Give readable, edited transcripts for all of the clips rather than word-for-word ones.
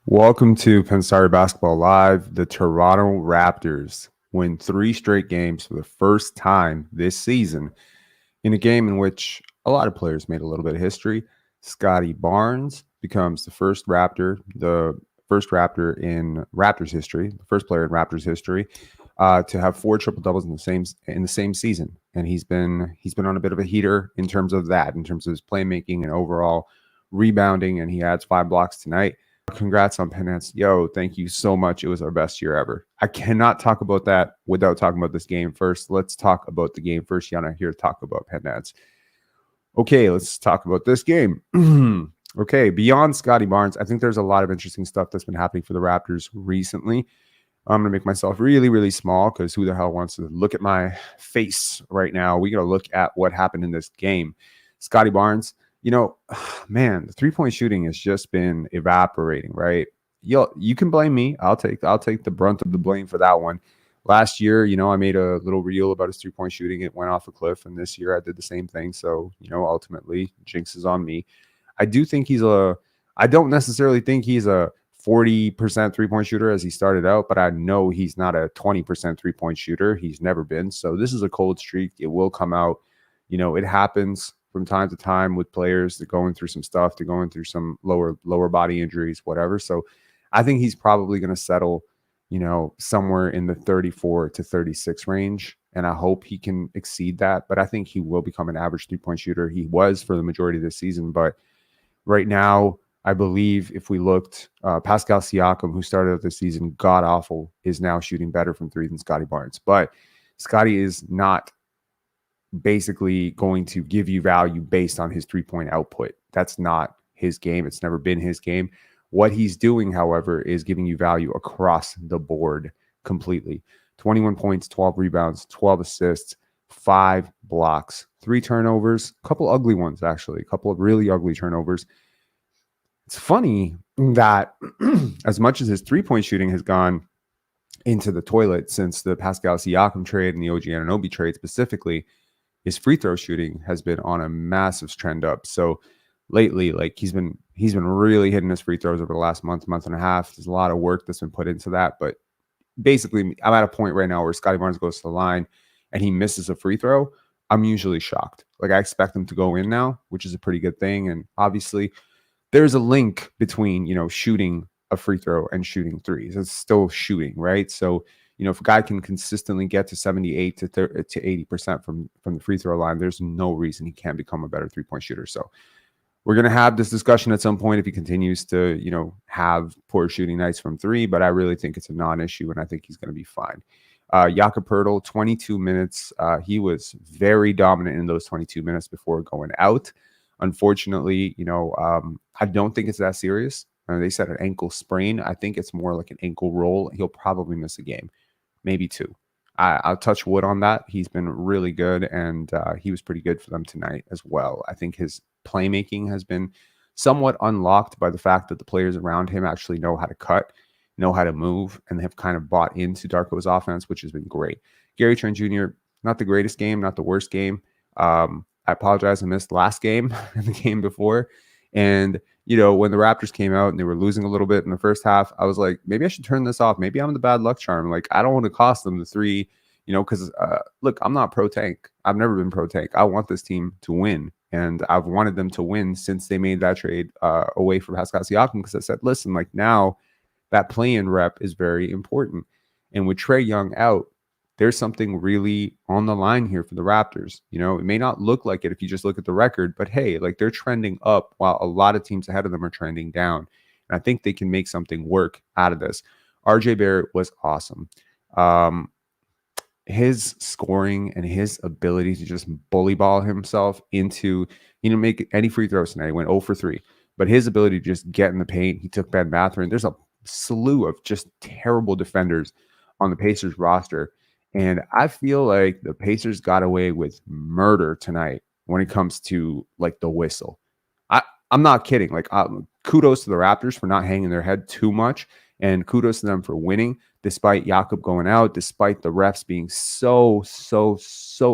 Welcome to Penance Basketball Live. The Toronto Raptors win 3 straight games for the first time this season in a game in which a lot of players made a little bit of history. Scotty Barnes becomes the first Raptor in Raptors history, the first player in Raptors history to have 4 triple doubles in the same season, and he's been on a bit of a heater in terms of his playmaking and overall rebounding, and he adds 5 blocks tonight. Congrats on Penance. Yo, thank you so much. It was our best year ever. I cannot talk about that without talking about this game first. Let's talk about the game first. Yana here to talk about Penance. Okay, let's talk about this game. Okay, beyond Scotty Barnes, I think there's a lot of interesting stuff that's been happening for the Raptors recently. I'm going to make myself really, really small because who the hell wants to look at my face right now? We got to look at what happened in this game. Scotty Barnes, man, the 3-point shooting has just been evaporating, right? You can blame me. I'll take the brunt of the blame for that one. Last year, I made a little reel about his 3-point shooting. It went off a cliff, and this year I did the same thing. So, ultimately, jinx is on me. I don't necessarily think he's a 40% 3-point shooter as he started out, but I know he's not a 20% 3-point shooter. He's never been. So this is a cold streak. It will come out. It happens from time to time with players. They're going through some stuff. They're going through some lower body injuries, whatever. So I think he's probably going to settle, somewhere in the 34 to 36 range. And I hope he can exceed that. But I think he will become an average 3-point shooter. He was for the majority of the season. But right now, I believe if we looked, Pascal Siakam, who started out the season god awful, is now shooting better from 3 than Scotty Barnes. But Scotty is not basically going to give you value based on his 3-point output. That's not his game. It's never been his game. What he's doing, however, is giving you value across the board completely. 21 points, 12 rebounds, 12 assists, 5 blocks, 3 turnovers, a couple ugly ones, actually, a couple of really ugly turnovers. It's funny that as much as his 3-point shooting has gone into the toilet since the Pascal Siakam trade and the OG Anunoby trade specifically, his free throw shooting has been on a massive trend up. So lately, he's been really hitting his free throws over the last month and a half. There's a lot of work that's been put into that. But basically, I'm at a point right now where Scotty Barnes goes to the line and he misses a free throw. I'm usually shocked. I expect him to go in now, which is a pretty good thing. And obviously, there's a link between, shooting a free throw and shooting threes. It's still shooting, right? So, if a guy can consistently get to 78 to 80% from the free throw line, there's no reason he can't become a better 3-point shooter. So we're going to have this discussion at some point if he continues to, have poor shooting nights from 3, but I really think it's a non-issue, and I think he's going to be fine. Jakob Poeltl, 22 minutes. He was very dominant in those 22 minutes before going out. Unfortunately, I don't think it's that serious. They said an ankle sprain. I think it's more like an ankle roll. He'll probably miss a game, maybe 2. I'll touch wood on that. He's been really good, and he was pretty good for them tonight as well. I think his playmaking has been somewhat unlocked by the fact that the players around him actually know how to cut, know how to move, and have kind of bought into Darko's offense, which has been great. Gary Trent Jr., not the greatest game, not the worst game. I apologize. I missed last game and the game before. And, when the Raptors came out and they were losing a little bit in the first half, I was like, maybe I should turn this off. Maybe I'm the bad luck charm. I don't want to cost them the 3, because, look, I'm not pro tank. I've never been pro tank. I want this team to win. And I've wanted them to win since they made that trade away from Pascal Siakam, because I said, listen, now that play-in rep is very important. And with Trae Young out, there's something really on the line here for the Raptors. It may not look like it if you just look at the record, but hey, they're trending up while a lot of teams ahead of them are trending down. And I think they can make something work out of this. RJ Barrett was awesome. His scoring and his ability to just bully ball himself into, make any free throws tonight. He went 0 for 3. But his ability to just get in the paint, he took Ben Mathurin. There's a slew of just terrible defenders on the Pacers roster. And I feel like the Pacers got away with murder tonight when it comes to the whistle. I'm not kidding. Kudos to the Raptors for not hanging their head too much, and kudos to them for winning despite Jakob going out, despite the refs being so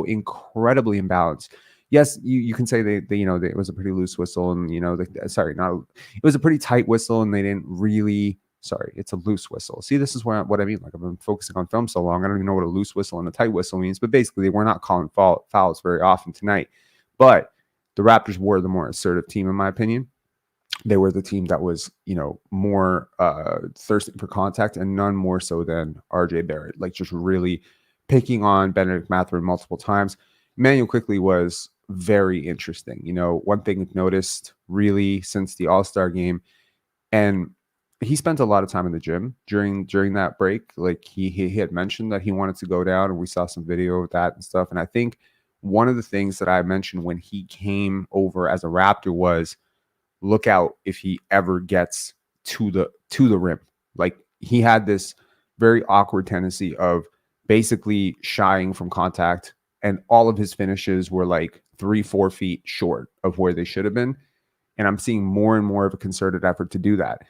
incredibly imbalanced. Yes, you can say it was a pretty loose whistle, and it was a pretty tight whistle, and they didn't really Sorry, it's a loose whistle. See, this is what I mean. Like, I've been focusing on film so long, I don't even know what a loose whistle and a tight whistle means. But basically, we're not calling fouls very often tonight. But the Raptors were the more assertive team, in my opinion. They were the team that was, more thirsting for contact, and none more so than RJ Barrett. Like, just really picking on Benedict Mathurin multiple times. Emmanuel quickly was very interesting. One thing I've noticed really since the All-Star game, and he spent a lot of time in the gym during that break. Like, he had mentioned that he wanted to go down, and we saw some video of that and stuff. And I think one of the things that I mentioned when he came over as a Raptor was, look out if he ever gets to the rim. Like, he had this very awkward tendency of basically shying from contact, and all of his finishes were like 3-4 feet short of where they should have been. And I'm seeing more and more of a concerted effort to do that.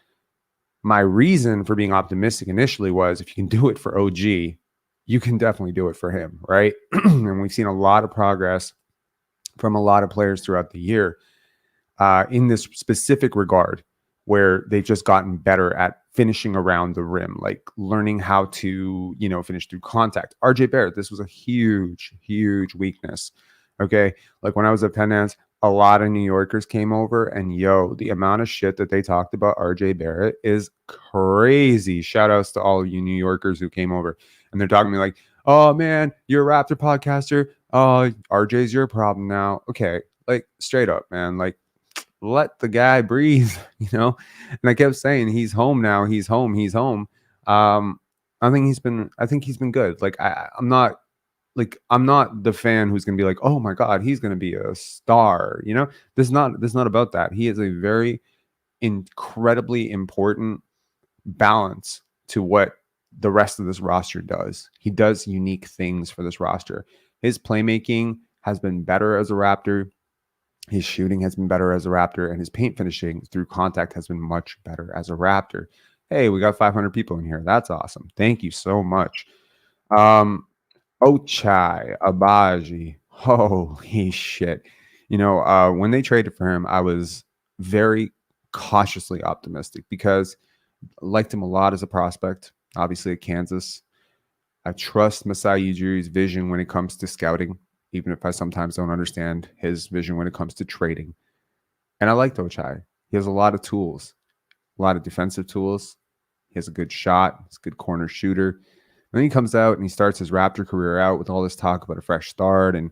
My reason for being optimistic initially was, if you can do it for OG, you can definitely do it for him, right? And we've seen a lot of progress from a lot of players throughout the year in this specific regard, where they've just gotten better at finishing around the rim, like learning how to, finish through contact. RJ Barrett, this was a huge, huge weakness. Okay. Like, when I was at Penance, a lot of New Yorkers came over, and the amount of shit that they talked about RJ Barrett is crazy. Shout outs to all of you New Yorkers who came over, and they're talking to me like, oh man, you're a Raptor podcaster. Oh, RJ's your problem now. Okay. Like, straight up, man. Like, let the guy breathe, And I kept saying, he's home now. He's home. He's home. I think he's been good. Like, I'm not the fan who's going to be like, oh my God, he's going to be a star. This is not about that. He is a very incredibly important balance to what the rest of this roster does. He does unique things for this roster. His playmaking has been better as a Raptor. His shooting has been better as a Raptor, and his paint finishing through contact has been much better as a Raptor. Hey, we got 500 people in here. That's awesome. Thank you so much. Ochai Abaji. Holy shit. When they traded for him, I was very cautiously optimistic because I liked him a lot as a prospect, obviously at Kansas. I trust Masai Ujiri's vision when it comes to scouting, even if I sometimes don't understand his vision when it comes to trading. And I liked Ochai. He has a lot of tools, a lot of defensive tools. He has a good shot. He's a good corner shooter. And then he comes out and he starts his Raptor career out with all this talk about a fresh start. And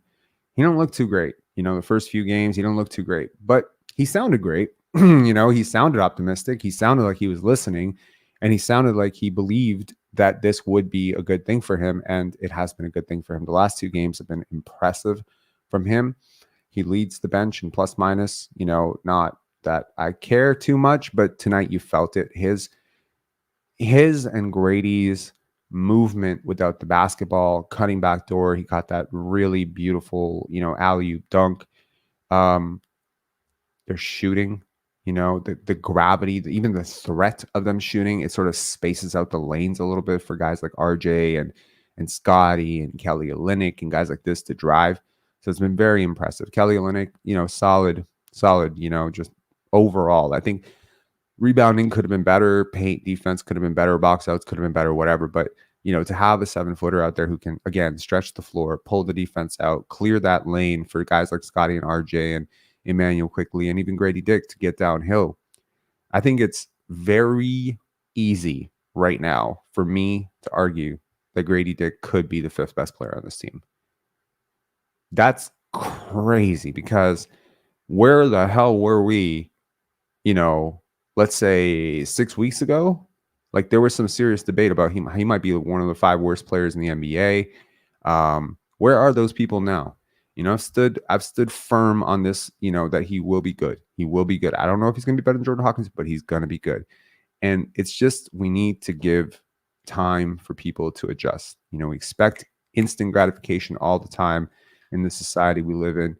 he don't look too great. The first few games, he don't look too great. But he sounded great. He sounded optimistic. He sounded like he was listening. And he sounded like he believed that this would be a good thing for him. And it has been a good thing for him. The last 2 games have been impressive from him. He leads the bench in plus minus, not that I care too much, but tonight you felt it. His and Grady's movement without the basketball, cutting back door. He got that really beautiful, alley-oop dunk. They're shooting. The gravity, even the threat of them shooting, it sort of spaces out the lanes a little bit for guys like RJ and Scotty and Kelly Olynyk and guys like this to drive. So it's been very impressive. Kelly Olynyk, solid, just overall. I think rebounding could have been better. Paint defense could have been better. Box outs could have been better, whatever. But, to have a 7-footer out there who can, again, stretch the floor, pull the defense out, clear that lane for guys like Scotty and RJ and Emmanuel quickly, and even Grady Dick to get downhill. I think it's very easy right now for me to argue that Grady Dick could be the 5th best player on this team. That's crazy because where the hell were we, let's say 6 weeks ago? Like, there was some serious debate about him. He might be one of the 5 worst players in the NBA. Where are those people now? I've stood firm on this, that he will be good. He will be good. I don't know if he's going to be better than Jordan Hawkins, but he's going to be good. And it's just, we need to give time for people to adjust. We expect instant gratification all the time in the society we live in.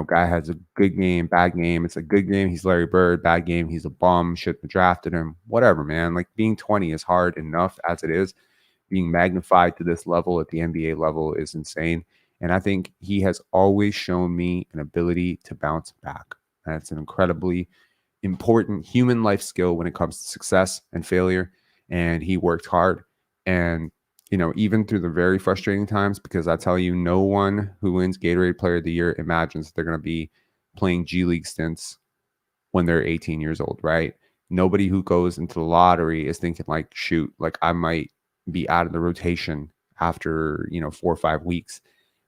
Guy has a good game, bad game. It's a good game, he's Larry Bird. Bad game, he's a bum. Shouldn't have drafted him. Whatever, man. Like, being 20 is hard enough as it is. Being magnified to this level at the NBA level is insane. And I think he has always shown me an ability to bounce back. And it's an incredibly important human life skill when it comes to success and failure. and he worked hard. And, even through the very frustrating times, because I tell you, no one who wins Gatorade Player of the Year imagines that they're going to be playing G League stints when they're 18 years old, right? Nobody who goes into the lottery is thinking like, shoot, like I might be out of the rotation after, 4 or 5 weeks.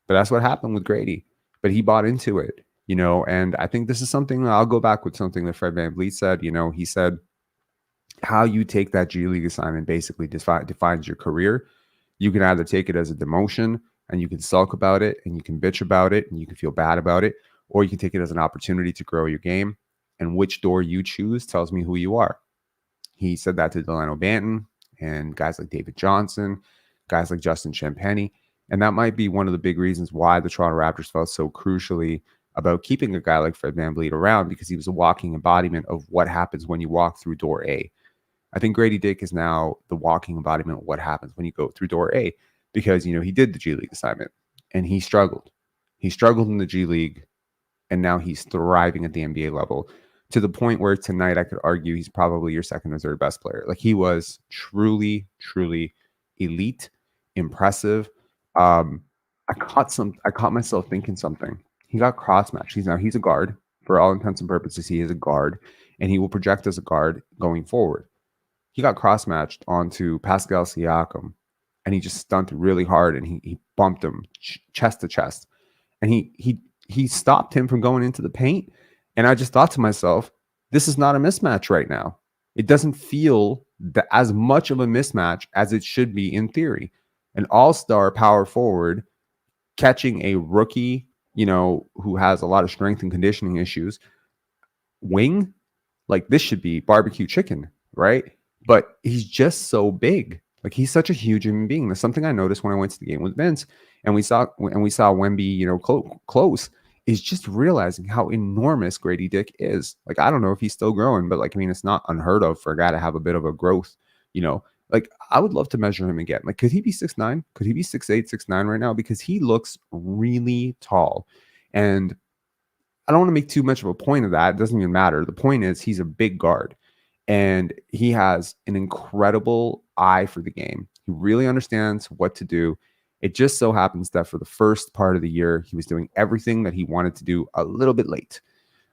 But that's what happened with Grady. But he bought into it, and I think this is something I'll go back with something that Fred VanVleet said. He said how you take that G League assignment basically defines your career. You can either take it as a demotion and you can sulk about it and you can bitch about it and you can feel bad about it, or you can take it as an opportunity to grow your game. And which door you choose tells me who you are. He said that to Delano Banton and guys like David Johnson, guys like Justin Champagnie. And that might be one of the big reasons why the Toronto Raptors felt so crucially about keeping a guy like Fred VanVleet around, because he was a walking embodiment of what happens when you walk through door A. I think Grady Dick is now the walking embodiment of what happens when you go through door A, because, he did the G League assignment and he struggled. He struggled in the G League, and now he's thriving at the NBA level, to the point where tonight I could argue he's probably your second or third best player. Like, he was truly, truly elite, impressive. I caught myself thinking something. He got cross-matched. He's a guard. For all intents and purposes, he is a guard, and he will project as a guard going forward. He got cross-matched onto Pascal Siakam, and he just stunted really hard, and he bumped him chest to chest. And he stopped him from going into the paint. And I just thought to myself, this is not a mismatch right now. It doesn't feel as much of a mismatch as it should be in theory. An all-star power forward catching a rookie, who has a lot of strength and conditioning issues, wing, like this should be barbecue chicken, right? But he's just so big. Like, he's such a huge human being. That's something I noticed when I went to the game with Vince, and we saw Wemby, close. Is just realizing how enormous Grady Dick is. Like, I don't know if he's still growing, but it's not unheard of for a guy to have a bit of a growth. Like, I would love to measure him again. Like, could he be 6'9"? Could he be 6'8", 6'9" right now? Because he looks really tall, and I don't want to make too much of a point of that. It doesn't even matter. The point is, he's a big guard. And he has an incredible eye for the game. He really understands what to do. It just so happens that for the first part of the year, he was doing everything that he wanted to do a little bit late.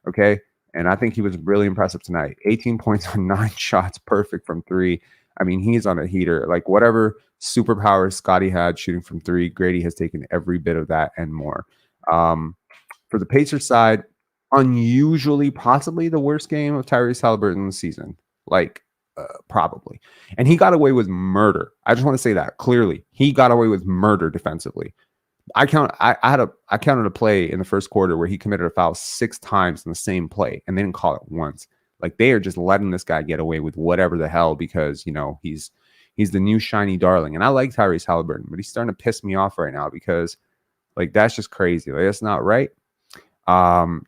Okay. And I think he was really impressive tonight. 18 points on 9 shots, perfect from 3. He's on a heater. Like, whatever superpowers Scotty had shooting from 3, Grady has taken every bit of that and more. For the Pacers side, unusually possibly the worst game of Tyrese Haliburton this season. Probably. And he got away with murder. I just want to say that clearly. He got away with murder defensively. I counted a play in the first quarter where he committed a foul 6 times in the same play, and they didn't call it once. Like, they are just letting this guy get away with whatever the hell, because, he's the new shiny darling. And I like Tyrese Haliburton, but he's starting to piss me off right now, because, like, that's just crazy. Like, that's not right.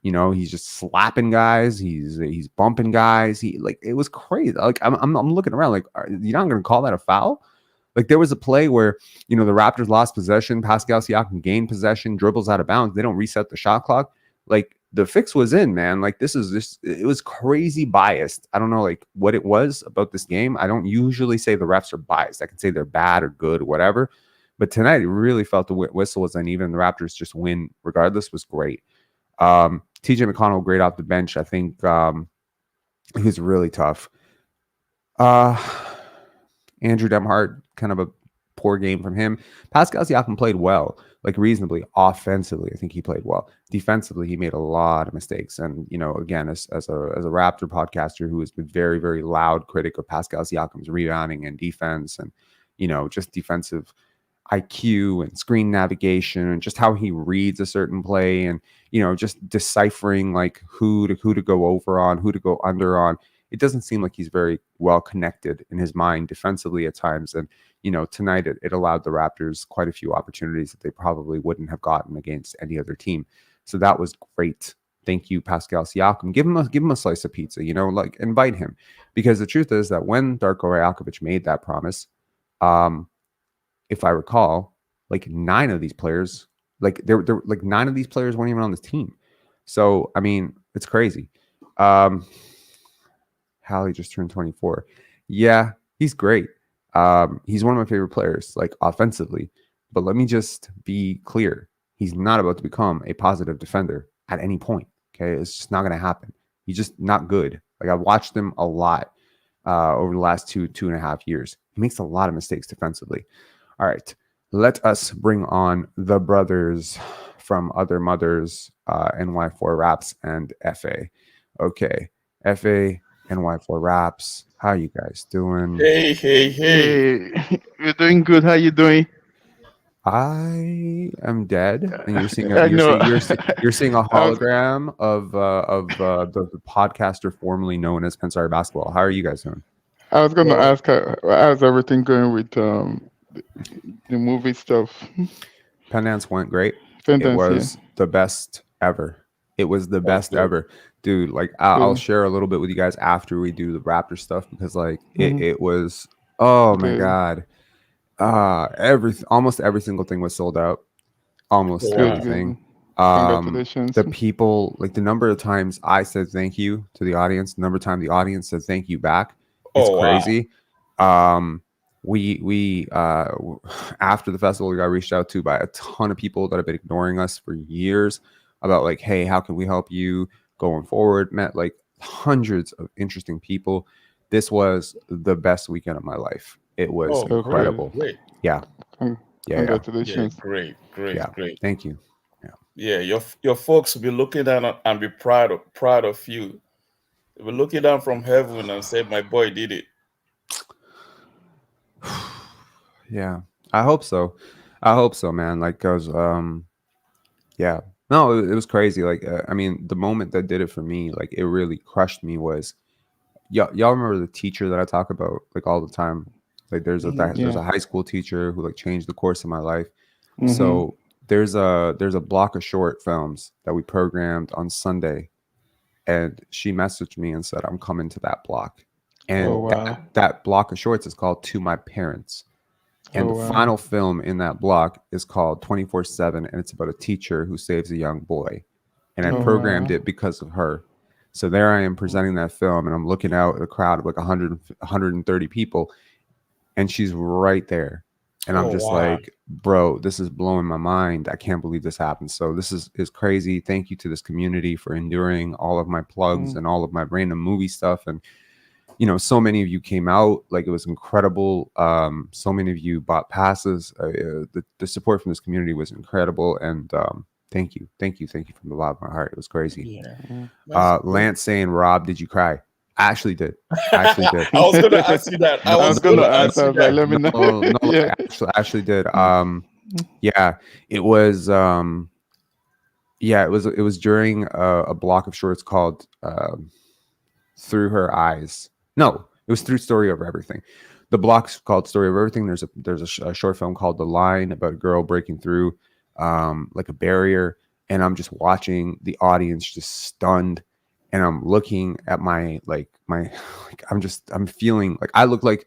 He's just slapping guys. He's bumping guys. It was crazy. Like, I'm looking around, like, you're not going to call that a foul? Like, there was a play where, the Raptors lost possession. Pascal Siakam gained possession, dribbles out of bounds. They don't reset the shot clock. Like, the fix was in, man. Like, it was crazy biased. I don't know, like, what it was about this game. I don't usually say the refs are biased. I can say they're bad or good or whatever. But tonight, it really felt the whistle was uneven. The Raptors just win regardless was great. TJ McConnell, great off the bench. I think he was really tough. Andrew Demhart, kind of a poor game from him. Pascal Siakam played well, like reasonably. Offensively, I think he played well. Defensively, he made a lot of mistakes. And, again, as a Raptor podcaster who has been very, very loud critic of Pascal Siakam's rebounding and defense and, just defensive IQ and screen navigation and just how he reads a certain play and, just deciphering like who to go over on, who to go under on. It doesn't seem like he's very well connected in his mind defensively at times. And, tonight it allowed the Raptors quite a few opportunities that they probably wouldn't have gotten against any other team. So that was great. Thank you, Pascal Siakam. Give him a slice of pizza, like invite him. Because the truth is that when Darko Rajakovic made that promise, if I recall, like 9 of these players, like they're like 9 of these players weren't even on this team. So, it's crazy. Hallie just turned 24. Yeah, He's great. He's one of my favorite players, like offensively. But let me just be clear: he's not about to become a positive defender at any point. Okay, it's just not going to happen. He's just not good. Like I've watched him a lot over the last 2.5 years. He makes a lot of mistakes defensively. All right, let us bring on the brothers from other mothers, NY4 Raps and FA. Okay, FA, NY4 Raps. How you guys doing? Hey, hey, hey. Hey, we're doing good. How you doing? I am dead, and you're seeing a I know. you're seeing a I was hologram of the podcaster formerly known as Pensari Basketball. How are you guys doing? I was gonna Well, ask how's everything going with the movie stuff? Penance went great. It Sentence, yeah. was the best ever. It was the that's best good. ever, dude. Like I'll Good. share a little bit with you guys after we do the Raptor stuff because like Hmm. it was, oh my Good. god, almost every single thing was sold out. Oh, Almost Good. wow. everything. Good. Um, Congratulations. the people, like the number of times I said thank you to the audience, the number of time the audience said thank you back, it's Oh, wow. crazy. Um, we after the festival, we got reached out to by a ton of people that have been ignoring us for years about like, hey, how can we help you going forward? Met like hundreds of interesting people. This was the best weekend of my life. It was Oh, Okay. great, incredible. great. Yeah, yeah. Yeah, Congratulations. great, great, Yeah. great. Thank you. Yeah. Yeah, your folks will be looking down and be proud of you. They'll be looking down from heaven and say, "My boy did it." Yeah, I hope so. I hope so, man. Like, cause yeah, no, it was crazy. Like, I mean, the moment that did it for me, like, it really crushed me. Was y'all remember the teacher that I talk about like all the time? Like, Hmm. there's Yeah. a high school teacher who like changed the course of my life. Mhm. So there's a block of short films that we programmed on Sunday, and she messaged me and said, "I'm coming to that block," Oh and Oh, wow. that block of shorts is called "To My Parents." And Oh the wow. final film in that block is called 24/7, and it's about a teacher who saves a young boy. And I Oh mm, programmed wow. it because of her. So there I am presenting that film, and I'm looking out at a crowd of like 130 people, and she's right there. And I'm oh, just wow. like, bro, this is blowing my mind. I can't believe this happened. So this is crazy. Thank you to this community for enduring all of my plugs Mm. and all of my random movie stuff. And so many of you came out, like it was incredible. So many of you bought passes. The support from this community was incredible, and thank you from the bottom of my heart. It was crazy. Yeah, Mm. that's good. Lance saying, Rob, did you cry? I actually did. I actually did. I was gonna ask you that. I No, I was was no, gonna gonna ask. ask I you was like, that. let me know. no, Yeah. I actually did. Yeah, it was it was during a block of shorts called Through Her Eyes. No, it was through Story Over Everything. The block's called Story Over Everything. There's a short film called The Line about a girl breaking through like a barrier, and I'm just watching the audience just stunned, and I'm looking at my like I'm feeling like I look like,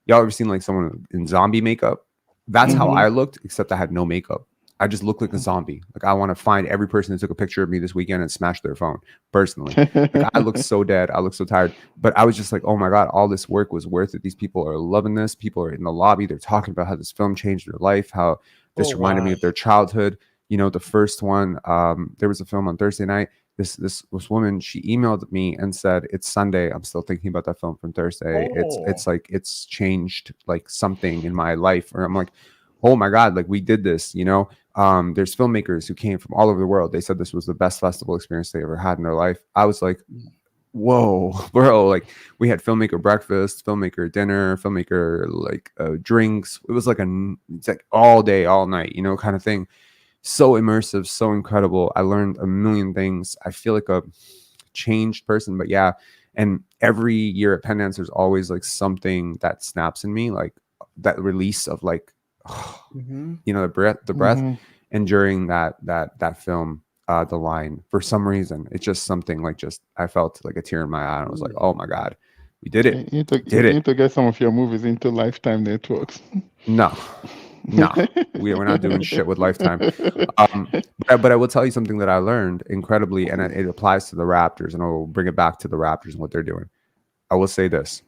y'all ever seen like someone in zombie makeup? That's how Mhm. I looked, except I had no makeup. I just looked like a zombie. Like I want to find every person that took a picture of me this weekend and smash their phone personally. Like I look so dead. I look so tired. But I was just like, oh my God, all this work was worth it. These people are loving this. People are in the lobby. They're talking about how this film changed their life, how Oh, this reminded me wow. of their childhood. The first one, there was a film on Thursday night. This woman, she emailed me and said, it's Sunday. I'm still thinking about that film from Thursday. Oh, It's like it's changed like something in my life. Or I'm like, oh my God, like we did this. There's filmmakers who came from all over the world. They said this was the best festival experience they ever had in their life. I was like, whoa, bro. Like we had filmmaker breakfast, filmmaker dinner, filmmaker like drinks. It was like it's like all day, all night, kind of thing. So immersive, so incredible. I learned a million things. I feel like a changed person, but yeah. And every year at Penance, there's always like something that snaps in me, like that release of like, mm-hmm. the breath. Mhm. And during that film, The Line, for some reason, it's just something like just I felt like a tear in my eye, and I was like, oh my God, we did You it. need to Did you need it. to get some of your movies into Lifetime networks. No, no. We're not doing shit with Lifetime. But I will tell you something that I learned incredibly, and it applies to the Raptors, and I'll bring it back to the Raptors and what they're doing. I will say this.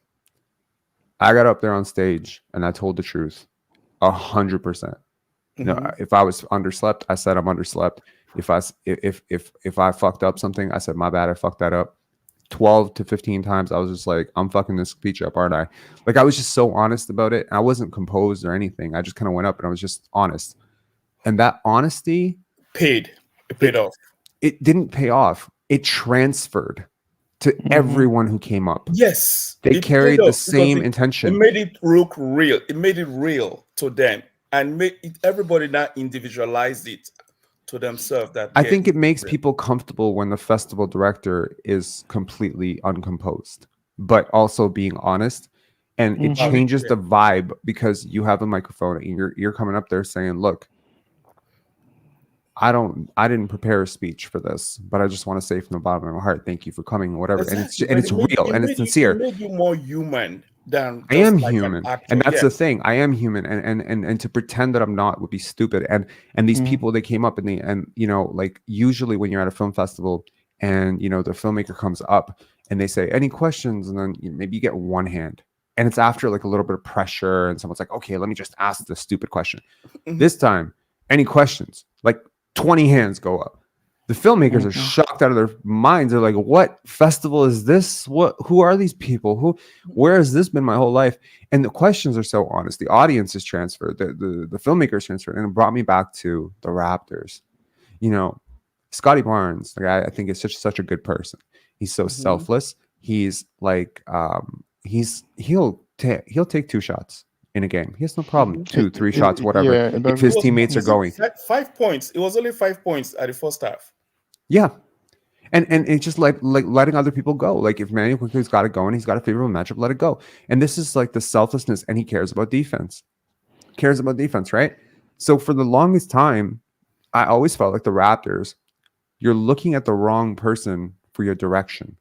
I got up there on stage and I told the truth 100%. No, if I was underslept, I said I'm underslept. If I fucked up something, I said my bad, I fucked that up. 12 to 15 times I was just like, I'm fucking this speech up, aren't I? Like, I was just so honest about it. I wasn't composed or anything. I just kind of went up and I was just honest. And that honesty It paid off. It didn't pay off. It transferred to everyone who came up. Yes. They carried the same it intention. made it look real. It made it real to them, and made it, everybody now individualized it to themselves. That I think it makes people comfortable when the festival director is completely uncomposed, but also being honest. And it changes the vibe because you have a microphone and you're coming up there saying, look, I didn't prepare a speech for this, but I just want to say from the bottom of my heart, thank you for coming, whatever. Exactly. And it's real and it's sincere. It made you more human than I am like human, and that's the thing. I am human, and to pretend that I'm not would be stupid. And these people, they came up and you know, like usually when you're at a film festival and you know the filmmaker comes up and they say any questions, and then maybe you get one hand, and it's after like a little bit of pressure, and someone's like, okay, let me just ask the stupid question. This time, any questions? Like 20 hands go up. The filmmakers are shocked out of their minds. They're like, what festival is this? Who are these people? Where has this been my whole life? And the questions are so honest. The audience is transferred. The filmmakers transferred. And it brought me back to the Raptors. You know, Scotty Barnes, the guy I think is such a good person. He's so selfless. He's like, he'll take 2 shots in a game. He has no problem. 2, 3 shots, whatever. If his teammates are going. 5 points. It was only 5 points at the first half. Yeah. And it's just like letting other people go. Like if Manuel Quickly's got to go and he's got a favorable matchup, let it go. And this is like the selflessness, and he cares about defense. Right? So for the longest time, I always felt like the Raptors, you're looking at the wrong person for your direction.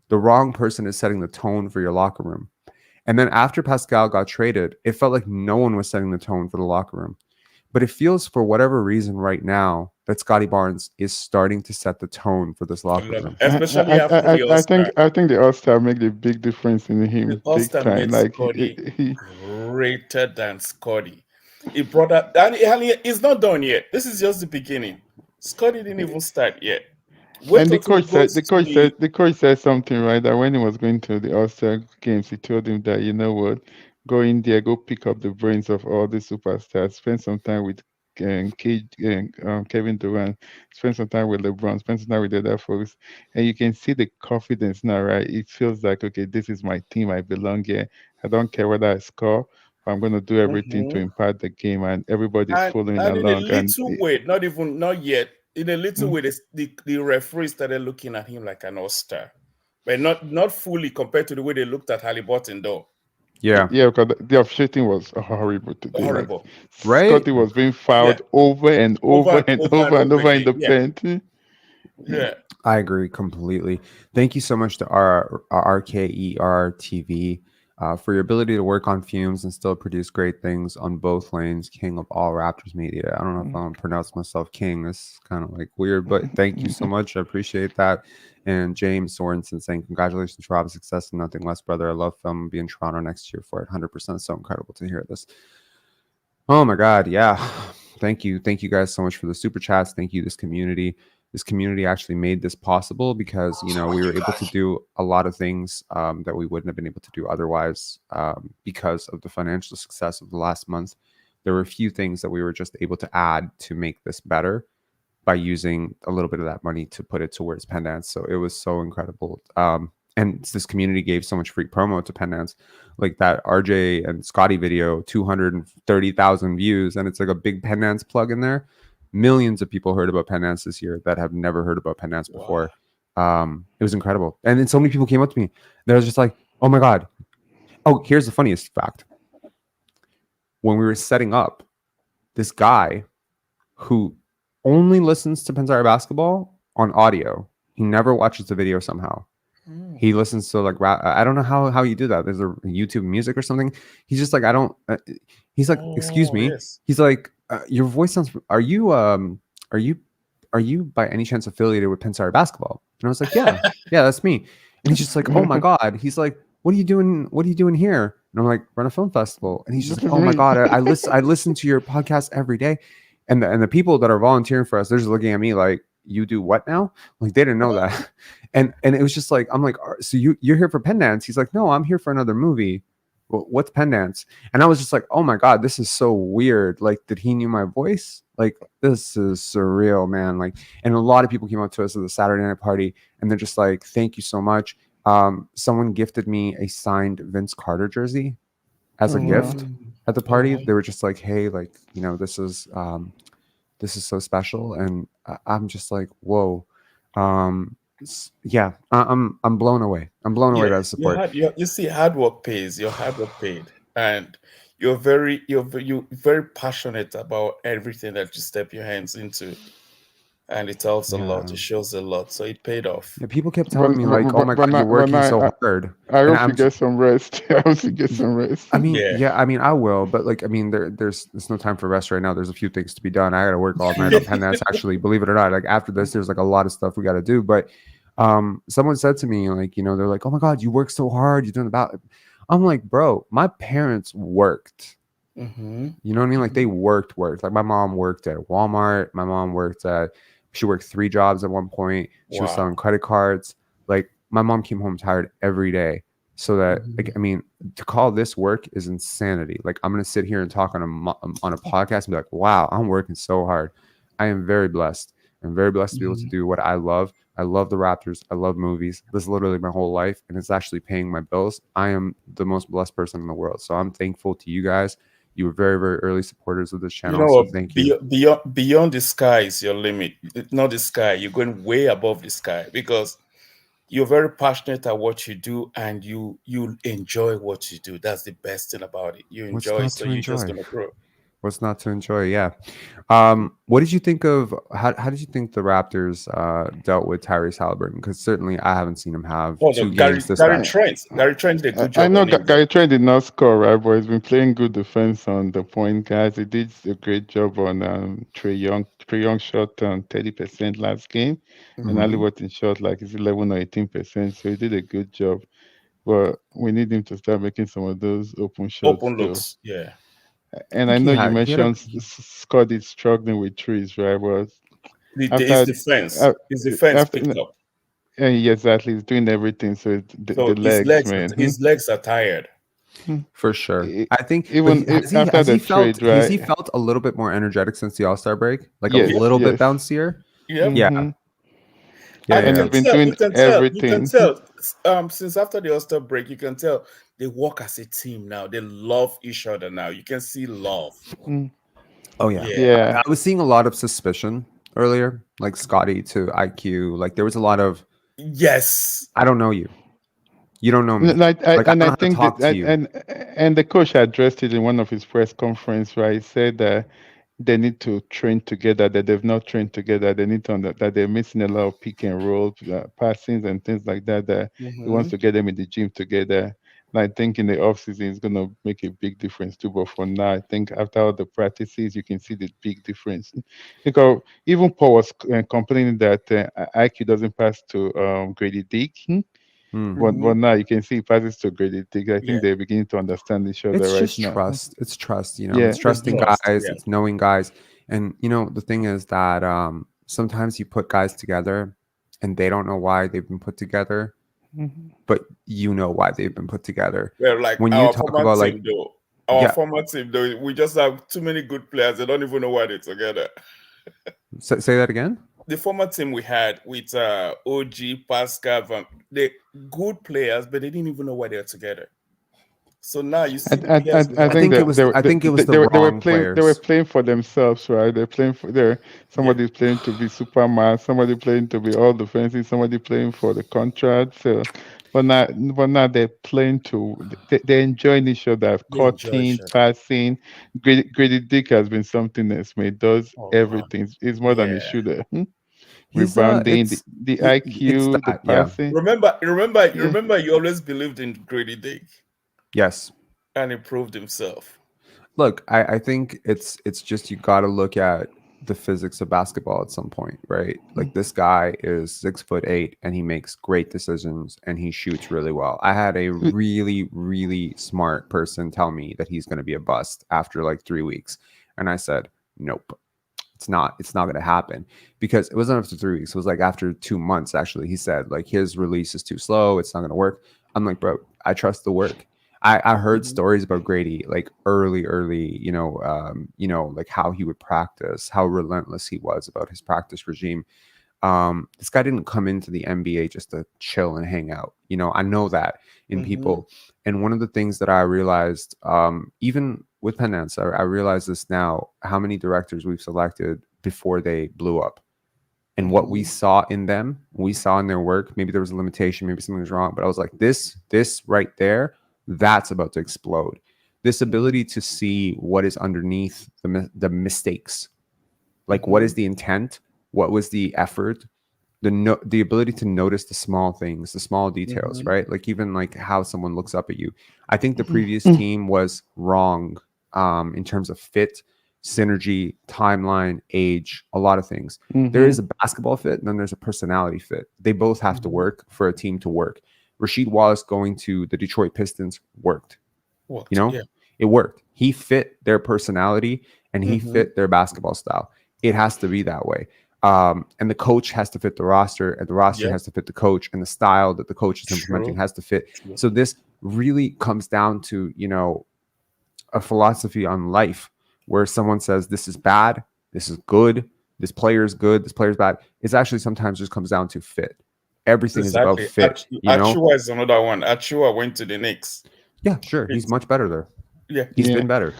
The wrong person is setting the tone for your locker room. And then after Pascal got traded, it felt like no one was setting the tone for the locker room. But it feels, for whatever reason right now, that Scotty Barnes is starting to set the tone for this locker room. Especially after the All-Star. I think the All-Star make the big difference in him. The All-Star big time. made Like Scotty greater than Scotty. He brought that, and he's not done yet. This is just the beginning. Scotty didn't even start yet. And the coach said something, right? That when he was going to the All-Star games, he told him that, you know what, go in there, go pick up the brains of all the superstars, spend some time with Kevin Durant, spend some time with LeBron, spend some time with the other folks, and you can see the confidence now, right? It feels like, okay, this is my team, I belong here. I don't care whether I score, but I'm going to do everything to impact the game, and everybody's following along. In a little way, not yet. In a little way, the referee started looking at him like an all-star, but not fully compared to the way they looked at Haliburton, though. Yeah, because the officiating was horrible today. Horrible, right? Scotty was being fouled over and over in the paint. Yeah, I agree completely. Thank you so much to our RKER TV for your ability to work on fumes and still produce great things on both lanes. King of all Raptors media. I don't know if I'm pronouncing myself king. It's kind of like weird, but thank you so much. I appreciate that. And James Sorensen saying, congratulations, Rob's success and nothing less, brother. I love film. Be in Toronto next year for it. 100%. So incredible to hear this. Oh my God. Yeah. Thank you. Thank you guys so much for the super chats. Thank you. This community actually made this possible because, you know, we were able to do a lot of things that we wouldn't have been able to do otherwise because of the financial success of the last month. There were a few things that we were just able to add to make this better by using a little bit of that money to put it towards Penance. So it was so incredible. And this community gave so much free promo to Penance, like that RJ and Scotty video, 230,000 views. And it's like a big Penance plug in there. Millions of people heard about Penance this year that have never heard about Penance before. It was incredible. And then so many people came up to me. They was just like, oh my God. Oh, here's the funniest fact. When we were setting up, this guy who only listens to Pensari basketball on audio, he never watches the video somehow. He listens to like rap. I don't know how you do that. There's a YouTube music or something. He's just like, I don't. He's like, excuse me. Yes. He's like, your voice sounds. Are you by any chance affiliated with Pensari basketball? And I was like, yeah, that's me. And he's just like, oh my God. He's like, what are you doing? What are you doing here? And I'm like, run a film festival. And he's just This like, is oh my me. God, I listen to your podcast every day. And the people that are volunteering for us, they're just looking at me like, you do what now? Like they didn't know that. And it was just like, I'm like, so you're here for Penance? He's like, no, I'm here for another movie. Well, what's Penance? And I was just like, oh my God, this is so weird. Like, did he knew my voice? Like, this is surreal, man. Like, and a lot of people came up to us at the Saturday night party and they're just like, thank you so much. Someone gifted me a signed Vince Carter jersey as a Oh wow. gift Mm. at the Oh, party. wow. They were just like, hey, like, this is so special. And I'm just like, whoa. Yeah, I'm blown away. I'm blown away Yeah, by the support. you see, hard work pays. Your hard work paid, and you're very passionate about everything that you step your hands into, and it tells a lot. Yeah. It shows a lot, so it paid off. Yeah, people kept telling But me like, "Oh my God, you're but working now so hard," I and hope you I'm get just, some rest. I hope you get some rest. I mean, Yeah. yeah, I mean, I will, but like, I mean, there's no time for rest right now. There's a few things to be done. I got to work all night on Penance. Actually, believe it or not, like after this, there's like a lot of stuff we got to do. But someone said to me, like, they're like, "Oh my God, you work so hard. You're doing about." I'm like, bro, my parents worked. Mm-hmm. You know what I mean? Like they worked. Like my mom worked at Walmart. My mom she worked 3 jobs at one point. She was selling Wow. credit cards. Like my mom came home tired every day. So that, Mhm. like, I mean, to call this work is insanity. Like I'm going to sit here and talk on a podcast and be like, wow, I'm working so hard. I am very blessed. I'm very blessed to be able to Mhm. do what I love. I love the Raptors. I love movies. This is literally my whole life, and it's actually paying my bills. I am the most blessed person in the world. So I'm thankful to you guys. You were very, very early supporters of this You channel. know So what? thank you. Beyond the sky is your limit. It's not the sky. You're going way above the sky because you're very passionate at what you do and you enjoy what you do. That's the best thing about it. You What's enjoy, not so to you're just enjoy? gonna grow. What's not to enjoy? Yeah. What did you think of how did you think the Raptors dealt with Tyrese Halliburton? Because certainly I haven't seen him have Oh, no, 2 games this Gary bad. Trent. Gary Trent did a good I job know on him. Gary Trent did not score, right? But he's been playing good defense on the point guys. He did a great job on Trey Young. Trey Young shot 30% last game, and Mhm. Hmm. Halliburton shot like it's 11 or 18%. So he did a good job. But we need him to start making some of those open shots Open too. looks. Yeah. I And I think know you he had a mentioned Scott is struggling with trees, right? But His after defense. uh, His defense after picked up. yeah, exactly, he's doing everything. So it's the So legs, man. his legs are tired. Hmm. for sure. E- I think, but Even after has the he felt trade, right? a little bit more energetic since the All-Star break? Like a Yep. Yes, little bit yes. bouncier? Yep. Yeah. Hmm. Yeah, And yeah, you And yeah. he's can been tell, doing you can everything. tell, since after the All-Star break, you can tell they work as a team now. They love each other now. You can see love. Mm, Oh yeah. Yeah. yeah. I was seeing a lot of suspicion earlier, like Scotty to IQ. Like there was a lot of Yes. I don't know you. You don't know me. Like Like I and don't I know how to think that talk to you. and the coach addressed it in one of his press conference, right? He said that they need to train together. That they've not trained together. They need to that they're missing a lot of pick and roll passings and things like that. That he wants Hmm. to get them in the gym together. And I think in the off season it's gonna make a big difference too. But for now, I think after all the practices, you can see the big difference. Because even Paul was complaining that IQ doesn't pass to Grady Dick. Hmm. But Hmm. now you can see it passes to Grady Dick. I Yeah. think they're beginning to understand each other It's right just now. trust. It's trust, Yeah. It's It's trusting trust. guys, Yeah. it's knowing guys. And the thing is that sometimes you put guys together and they don't know why they've been put together, Mhm. but you know why they've been put together. Well, like When you our talk former about like team, though. Our yeah, former team, though, we just have too many good players. They don't even know why they're together. say that again. The former team we had with OG, Pascal, they good players, but they didn't even know why they're together. So now you see the players we I have think I think it now. was the they were wrong playing they were players. playing for themselves, right? They're playing for their Yeah. somebody playing to be Superman, somebody playing to be all defensive, somebody playing for the contract. So, but now they're playing to they're enjoying each other, They enjoy cutting, each other. passing. Grady Dick has been something that's made does Oh man. everything. It's more than a Yeah. shooter. His Rebounding, the it's IQ, the that, yeah. passing. Yeah. Remember you always believed in Grady Dick Yes. and he proved himself. Look, I think it's just you got to look at the physics of basketball at some point, right? Like this guy is 6'8" and he makes great decisions and he shoots really well. I had a really, really smart person tell me that he's going to be a bust after like 3 weeks. And I said, nope, it's not going to happen, because it wasn't after 3 weeks. It was like after 2 months, actually. He said like his release is too slow. It's not going to work. I'm like, bro, I trust the work. I heard Mhm. stories about Grady, like early, like how he would practice, how relentless he was about his practice regime. This guy didn't come into the NBA just to chill and hang out. I know that in Mhm. people. And one of the things that I realized, even with Penance, I realize this now, how many directors we've selected before they blew up. And what we Mhm. saw in them, we saw in their work, maybe there was a limitation, maybe something was wrong, but I was like, this right there, that's about to explode. This Mhm. ability to see what is underneath the mistakes, like what is Mhm. the intent, what was the effort, the ability to notice the small things, the small details, Mhm. right? Like even like how someone looks up at you. I think the previous Mm-hmm. team was wrong in terms of fit, synergy, timeline, age, a lot of things. There Mm-hmm. is a basketball fit, and then there's a personality fit. They both have to Mhm. work for a team to work. Rasheed Wallace going to the Detroit Pistons worked. You What? know, Yeah. it worked. He fit their personality and he Mhm. fit their basketball style. It has to be that way. And the coach has to fit the roster, and the roster Yep. has to fit the coach, and the style that the coach is implementing True. has to fit. True. So this really comes down to, a philosophy on life, where someone says this is bad, this is good, this player is good, this player is bad. It's actually sometimes just comes down to fit. Everything is about Exactly. fit, Achua is another one. Achua went to the Knicks. Yeah, sure. He's It's much better there. yeah. He's Yeah. been better.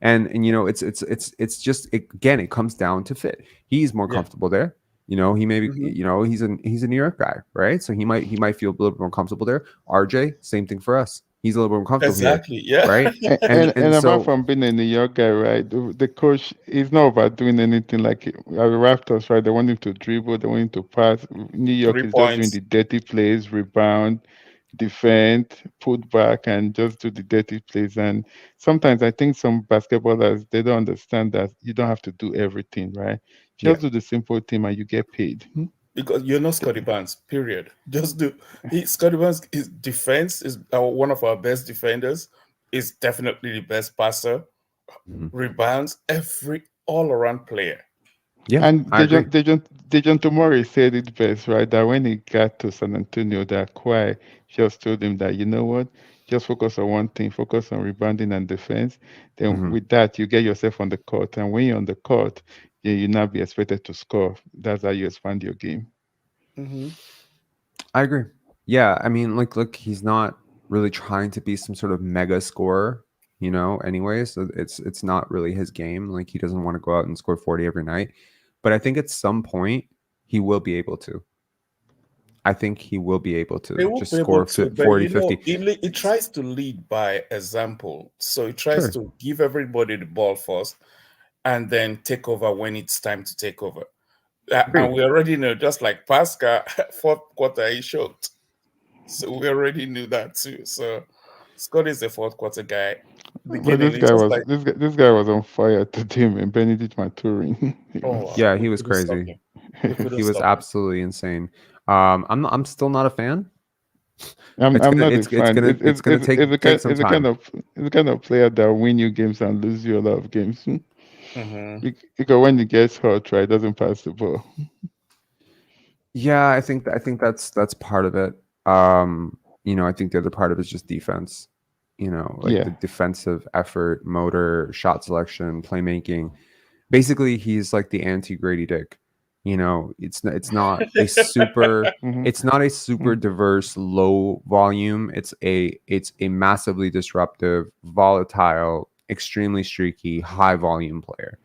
And it's just again, it comes down to fit. He's more Yeah. comfortable there. He maybe Mhm. he's a New York guy, right? So he might feel a little bit more comfortable there. RJ, same thing for us. He's a little bit more comfortable here, Exactly. Yeah. right? And, And and and and apart so from being a New York guy, right, the coach is not about doing anything like Raptors, right? They want him to dribble, they want him to pass. New York Three is just doing points. the dirty plays, rebound, defend, put back, and just do the dirty plays. And sometimes I think some basketballers they don't understand that you don't have to do everything, right? yeah, Just do the simple thing and you get paid. Because you're not Scotty Barnes, period. Just do Scotty Barnes, his defense is one of our best defenders, is definitely the best passer, mhm. rebounds, every all around player. Yeah, And I agree. Dejan Tomori said it best, right? That when he got to San Antonio, that Kawhi just told him that, you know what? Just focus on one thing, focus on rebounding and defense. Then Mhm. with that, you get yourself on the court. And when you're on the court, you now be expected to score. That's how you expand your game. Hmm. I agree. Yeah, I mean, like, look, he's not really trying to be some sort of mega scorer, anyway. So it's not really his game. Like, he doesn't want to go out and score 40 every night. But I think at some point he will be able to. I think he will be able They to will just be able score to, but 40, 50. he tries to lead by example. So he tries Sure. to give everybody the ball first and then take over when it's time to take over. And Agreed. we already know, just like Pascal, fourth quarter, he choked. So we already knew that too. So Scott is the fourth quarter guy. But Beginning, it's just like, this guy was on fire today, man. Benedict Maturin. He oh, was, wow, Yeah, we he was couldn't stop crazy. him. We couldn't He was stop him. absolutely insane. I'm still not a fan. I'm It's I'm gonna not a it's it's fan. gonna it's gonna take some It's the kind time. of it's the kind of player that win you games and lose you a lot of games. Hmm. Because when he gets hot, right, doesn't pass the ball. Yeah, I think that's part of it. I think the other part of it is just defense. Like the Yeah. defensive effort, motor, shot selection, playmaking. Basically, he's like the anti Grady Dick. It's not a super Hmm. it's not a super diverse low volume. It's a massively disruptive, volatile, extremely streaky, high volume player.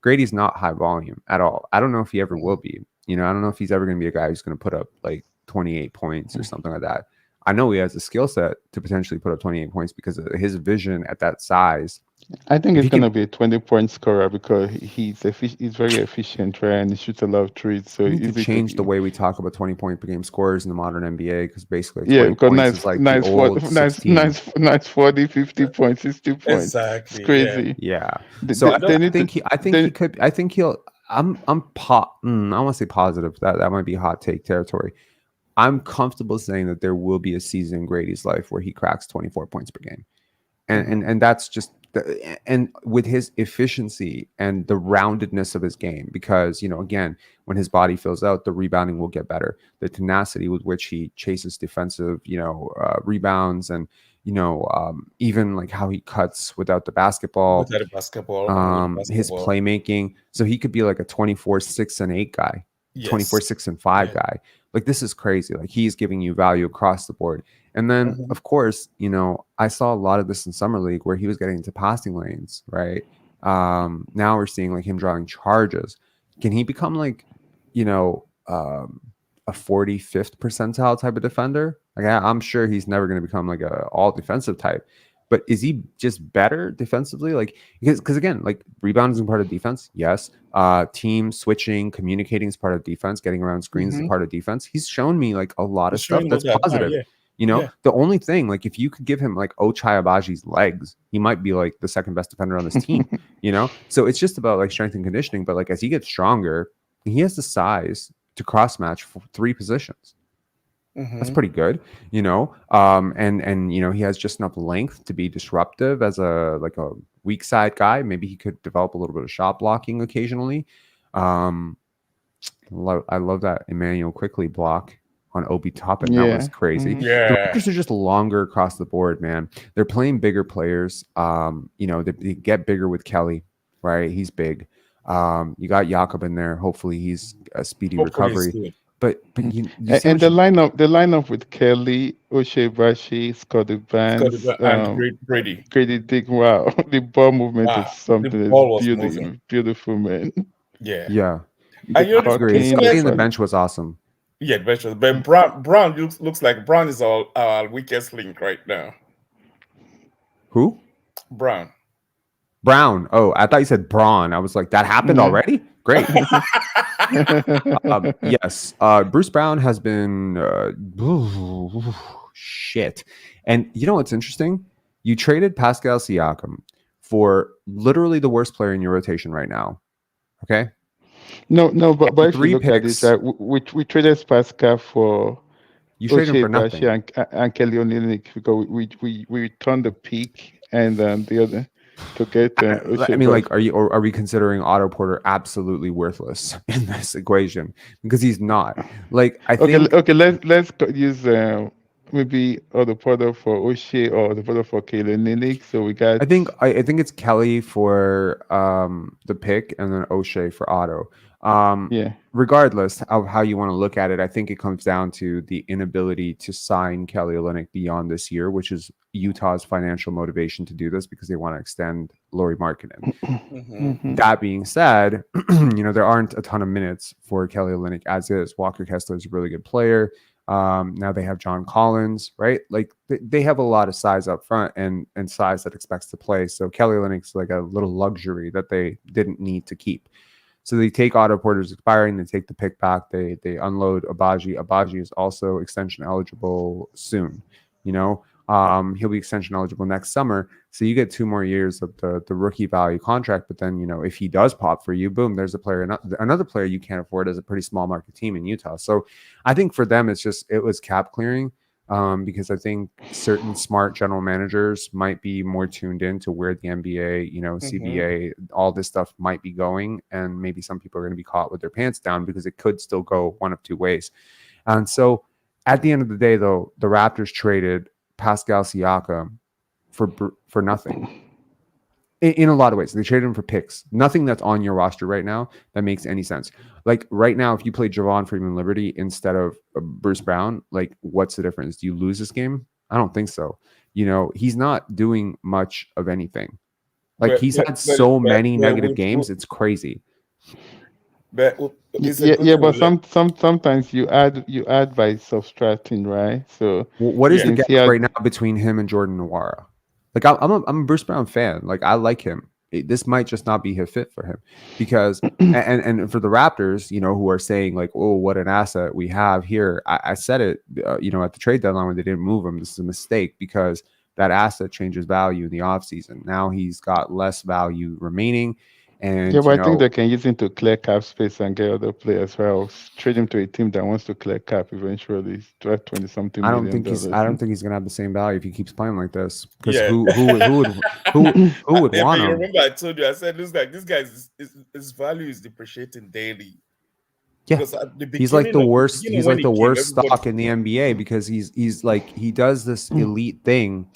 Grady's not high volume at all. I don't know if he ever will be. I don't know if he's ever going to be a guy who's going to put up like 28 points or something like that. I know he has the skill set to potentially put up 28 points because of his vision at that size I think If he's he could, gonna be a 20-point scorer because he's very efficient, right? And he shoots a lot of threes, so we need to easy change the to way we talk about 20-point per game scores in the modern NBA because basically yeah, 20 because points is like the old 16. nice 40, 50 points, 60 points. It's Exactly. Yeah. crazy. Yeah. They, So they, I, they I need to think he I think he they could I think he'll I want to say positive. That might be hot take territory. I'm comfortable saying that there will be a season in Grady's life where he cracks 24 points per game. and Hmm. and, and that's just and with his efficiency and the roundedness of his game, because again, when his body fills out, the rebounding will get better, the tenacity with which he chases defensive rebounds, and even like how he cuts without the basketball, Without the basketball and with the his basketball. playmaking. So he could be like a 24, 6, and 8 guy, 24, Yes. 6, and 5 Yeah. guy. Like, this is crazy. Like, he's giving you value across the board. And then, Hmm. of course, I saw a lot of this in Summer League where he was getting into passing lanes, right? Now we're seeing like him drawing charges. Can he become like, a 45th percentile type of defender? Like, I'm sure he's never going to become like a all defensive type. But is he just better defensively? Like, because again, like, rebounding is part of defense, yes. Team switching, communicating is part of defense. Getting around screens is Hmm. part of defense. He's shown me like a lot of It's stuff showing all that's that. Ah, positive. yeah. Yeah. The only thing, like, if you could give him like Ochai Abaji's legs, he might be like the second best defender on this team. So it's just about like strength and conditioning. But like, as he gets stronger, he has the size to cross match for 3 positions. That's Hmm. pretty good, and he has just enough length to be disruptive as a weak side guy. Maybe he could develop a little bit of shot blocking occasionally. um I love that Emmanuel quickly block on Obi Toppin. That was yeah. crazy. Hmm. The Yeah. Raptors are just longer across the board, man. They're playing bigger players. They get bigger with Kelly, right? He's big. You got Jakob in there. Hopefully he's a speedy Hopefully it's recovery. good. But you see how And much the lineup with Kelly, O'Shea Bashi, Scotty Scotty Barnes, and Brady. Grady Dick. Wow, the ball movement is Wow. The something that's ball was moving. beautiful, man. Yeah. yeah. The And I agree. so cutting, the Scotty in let's the fun. bench was awesome. yeah, eventually. But Brown looks like Brown is our weakest link right now. Who? Brown. Brown. Oh, I thought you said Braun. I was like, that happened Yeah. already? Great. Yes. Bruce Brown has been shit. And you know what's interesting? You traded Pascal Siakam for literally the worst player in your rotation right now. Okay. No, but And if you three look at it, picks, right, we traded Pascal for you trade him Ochai for Bashi nothing. and Kelly Olynyk because we returned the pick and the other to get I Ochai mean, like, Bashi. are we considering Otto Porter absolutely worthless in this equation? Because he's not. Like, I Okay, think okay. Let's use maybe the product for O'Shea or the product for Kayla Ninik. So we got I think it's Kelly for the pick, and then O'Shea for Otto. Um, yeah. Regardless of how you want to look at it, I think it comes down to the inability to sign Kelly Olynyk beyond this year, which is Utah's financial motivation to do this because they want to extend Lauri Markkanen. Hmm. Hmm. That being said, there aren't a ton of minutes for Kelly Olynyk as is. Walker Kessler is a really good player. Now they have John Collins, right? Like, they have a lot of size up front and size that expects to play. So Kelly Olynyk's like a little luxury that they didn't need to keep. So they take Otto Porter's expiring, they take the pick back, they unload Abaji. Abaji is also extension eligible soon. He'll be extension eligible next summer. So you get 2 more years of the rookie value contract. But then, if he does pop for you, boom, there's a player. Another player you can't afford as a pretty small market team in Utah. So I think for them, it was cap clearing. Because I think certain smart general managers might be more tuned in to where the NBA, Hmm. CBA, all this stuff might be going. And maybe some people are going to be caught with their pants down because it could still go one of two ways. And so at the end of the day, though, the Raptors traded Pascal Siakam for nothing. In a lot of ways, they traded him for picks. Nothing that's on your roster right now that makes any sense. Like, right now, if you play Javon Freeman Liberty instead of Bruce Brown, like, what's the difference? Do you lose this game? I don't think so. He's not doing much of anything. Like, But he's but had but so but, many but, negative we, games. It's crazy. but it's a Yeah, good yeah, thing. but sometimes you add by subtracting, right? So What is Yeah. the since gap he had right now between him and Jordan Nwora? Like I'm a Bruce Brown fan. Like I like him. This might just not be a fit for him because and for the Raptors, who are saying like, oh, what an asset we have here. I said it, at the trade deadline when they didn't move him. This is a mistake because that asset changes value in the offseason. Now he's got less value remaining, Yeah, and but I think they can use him to clear cap space and get other players. Well, trade him to a team that wants to clear cap eventually. 20 something million I dollars. don't think he's gonna have the same value if he keeps playing like this. Because Yeah. who would Yeah, but want you him? remember I told you, I said, this guy his value is depreciating daily. Yeah, Because at the he's like beginning the of worst. beginning He's when like he the came, worst everybody stock in the NBA because he's like he does this elite thing,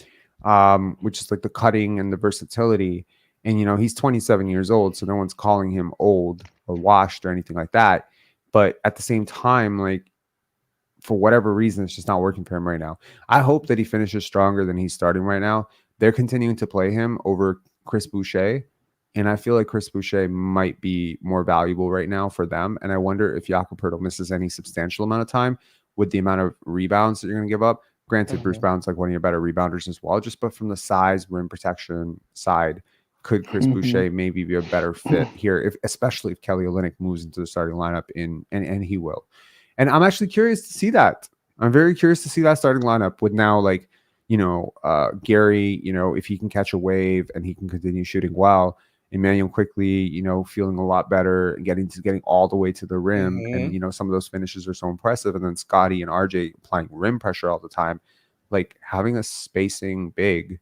which is like the cutting and the versatility. And he's 27 years old, so no one's calling him old or washed or anything like that. But at the same time, like for whatever reason, it's just not working for him right now. I hope that he finishes stronger than he's starting right now. They're continuing to play him over Chris Boucher. And I feel like Chris Boucher might be more valuable right now for them. And I wonder if Jakob Poeltl misses any substantial amount of time with the amount of rebounds that you're going to give up. Granted, Bruce Brown's like one of your better rebounders as well. Just but from the size, rim protection side, could Chris Boucher maybe be a better fit here, especially if Kelly Olynyk moves into the starting lineup and he will. And I'm actually curious to see that. I'm very curious to see that starting lineup with now like, Gary, if he can catch a wave and he can continue shooting well. Emmanuel quickly, feeling a lot better and getting all the way to the rim. And, some of those finishes are so impressive. And then Scotty and RJ applying rim pressure all the time. Like having a spacing big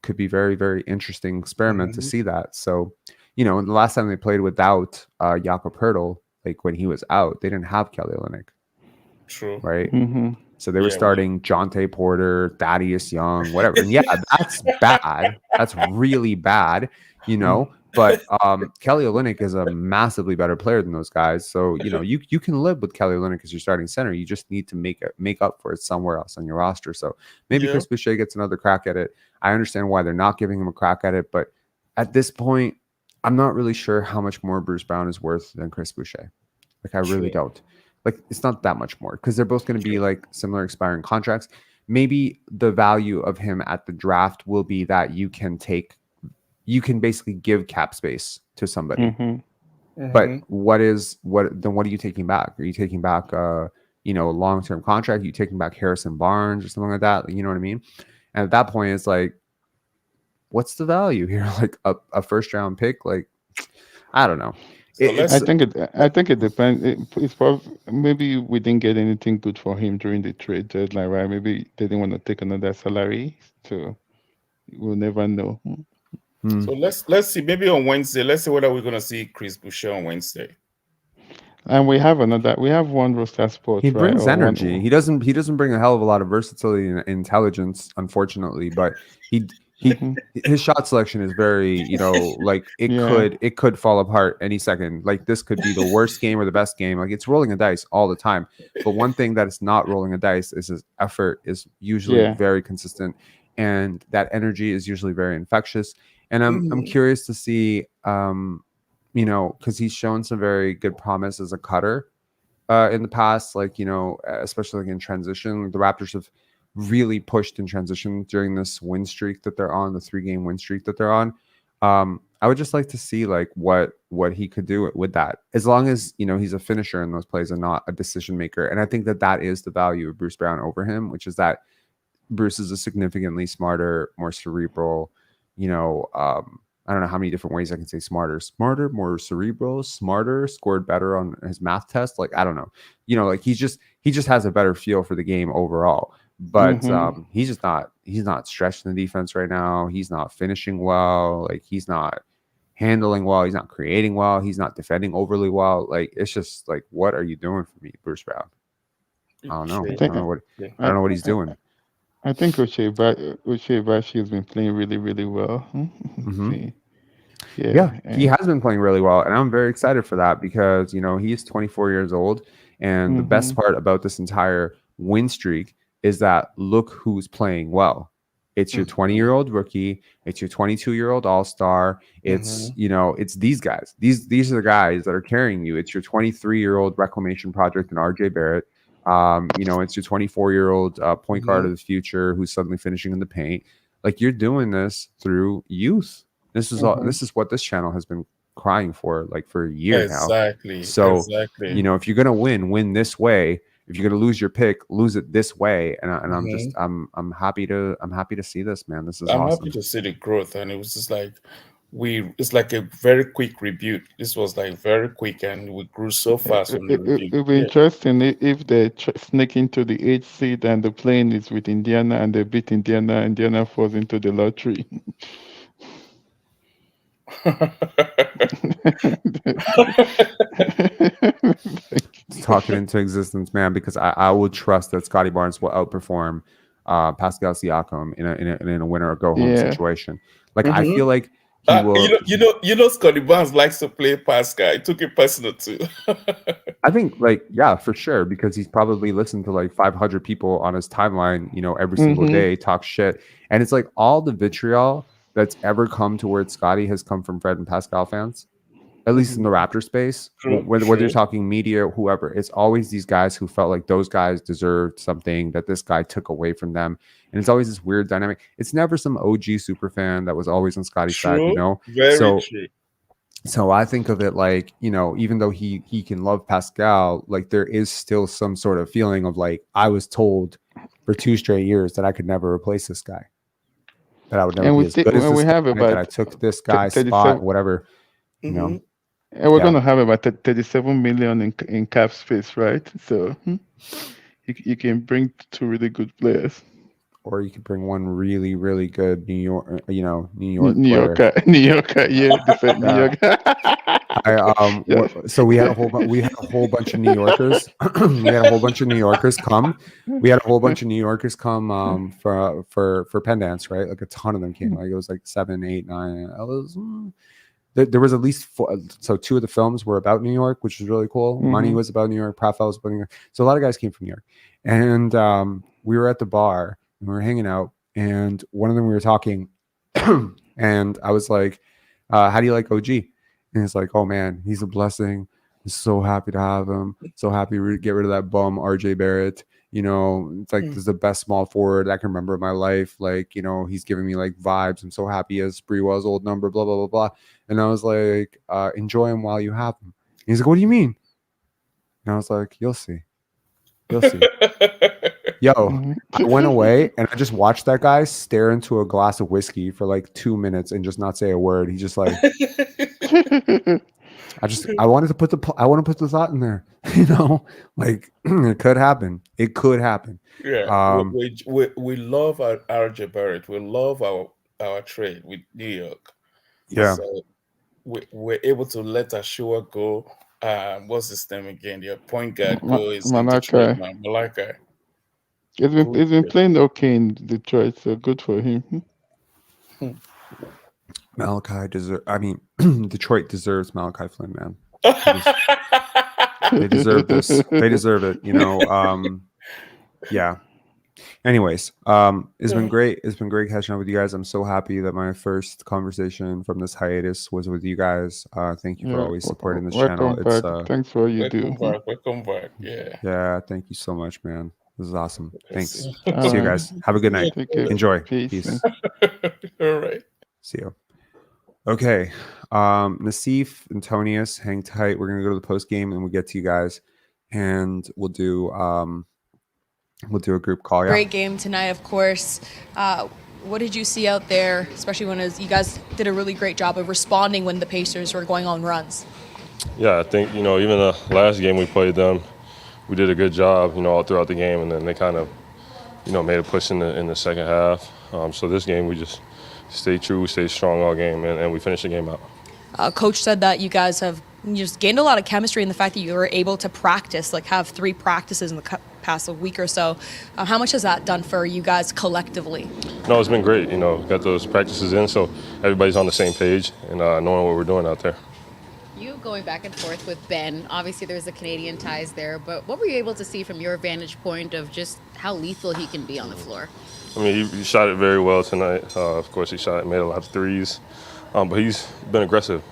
could be very, very interesting experiment to see that. So, the last time they played without Jakob Poeltl, like when he was out, they didn't have Kelly Olynyk. True. Right. Mm-hmm. So they were starting Jonte Porter, Thaddeus Young, whatever. And yeah, that's bad. That's really bad, But Kelly Olynyk is a massively better player than those guys. So, you can live with Kelly Olynyk as your starting center. You just need to make up for it somewhere else on your roster. So maybe Chris Boucher gets another crack at it. I understand why they're not giving him a crack at it, but at this point, I'm not really sure how much more Bruce Brown is worth than Chris Boucher. Like, I really don't. Like, it's not that much more because they're both going to be like similar expiring contracts. Maybe the value of him at the draft will be that you can basically give cap space to somebody. But what are you taking back? Are you taking back a long-term contract? Are you taking back Harrison Barnes or something like that? You know what I mean? And at that point, it's like, what's the value here? Like a first round pick? Like, I don't know. I think it depends. It's probably, maybe we didn't get anything good for him during the trade deadline, right? Maybe they didn't want to take another salary, so we'll never know. So let's see. Maybe on Wednesday, let's see whether we're gonna see Chris Boucher on Wednesday. And we have one roster spot. He right? brings energy. He doesn't bring a hell of a lot of versatility and intelligence, unfortunately, but his shot selection is very, like it could fall apart any second. Like this could be the worst game or the best game. Like it's rolling a dice all the time. But one thing that is not rolling a dice is his effort is usually very consistent, and that energy is usually very infectious. And I'm curious to see, because he's shown some very good promise as a cutter in the past, like, especially like in transition. The Raptors have really pushed in transition during this win streak that they're on, the 3-game win streak that they're on. I would just like to see like what he could do with that, as long as he's a finisher in those plays and not a decision maker. And I think that is the value of Bruce Brown over him, which is that Bruce is a significantly smarter, more cerebral, I don't know how many different ways I can say smarter, more cerebral, smarter, scored better on his math test. Like, I don't know, like he just has a better feel for the game overall. But he's not stretching the defense right now. He's not finishing well. Like, he's not handling well. He's not creating well. He's not defending overly well. Like, it's just like, what are you doing for me, Bruce Brown? I don't know. I don't know what he's doing. I think Oshie has been playing really, really well. Yeah, he has been playing really well, and I'm very excited for that because he's 24 years old, and the best part about this entire win streak is that look who's playing well. It's your 20-year-old rookie. It's your 22-year-old all-star. It's it's these guys. These are the guys that are carrying you. It's your 23-year-old reclamation project in RJ Barrett. It's your 24-year-old point guard of the future who's suddenly finishing in the paint. Like you're doing this through youth. This is all. Mhm. This is what this channel has been crying for, like for a year now. Exactly. So, Exactly. if you're gonna win this way. If you're gonna lose your pick, lose it this way. And I'm just Mhm. I'm happy to see this, man. This is I'm happy awesome. to see the growth, and it was just like it's like a very quick rebuild. This was like very quick, and we grew so fast from the rebuild. It'll be Yeah. interesting if they sneak into the 8th seed and the plane is with Indiana and they beat Indiana. Indiana falls into the lottery. Talk it into existence, man, because I would trust that Scotty Barnes will outperform Pascal Siakam in a winner or go home Yeah. situation. Like I Mhm. feel like he will. Scotty Barnes likes to play Pascal. I took it personal too. I think, like, yeah, for sure, because he's probably listened to like 500 people on his timeline, every single Mm-hmm. day talk shit, and it's like all the vitriol that's ever come towards Scotty has come from Fred and Pascal fans. At least in the Mhm. Raptor space, True, whether you're true. talking media, whoever, it's always these guys who felt like those guys deserved something that this guy took away from them. And it's always this weird dynamic. It's never some OG super fan that was always on Scotty's side, True. Very So true. I think of it like, even though he can love Pascal, like there is still some sort of feeling of like, I was told for 2 straight years that I could never replace this guy, that I would never And be as good as we this guy, have that I about took this guy's 37. spot, whatever, Hmm. And we're Yeah. going to have about 37 million in cap space, right? So you can bring 2 really good players. Or you could bring one really, really good New York New player. Yorker, New Yorker, yeah, defend New Yeah. York. Yeah. So we had a whole bunch of New Yorkers. We had a whole bunch of New Yorkers come. We had a whole bunch of New Yorkers come for Penance, right? Like a ton of them came. Like it was like 7, 8, 9. There was at least 4. So 2 of the films were about New York, which was really cool. Money was about New York. Profile was about New York. So a lot of guys came from New York, and we were at the bar and we were hanging out. And one of them we were talking, and I was like, "How do you like OG?" And he's like, "Oh man, he's a blessing. I'm so happy to have him. So happy to get rid of that bum, RJ Barrett. It's like this is the best small forward I can remember in my life. Like, he's giving me like vibes. I'm so happy as Sprewell's old number, blah, blah, blah, blah." And I was like, enjoy him while you have him. And he's like, "What do you mean?" And I was like, "You'll see. You'll see." Yo, I went away and I just watched that guy stare into a glass of whiskey for like 2 minutes and just not say a word. He just like, I wanted to put the thought in there, like it could happen. It could happen. Yeah, we love our RJ Barrett. We love our trade with New York. Yeah. So we're able to let Ashua go. What's his name again? Their point guard go is in Detroit Malaka. now. Malaka. He's been playing okay in Detroit, so good for him. Malachi Detroit deserves Malachi Flynn, man. They deserve this. They deserve it. Yeah. Anyways, it's been great. It's been great catching up with you guys. I'm so happy that my first conversation from this hiatus was with you guys. Thank you for always supporting this channel. Welcome back. Thanks for all you do. Welcome back. Yeah. Yeah. Thank you so much, man. This is awesome. Thanks. See All you right. guys. Have a good night. Take care. Enjoy. Peace. All right. See you. Okay. Nassif, Antonius, hang tight. We're gonna go to the post game and we'll get to you guys, and we'll do a group call. Yeah. Great game tonight, of course. What did you see out there, especially when you guys did a really great job of responding when the Pacers were going on runs? Yeah, I think, even the last game we played them, we did a good job, all throughout the game, and then they kind of, made a push in the second half. So this game we just stayed true, we stayed strong all game, and we finished the game out. Coach said that you guys have just gained a lot of chemistry in the fact that you were able to practice, like have 3 practices in the past week or so. How much has that done for you guys collectively? No, it's been great. Got those practices in, so everybody's on the same page and knowing what we're doing out there. You going back and forth with Ben, obviously there's the Canadian ties there, but what were you able to see from your vantage point of just how lethal he can be on the floor? He shot it very well tonight. Of course, he made a lot of threes, but he's been aggressive.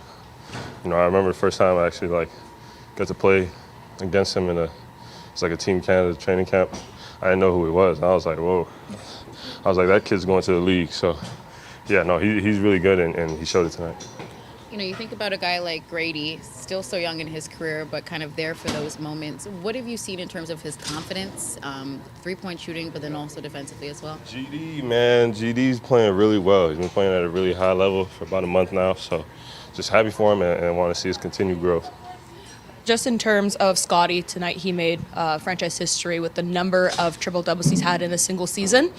I remember the first time I actually got to play against him it's like a Team Canada training camp. I didn't know who he was. I was like, whoa. I was like, that kid's going to the league. So, yeah, no, he's really good, and he showed it tonight. You know, you think about a guy like Grady, still so young in his career, but kind of there for those moments. What have you seen in terms of his confidence, three-point shooting, but then also defensively as well? GD, man, GD's playing really well. He's been playing at a really high level for about a month now, so just happy for him and want to see his continued growth. Just in terms of Scotty, tonight he made franchise history with the number of triple-doubles he's had in a single season.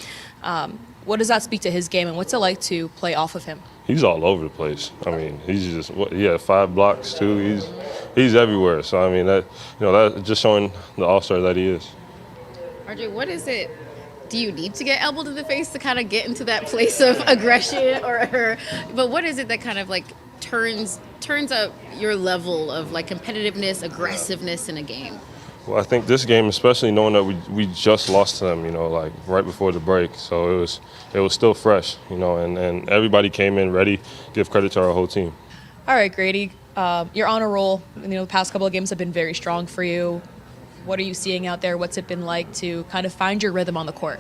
What does that speak to his game, and what's it like to play off of him? He's all over the place. I mean, he's just he had 5 blocks too. He's everywhere. So I mean, that just showing the all-star that he is. RJ, what is it? Do you need to get elbowed in the face to kind of get into that place of aggression, but what is it that kind of like turns up your level of like competitiveness, aggressiveness in a game? Well, I think this game, especially knowing that we just lost to them, like right before the break, so it was still fresh, and everybody came in ready. Give credit to our whole team. All right, Grady, you're on a roll. The past couple of games have been very strong for you. What are you seeing out there? What's it been like to kind of find your rhythm on the court?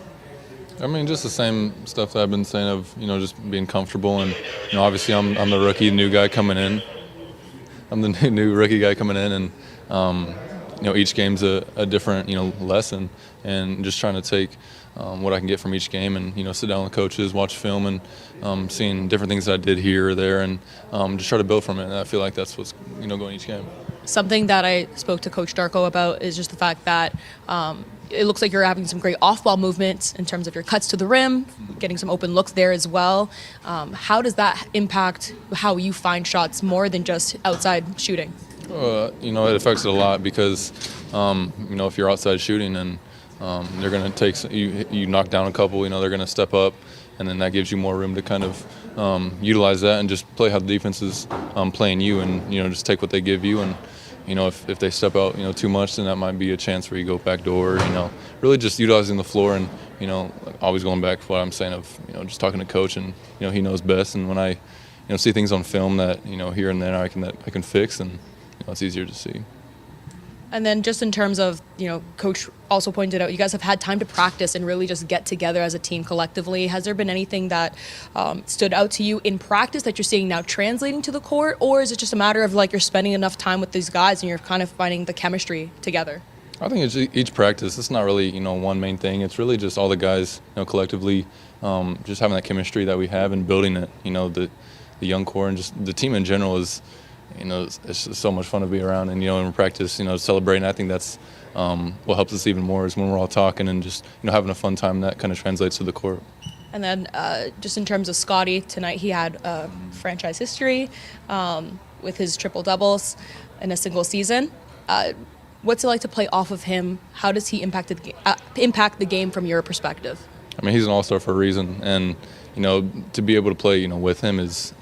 I mean, just the same stuff that I've been saying of, just being comfortable. And, obviously I'm the rookie, new guy coming in. I'm the new rookie guy coming in. And, each game's a different, lesson. And just trying to take what I can get from each game and, sit down with coaches, watch film, and seeing different things that I did here or there, and just try to build from it. And I feel like that's what's, going each game. Something that I spoke to Coach Darko about is just the fact that it looks like you're having some great off-ball movements in terms of your cuts to the rim, getting some open looks there as well. How does that impact how you find shots more than just outside shooting? It affects it a lot because, if you're outside shooting and they're going to take you knock down a couple, they're going to step up, and then that gives you more room to kind of utilize that and just play how the defense is playing you, and just take what they give you. And if they step out too much, then that might be a chance where you go back door. Really just utilizing the floor, and always going back to what I'm saying of just talking to coach, and he knows best. And when I see things on film that here and there I can fix, and it's easier to see. And then just in terms of, Coach also pointed out, you guys have had time to practice and really just get together as a team collectively. Has there been anything that stood out to you in practice that you're seeing now translating to the court? Or is it just a matter of like you're spending enough time with these guys and you're kind of finding the chemistry together? I think it's each practice. It's not really, one main thing. It's really just all the guys, collectively, just having that chemistry that we have and building it. The young core and just the team in general is, it's just so much fun to be around, and in practice, celebrating. I think that's what helps us even more is when we're all talking and just having a fun time. That kind of translates to the court. And then just in terms of Scotty, tonight he had franchise history with his triple doubles in a single season. What's it like to play off of him? How does he impact the game from your perspective? I mean, he's an all-star for a reason, and to be able to play with him is.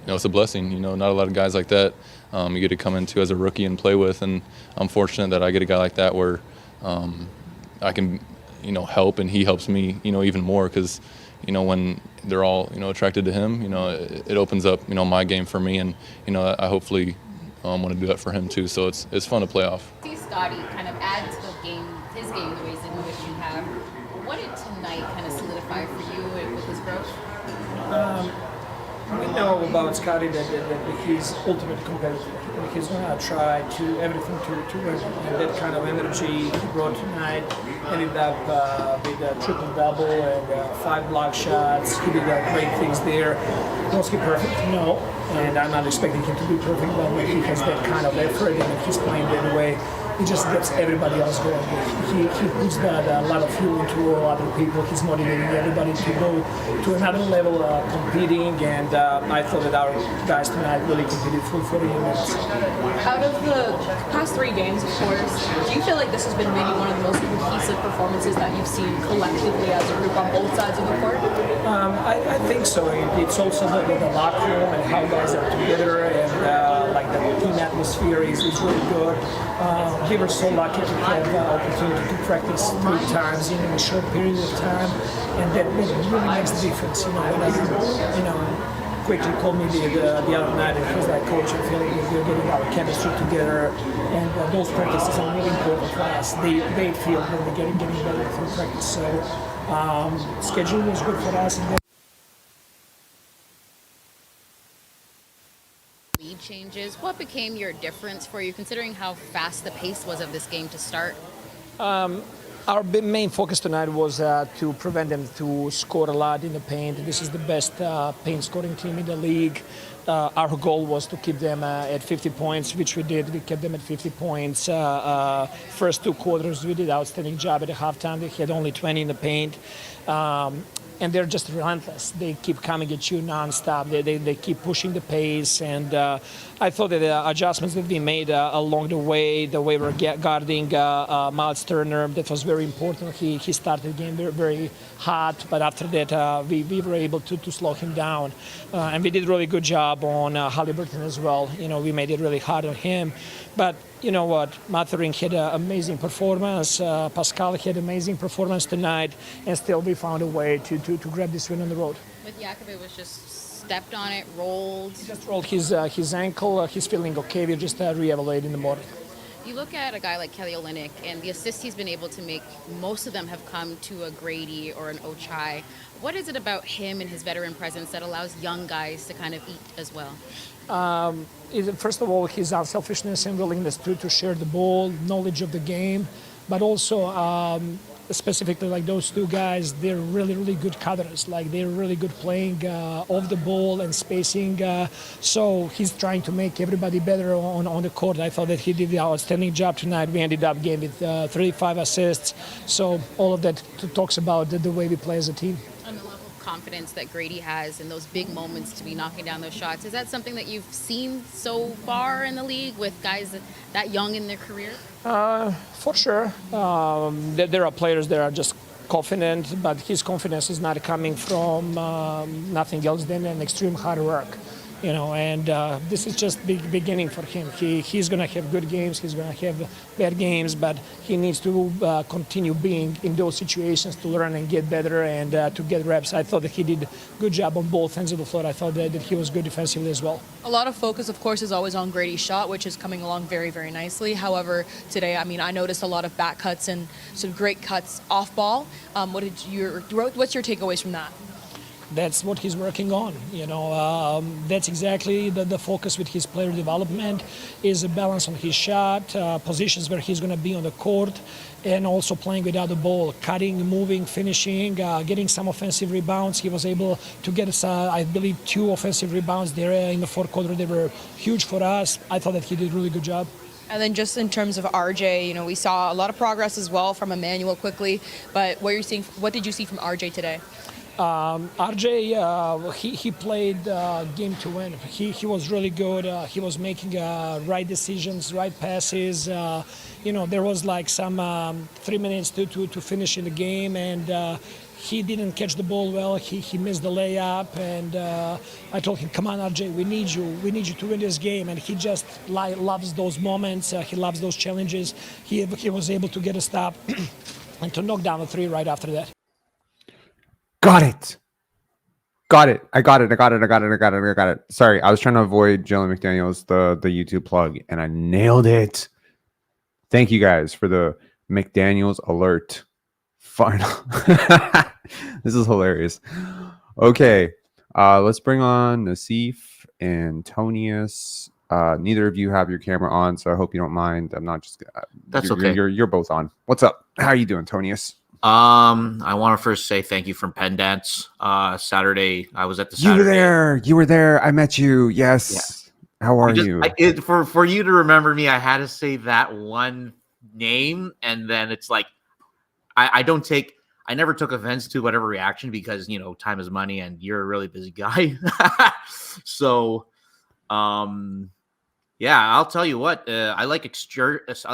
It's a blessing. Not a lot of guys like that you get to come into as a rookie and play with, and I'm fortunate that I get a guy like that where I can, help, and he helps me, even more because, when they're all, attracted to him, it opens up, my game for me, and I hopefully want to do that for him too. So it's fun to play off. See Scotty kind of add to his game, the ways in which you have. What did tonight kind of solidify for you with his growth? We know about Scotty that he's ultimate competitor. He's going to try to everything to win. And that kind of energy he brought tonight ended up with a triple-double and 5 block shots. He did great things there. Was he perfect? No. And I'm not expecting him to be perfect, but when he has that kind of effort and if he's playing that way, he just gets everybody else going. He puts a lot of fuel into other people. He's motivating everybody to go to another level competing, and I thought that our guys tonight really competed full 40 minutes. Out of the past 3 games, of course, do you feel like this has been maybe one of the most cohesive performances that you've seen collectively as a group on both sides of the court? I think so. It's also the locker room and how guys are together, and like the team atmosphere is really good. We were so lucky to have the opportunity to practice 3 times in a short period of time, and that really makes the difference. When I, quickly called me the other night, and he was like, "Coach, I feel like we're getting our chemistry together, and those practices are really important for us. They feel that they're getting better through practice." So Scheduling was good for us. And Lead changes. What became your difference for you, considering how fast the pace was of this game to start? our main focus tonight was to prevent them to score a lot in the paint. This is the best paint scoring team in the league. Our goal was to keep them at 50 points, which we did. We kept them at 50 points. First 2 quarters, we did an outstanding job at the halftime. They had only 20 in the paint. And they're just relentless. They keep coming at you nonstop. They keep pushing the pace. And I thought that the adjustments that we made along the way we're guarding Miles Turner, that was very important. He started the game very, very hot, but after that we were able to slow him down. And we did a really good job on Halliburton as well. We made it really hard on him. But you know what? Mathering had an amazing performance. Pascal had an amazing performance tonight, and still we found a way to grab this win on the road. With Jakub, it was just stepped on it, rolled. He just rolled his ankle. He's feeling okay. We're just re-evaluating in the morning. You look at a guy like Kelly Olynyk, and the assists he's been able to make, most of them have come to a Grady or an Ochai. What is it about him and his veteran presence that allows young guys to kind of eat as well? First of all, his unselfishness and willingness to share the ball, knowledge of the game, but also specifically like those 2 guys, they're really, really good cutters. Like they're really good playing off the ball and spacing. So he's trying to make everybody better on the court. I thought that he did an outstanding job tonight. We ended up game with 35 assists. So all of that talks about the way we play as a team. And the level of confidence that Grady has in those big moments to be knocking down those shots. Is that something that you've seen so far in the league with guys that young in their career? For sure. There are players that are just confident, but his confidence is not coming from nothing else than an extreme hard work. And this is just beginning for him. He's going to have good games, he's going to have bad games, but he needs to continue being in those situations to learn and get better and to get reps. I thought that he did a good job on both ends of the floor. I thought that he was good defensively as well. A lot of focus, of course, is always on Grady's shot, which is coming along very, very nicely. However, today, I noticed a lot of back cuts and some great cuts off ball. What's your takeaways from that? That's what he's working on. That's exactly the focus with his player development is a balance on his shot, positions where he's going to be on the court, and also playing without the ball, cutting, moving, finishing, getting some offensive rebounds. He was able to get, I believe, 2 offensive rebounds there in the 4th quarter. They were huge for us. I thought that he did a really good job. And then just in terms of RJ, we saw a lot of progress as well from Emmanuel quickly. But what did you see from RJ today? RJ, he played game to win. He was really good. He was making right decisions, right passes. There was like some 3 minutes to finish in the game, and he didn't catch the ball well. He missed the layup, and I told him, "Come on, RJ, we need you to win this game." And he just loves those moments. He loves those challenges. He was able to get a stop and to knock down a 3 right after that. Got it. I got it. Sorry, I was trying to avoid Jalen McDaniels, the YouTube plug, and I nailed it. Thank you guys for the McDaniels alert. Final. This is hilarious. Okay, let's bring on Nassif and Tonius. Neither of you have your camera on, so I hope you don't mind. I'm not just. That's okay. You're both on. What's up? How are you doing, Tonius? I want to first say thank you from Penance. Saturday, I was at the Saturday. You were there. I met you. Yes. Yeah. How are you? For you to remember me, I had to say that one name, and then it's like I never took offense to whatever reaction because time is money, and you're a really busy guy. So, yeah, I'll tell you what. I like excursion. It's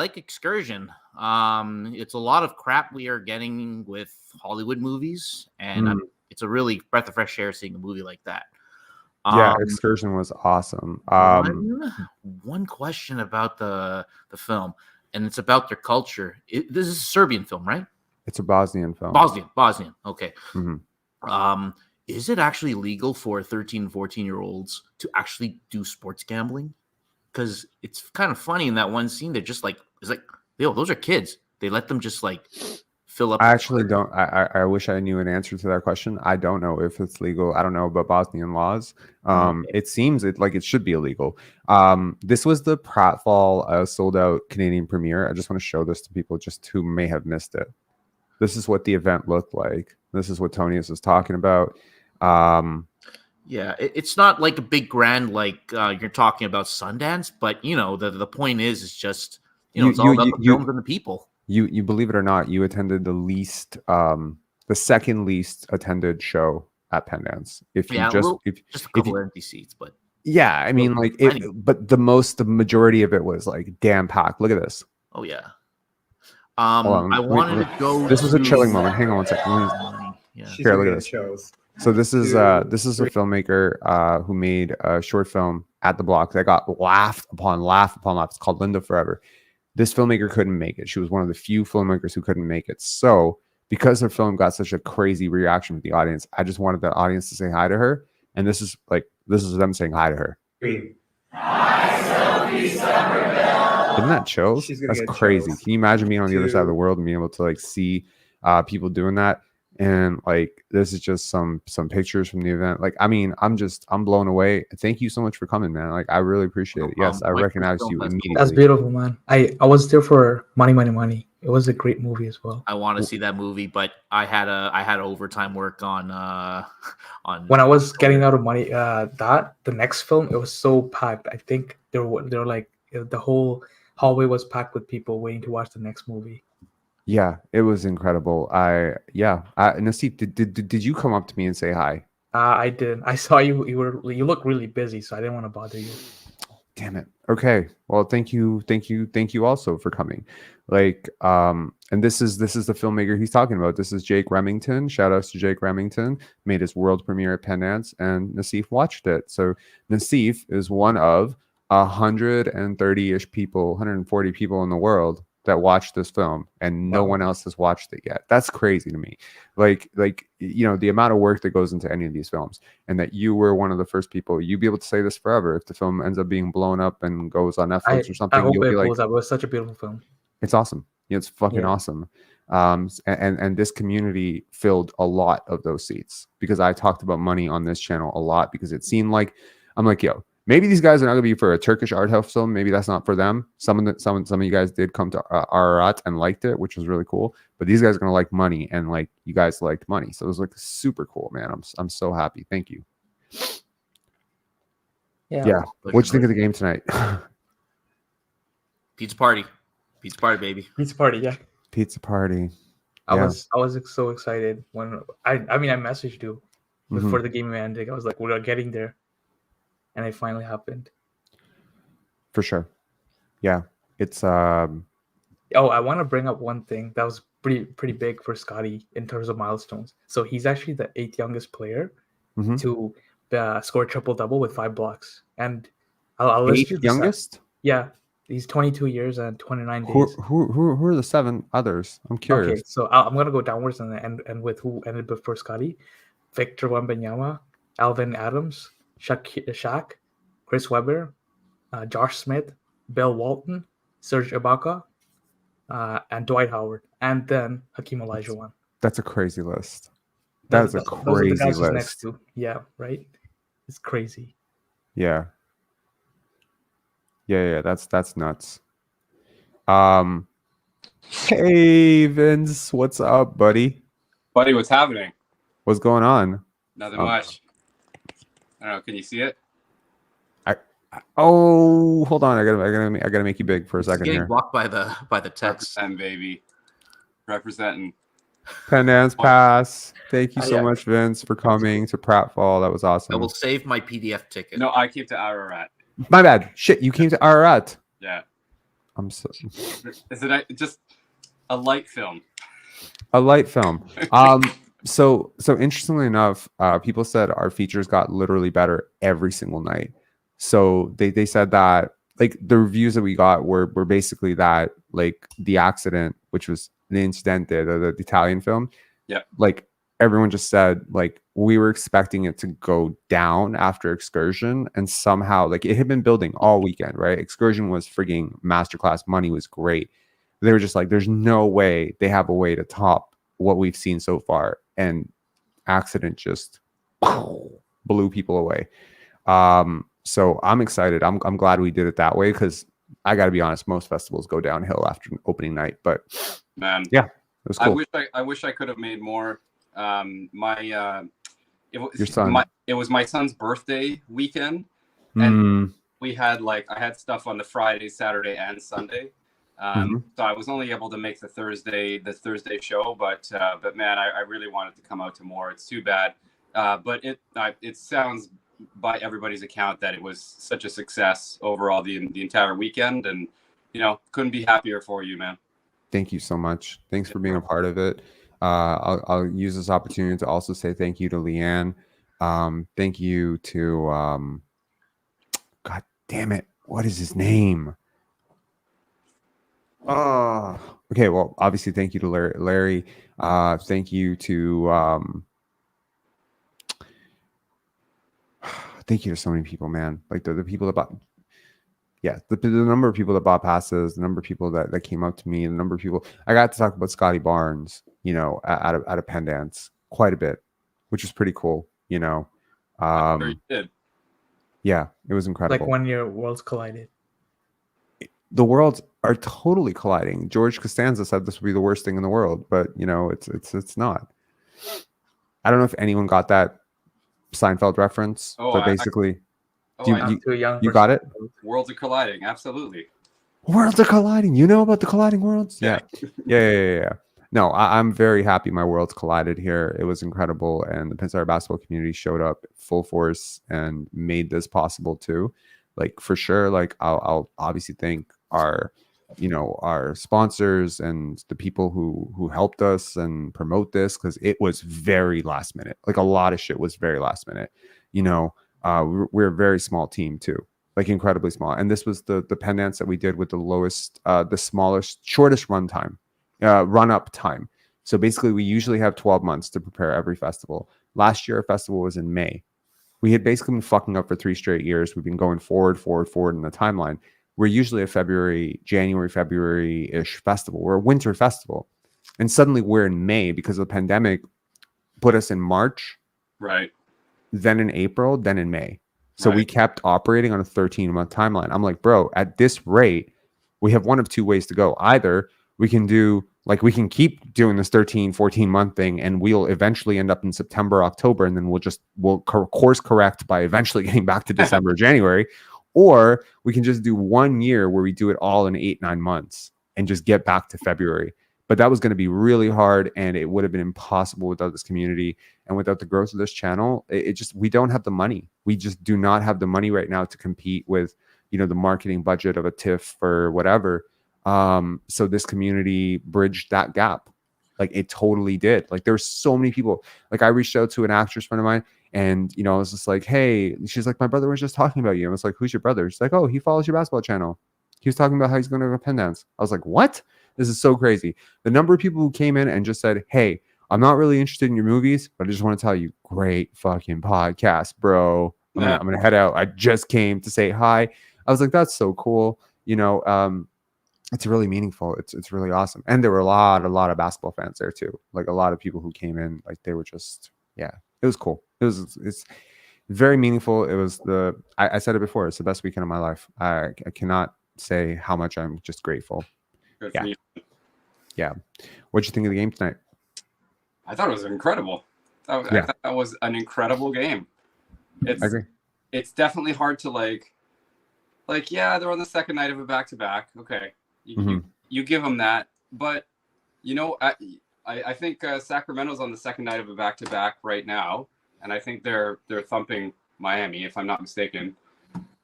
a lot of crap we are getting with Hollywood movies, and it's a really breath of fresh air seeing a movie like that. Yeah, Excursion was awesome. One question about the film, and it's about their culture. This is a Serbian film, right? It's a Bosnian film. Bosnian. Okay. Mm-hmm. Is it actually legal for 13 and 14-year-olds to actually do sports gambling? Because it's kind of funny in that one scene. They're just like, it's like, yo, those are kids. They let them just like fill up. I actually don't. I wish I knew an answer to that question. I don't know if it's legal. I don't know about Bosnian laws. Okay. It seems like it should be illegal. This was the pratfall sold out Canadian premiere. I just want to show this to people just who may have missed it. This is what the event looked like. This is what Tony was talking about. Yeah, it's not like a big grand like you're talking about Sundance, but you know the point is just it's all about the films and the people. You believe it or not, you attended the second least attended show at Penance. If you just a couple of empty seats, but yeah, I mean but the majority of it was like damn packed. Look at this. Oh yeah. I wanted to go. This was a chilling moment. Hang on one second. Here, look at this. So this is a filmmaker who made a short film at the Block that got laugh upon laugh. It's called Linda Forever. This filmmaker couldn't make it. She was one of the few filmmakers who couldn't make it. So because her film got such a crazy reaction with the audience, I just wanted the audience to say hi to her. And this is them saying hi to her. Isn't that chills? That's crazy. Chills. Can you imagine being on the other side of the world and being able to like see people doing that? And like this is just some pictures from the event. Like, I mean, I'm blown away. Thank you so much for coming, man. Like, I really appreciate it. Yes, I recognize you immediately. That's beautiful, man. I was there for Money, Money, Money. It was a great movie as well. I want to see that movie, but I had overtime work on when I was getting out of money. The next film, it was so packed. I think they were like the whole hallway was packed with people waiting to watch the next movie. Yeah, it was incredible. Nassif, did you come up to me and say hi? I did. I saw you. You look really busy, so I didn't want to bother you. Damn it. Okay. Well, thank you also for coming. Like, and this is the filmmaker he's talking about. This is Jake Remington. Shout outs to Jake Remington. Made his world premiere at Penance, and Nassif watched it. So Nassif is one of 130-ish people, 140 people in the world that watched this film, and no one else has watched it yet. That's crazy to me. Like the amount of work that goes into any of these films, and that you were one of the first people. You'd be able to say this forever if the film ends up being blown up and goes on Netflix or something. I hope you'll be like, it was such a beautiful film. It's awesome. It's fucking awesome. And this community filled a lot of those seats because I talked about money on this channel a lot because it seemed like I'm like, yo, maybe these guys are not going to be for a Turkish art house film. Maybe that's not for them. Some of you guys did come to Ararat and liked it, which was really cool. But these guys are going to like money, and like you guys liked money, so it was like super cool, man. I'm so happy. Thank you. Yeah. What'd you think of the game tonight? Pizza party, baby. Pizza party, yeah. Pizza party. I was so excited when I messaged you before the game ended. I was like, we're getting there. And it finally happened. For sure. Yeah. It's I want to bring up one thing that was pretty big for Scotty in terms of milestones. So he's actually the 8th youngest player to score a triple-double with 5 blocks. And I'll list you the youngest? Yeah. He's 22 years and 29 days. Who are the 7 others? I'm curious. Okay, so I'm going to go downwards and end with who ended before Scotty. Victor Wembanyama, Alvin Adams, Shaq, Chris Webber, Josh Smith, Bill Walton, Serge Ibaka, and Dwight Howard, and then Hakeem Olajuwon. That's a crazy list. That's a crazy list. Next to. Yeah, right? It's crazy. Yeah. That's nuts. Hey Vince, what's up, buddy? Buddy, what's happening? What's going on? Nothing much. I don't know. Can you see it? Hold on. I gotta make you big for a second getting here. Blocked by the text. Representing, baby. Representing. Penance pass. Thank you so much, Vince, for coming to pratfall. That was awesome. I will save my PDF ticket. No, I came to Ararat. My bad. Shit, you came to Ararat. Yeah. I'm so. Is it just a light film? A light film. So interestingly enough, people said our features got literally better every single night. So they said that like the reviews that we got were basically that like the accident, which was the incident, the Italian film. Yeah. Like everyone just said like we were expecting it to go down after Excursion, and somehow like it had been building all weekend, right? Excursion was frigging masterclass. Money was great. They were just like, there's no way they have a way to top what we've seen so far, and accident just blew people away. So I'm excited. I'm glad we did it that way, because I got to be honest, most festivals go downhill after opening night. But Man, yeah, it was cool. I wish I could have made more. Your son. It was my son's birthday weekend, and we had I had stuff on the Friday, Saturday, and Sunday. So I was only able to make the Thursday show, but man, I really wanted to come out to more. It's too bad, but it sounds by everybody's account that it was such a success overall the entire weekend, and couldn't be happier for you, man. Thank you so much. Thanks for being a part of it. I'll use this opportunity to also say thank you to Leanne. Thank you to God damn it, what is his name? Okay, well, obviously thank you to Larry. Thank you to thank you to so many people, man. Like the people that bought, the number of people that bought passes, the number of people that came up to me, the number of people I got to talk about Scotty Barnes, out of Penance quite a bit, which was pretty cool, Sure you did. Yeah, it was incredible. Like when your worlds collided. The worlds are totally colliding. George Costanza said this would be the worst thing in the world, but it's not. I don't know if anyone got that Seinfeld reference, but basically, I'm too young. You got it? Worlds are colliding, absolutely. Worlds are colliding. You know about the colliding worlds? Yeah. No, I'm very happy my worlds collided here. It was incredible, and the Penance basketball community showed up full force and made this possible too. Like for sure. Like I'll obviously thank our sponsors and the people who helped us and promote this, because it was very last minute. Like a lot of shit was very last minute. We're a very small team too, like incredibly small. And this was the Penance that we did with the lowest, the smallest, shortest run up time. So basically we usually have 12 months to prepare every festival. Last year, our festival was in May. We had basically been fucking up for 3 straight years. We've been going forward in the timeline. We're usually a January, February-ish festival. We're a winter festival. And suddenly we're in May because of the pandemic put us in March. Right. Then in April, then in May. So we kept operating on a 13-month timeline. I'm like, bro, at this rate, we have one of two ways to go. Either we can we can keep doing this 13, 14-month thing, and we'll eventually end up in September, October, and then we'll course correct by eventually getting back to December, January. Or we can just do 1 year where we do it all in 8-9 months and just get back to February. But that was going to be really hard, and it would have been impossible without this community and without the growth of this channel. We don't have the money. We just do not have the money right now to compete with, the marketing budget of a TIFF or whatever. So this community bridged that gap. Like it totally did. Like there were so many people. Like I reached out to an actress friend of mine, and I was just like, hey, she's like, my brother was just talking about you. I was like, who's your brother? She's like, oh, he follows your basketball channel. He was talking about how he's going to go Penance. I was like, what? This is so crazy. The number of people who came in and just said, hey, I'm not really interested in your movies, but I just want to tell you, great fucking podcast, bro. I'm gonna head out. I just came to say hi. I was like, that's so cool. It's really meaningful. It's really awesome. And there were a lot of basketball fans there too. Like a lot of people who came in, like they were just, it was cool. It's very meaningful. It was I said it before, it's the best weekend of my life. I cannot say how much I'm just grateful. Good for you. Yeah. What'd you think of the game tonight? I thought it was incredible. I thought that was an incredible game. I agree. It's definitely hard to they're on the second night of a back-to-back. Okay. You give them that. But, I think Sacramento's on the second night of a back-to-back right now. And I think they're thumping Miami, if I'm not mistaken.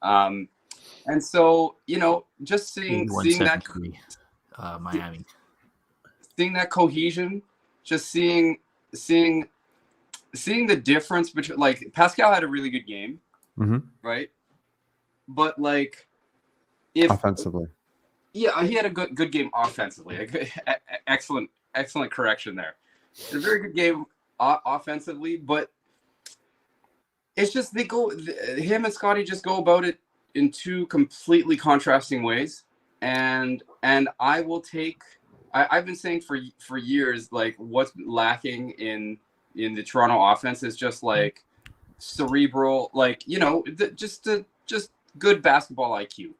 And so, just seeing that Miami, seeing that cohesion, just seeing the difference between Pascal had a really good game, right? But if offensively, he had a good game offensively. Excellent correction there. It's a very good game offensively, but it's just him and Scotty just go about it in two completely contrasting ways, and I will take I've been saying for years, like what's lacking in the Toronto offense is just like cerebral, like just good basketball IQ.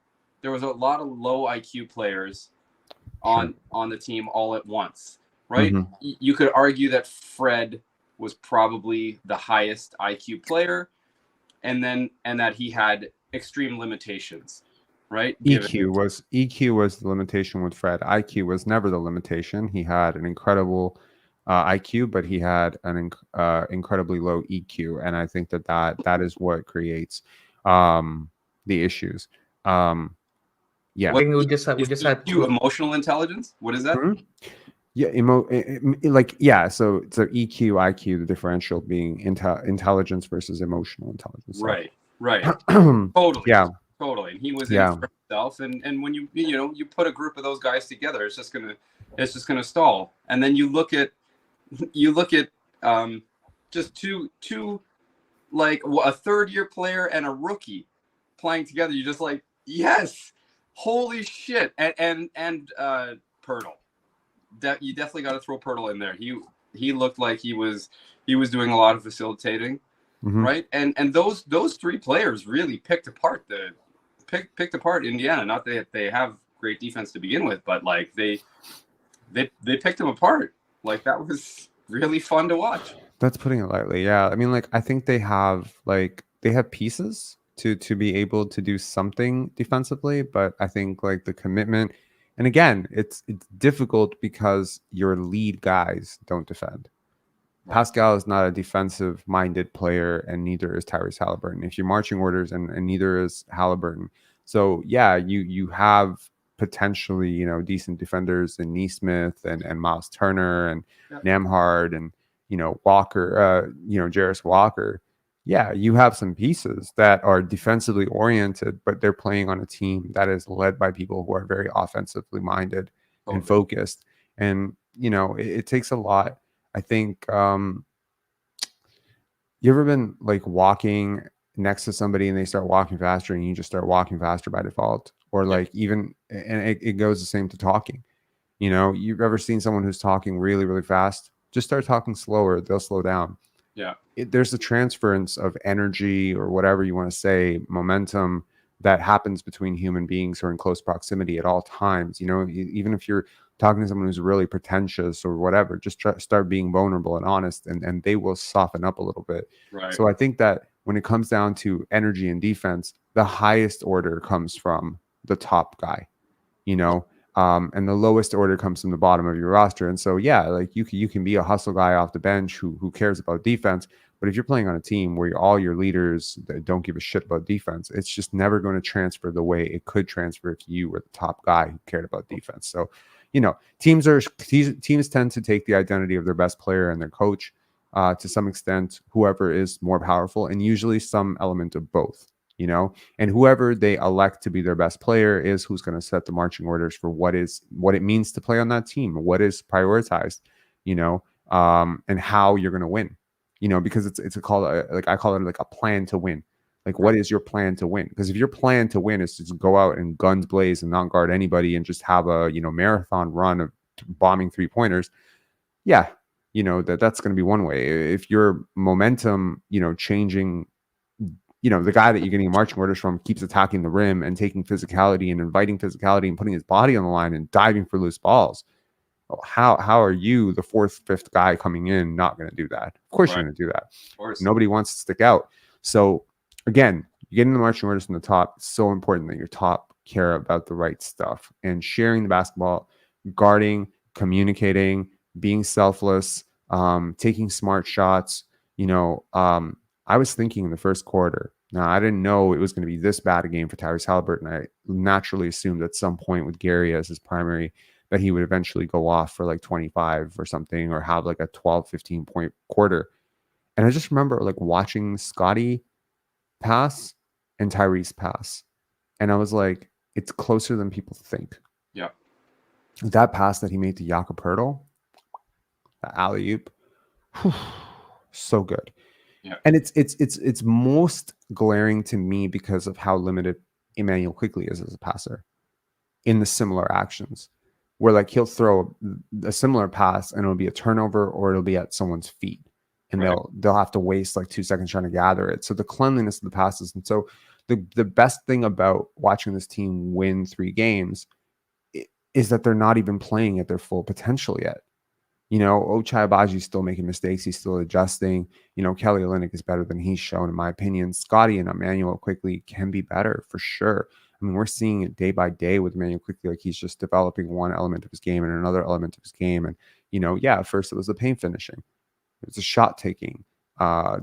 There was a lot of low IQ players on the team all at once, right? Mm-hmm. You could argue that Fred was probably the highest IQ player, and that he had extreme limitations, right? EQ was the limitation with Fred. IQ was never the limitation. He had an incredible IQ, but he had an incredibly low EQ, and I think that is what creates the issues. Yeah. I think we just had EQ emotional intelligence. What is that? Mm-hmm. Yeah, So EQ, IQ, the differential being intelligence versus emotional intelligence. Right. Totally. Yeah. Totally. And he was in for himself. And when you put a group of those guys together, it's just gonna stall. And then you look at just two like a third-year player and a rookie playing together. You're just like, yes, holy shit. And Poeltl. You definitely got to throw Poeltl in there. He looked like he was doing a lot of facilitating, right? And those three players really picked apart Indiana. Not that they have great defense to begin with, but like they picked them apart. Like that was really fun to watch. That's putting it lightly. Yeah, I mean, like I think they have pieces to be able to do something defensively, but I think like the commitment. And again, it's difficult because your lead guys don't defend. Right. Pascal is not a defensive-minded player, and neither is Tyrese Halliburton. If you're marching orders, and neither is Halliburton. So yeah, you have potentially decent defenders in Neesmith and Miles Turner and Nembhard and Walker, Jarris Walker. Yeah, you have some pieces that are defensively oriented, but they're playing on a team that is led by people who are very offensively minded and focused. And, it takes a lot. I think, you ever been like walking next to somebody and they start walking faster and you just start walking faster by default? Or like and it goes the same to talking. You've ever seen someone who's talking really, really fast? Just start talking slower. They'll slow down. Yeah. There's a transference of energy or whatever you want to say, momentum that happens between human beings who are in close proximity at all times. Even if you're talking to someone who's really pretentious or whatever, just start being vulnerable and honest, and they will soften up a little bit. Right. So I think that when it comes down to energy and defense, the highest order comes from the top guy, and the lowest order comes from the bottom of your roster. And so, yeah, like you can be a hustle guy off the bench who cares about defense. But if you're playing on a team where all your leaders that don't give a shit about defense, it's just never going to transfer the way it could transfer if you were the top guy who cared about defense. So, teams tend to take the identity of their best player and their coach to some extent, whoever is more powerful, and usually some element of both. And whoever they elect to be their best player is who's going to set the marching orders for what it means to play on that team, what is prioritized, and how you're going to win, because I call it like a plan to win. Like, what is your plan to win? Because if your plan to win is to just go out and guns blaze and not guard anybody and just have a, marathon run of bombing 3-pointers, yeah, that's going to be one way. If your momentum, changing, the guy that you're getting marching orders from keeps attacking the rim and taking physicality and inviting physicality and putting his body on the line and diving for loose balls. Well, how are you, the 4th, 5th guy coming in, not going to do that? Of course you're going to do that. Of course. Nobody wants to stick out. So again, getting the marching orders from the top, it's so important that your top care about the right stuff and sharing the basketball, guarding, communicating, being selfless, taking smart shots. I was thinking in the first quarter. Now, I didn't know it was going to be this bad a game for Tyrese Halliburton. I naturally assumed at some point with Gary as his primary that he would eventually go off for like 25 or something, or have like a 12, 15 point quarter. And I just remember like watching Scotty pass and Tyrese pass. And I was like, it's closer than people think. Yeah. That pass that he made to Jakob Poeltl, the alley-oop, so good. Yeah. And it's most glaring to me because of how limited Immanuel Quickley is as a passer in the similar actions. where like he'll throw a similar pass and it'll be a turnover or it'll be at someone's feet, and they'll have to waste like 2 seconds trying to gather it. So the cleanliness of the passes, and so the best thing about watching this team win 3 games is that they're not even playing at their full potential yet. Ochai Abaji's still making mistakes. He's still adjusting. Kelly Olynyk is better than he's shown, in my opinion. Scotty and Emmanuel Quickley can be better for sure. I mean, we're seeing it day by day with Emmanuel Quickley. Like, he's just developing one element of his game and another element of his game. And, at first it was the paint finishing. It was the shot taking,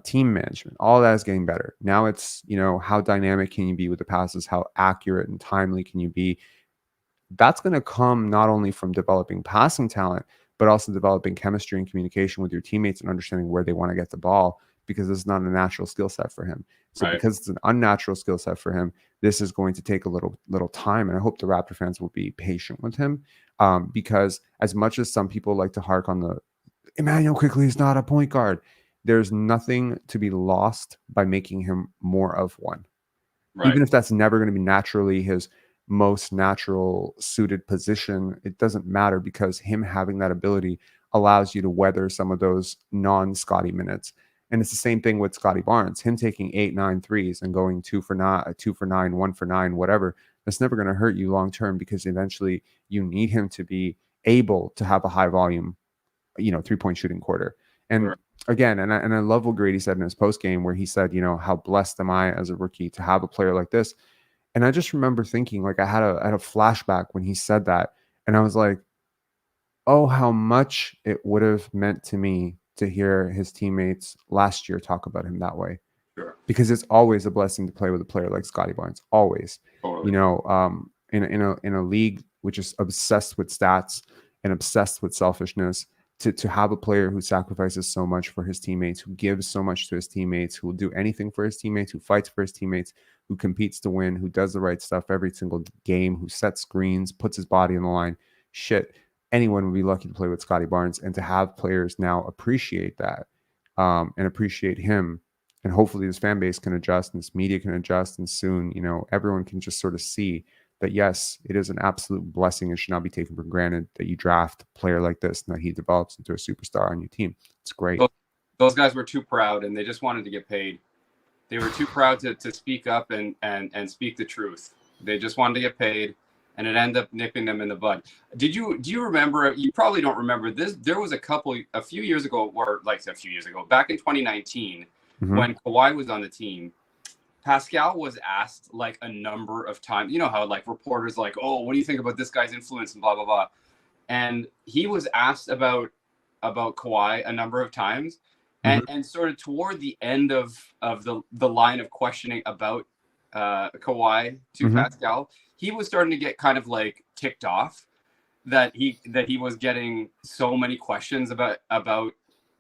team management. All that is getting better. Now it's, how dynamic can you be with the passes? How accurate and timely can you be? That's going to come not only from developing passing talent, but also developing chemistry and communication with your teammates and understanding where they want to get the ball, because it's not a natural skill set for him. So because it's an unnatural skill set for him, this is going to take a little time. And I hope the Raptor fans will be patient with him, because as much as some people like to hark on the Emmanuel Quickley is not a point guard, there's nothing to be lost by making him more of one. Even if that's never going to be naturally his most natural suited position, it doesn't matter, because him having that ability allows you to weather some of those non-Scotty minutes. And it's the same thing with Scotty Barnes. Him taking 8-9 threes and going 2 for 9, 1 for 9, whatever, that's never going to hurt you long term, because eventually you need him to be able to have a high volume 3-point shooting quarter. And again, and I love what Grady said in his post game, where he said, how blessed am I as a rookie to have a player like this. And I just remember thinking, like, I had a flashback when he said that. And I was like, oh, how much it would have meant to me to hear his teammates last year talk about him that way. Sure. Because it's always a blessing to play with a player like Scotty Barnes. Always. Totally. In a league which is obsessed with stats and obsessed with selfishness, to have a player who sacrifices so much for his teammates, who gives so much to his teammates, who will do anything for his teammates, who fights for his teammates, who competes to win, who does the right stuff every single game, who sets screens, puts his body on the line. Shit, anyone would be lucky to play with Scotty Barnes, and to have players now appreciate that, and appreciate him. And hopefully this fan base can adjust, and this media can adjust, and soon, everyone can just sort of see that, yes, it is an absolute blessing and should not be taken for granted that you draft a player like this and that he develops into a superstar on your team. It's great. Those guys were too proud, and they just wanted to get paid. They were too proud to speak up and speak the truth. They just wanted to get paid, and it ended up nipping them in the bud. Do you remember? You probably don't remember this. There was a few years ago, back in 2019, when Kawhi was on the team, Pascal was asked like a number of times. You know how like reporters like, oh, what do you think about this guy's influence and blah blah blah, and he was asked about Kawhi a number of times. And sort of toward the end of the line of questioning about Kawhi to Pascal, he was starting to get kind of like ticked off that he was getting so many questions about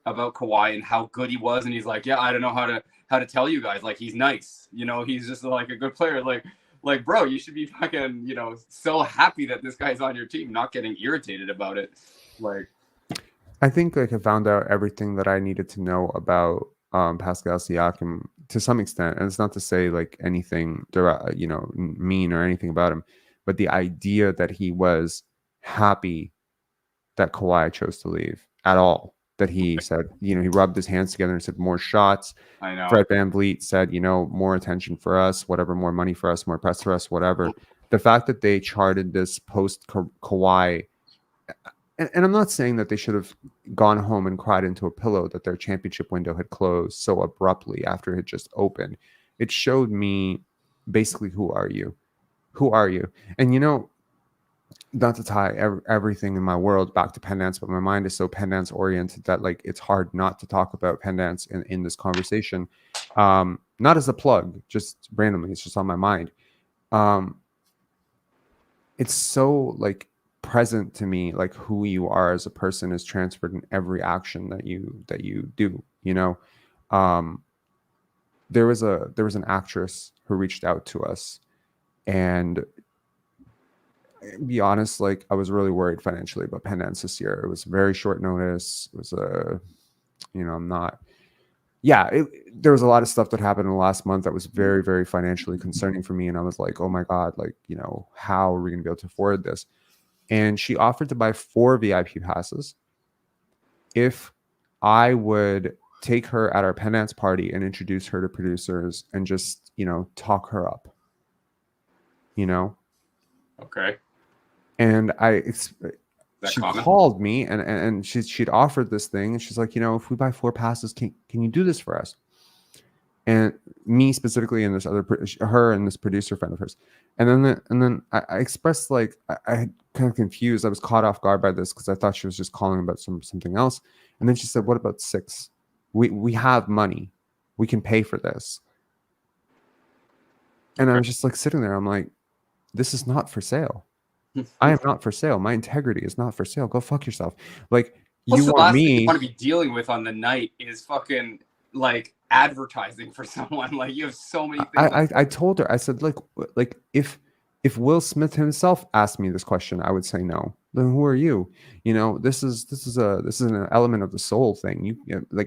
Kawhi and how good he was, and he's like, yeah, I don't know how to tell you guys, like, he's nice, he's just like a good player, like bro, you should be fucking so happy that this guy's on your team, not getting irritated about it. Like, I think I found out everything that I needed to know about Pascal Siakam to some extent, and it's not to say like anything mean or anything about him, but the idea that he was happy that Kawhi chose to leave at all, that he said, he rubbed his hands together and said more shots. I know. Fred VanVleet said, more attention for us, whatever, more money for us, more press for us, whatever. The fact that they charted this post Kawhi. And I'm not saying that they should have gone home and cried into a pillow that their championship window had closed so abruptly after it had just opened. It showed me basically, who are you? Who are you? And, not to tie everything in my world back to Penance, but my mind is so Penance oriented that like it's hard not to talk about Penance in this conversation. Not as a plug, just randomly. It's just on my mind. It's so like present to me, like who you are as a person is transferred in every action that you do. There was an actress who reached out to us, and be honest, like I was really worried financially about Penance this year. It was very short notice. It was there was a lot of stuff that happened in the last month that was very, very financially concerning for me, and I was like, oh my god, like how are we gonna be able to afford this? and she offered to buy 4 VIP passes if I would take her at our Penance party and introduce her to producers and just, talk her up, Okay. And she common? called me and she'd offered this thing, and she's like, if we buy 4 passes, can you do this for us? And me specifically, and this her and this producer friend of hers. And then I expressed I had kind of confused. I was caught off guard by this because I thought she was just calling about something else. And then she said, what about 6? We have money. We can pay for this. And I was just sitting there. I'm like, this is not for sale. I am not for sale. My integrity is not for sale. Go fuck yourself. You the want last me thing you want to be dealing with on the night is fucking advertising for someone. You have so many things. I told her, I said, if Will Smith himself asked me this question, I would say no. Then who are you? This is an element of the soul thing.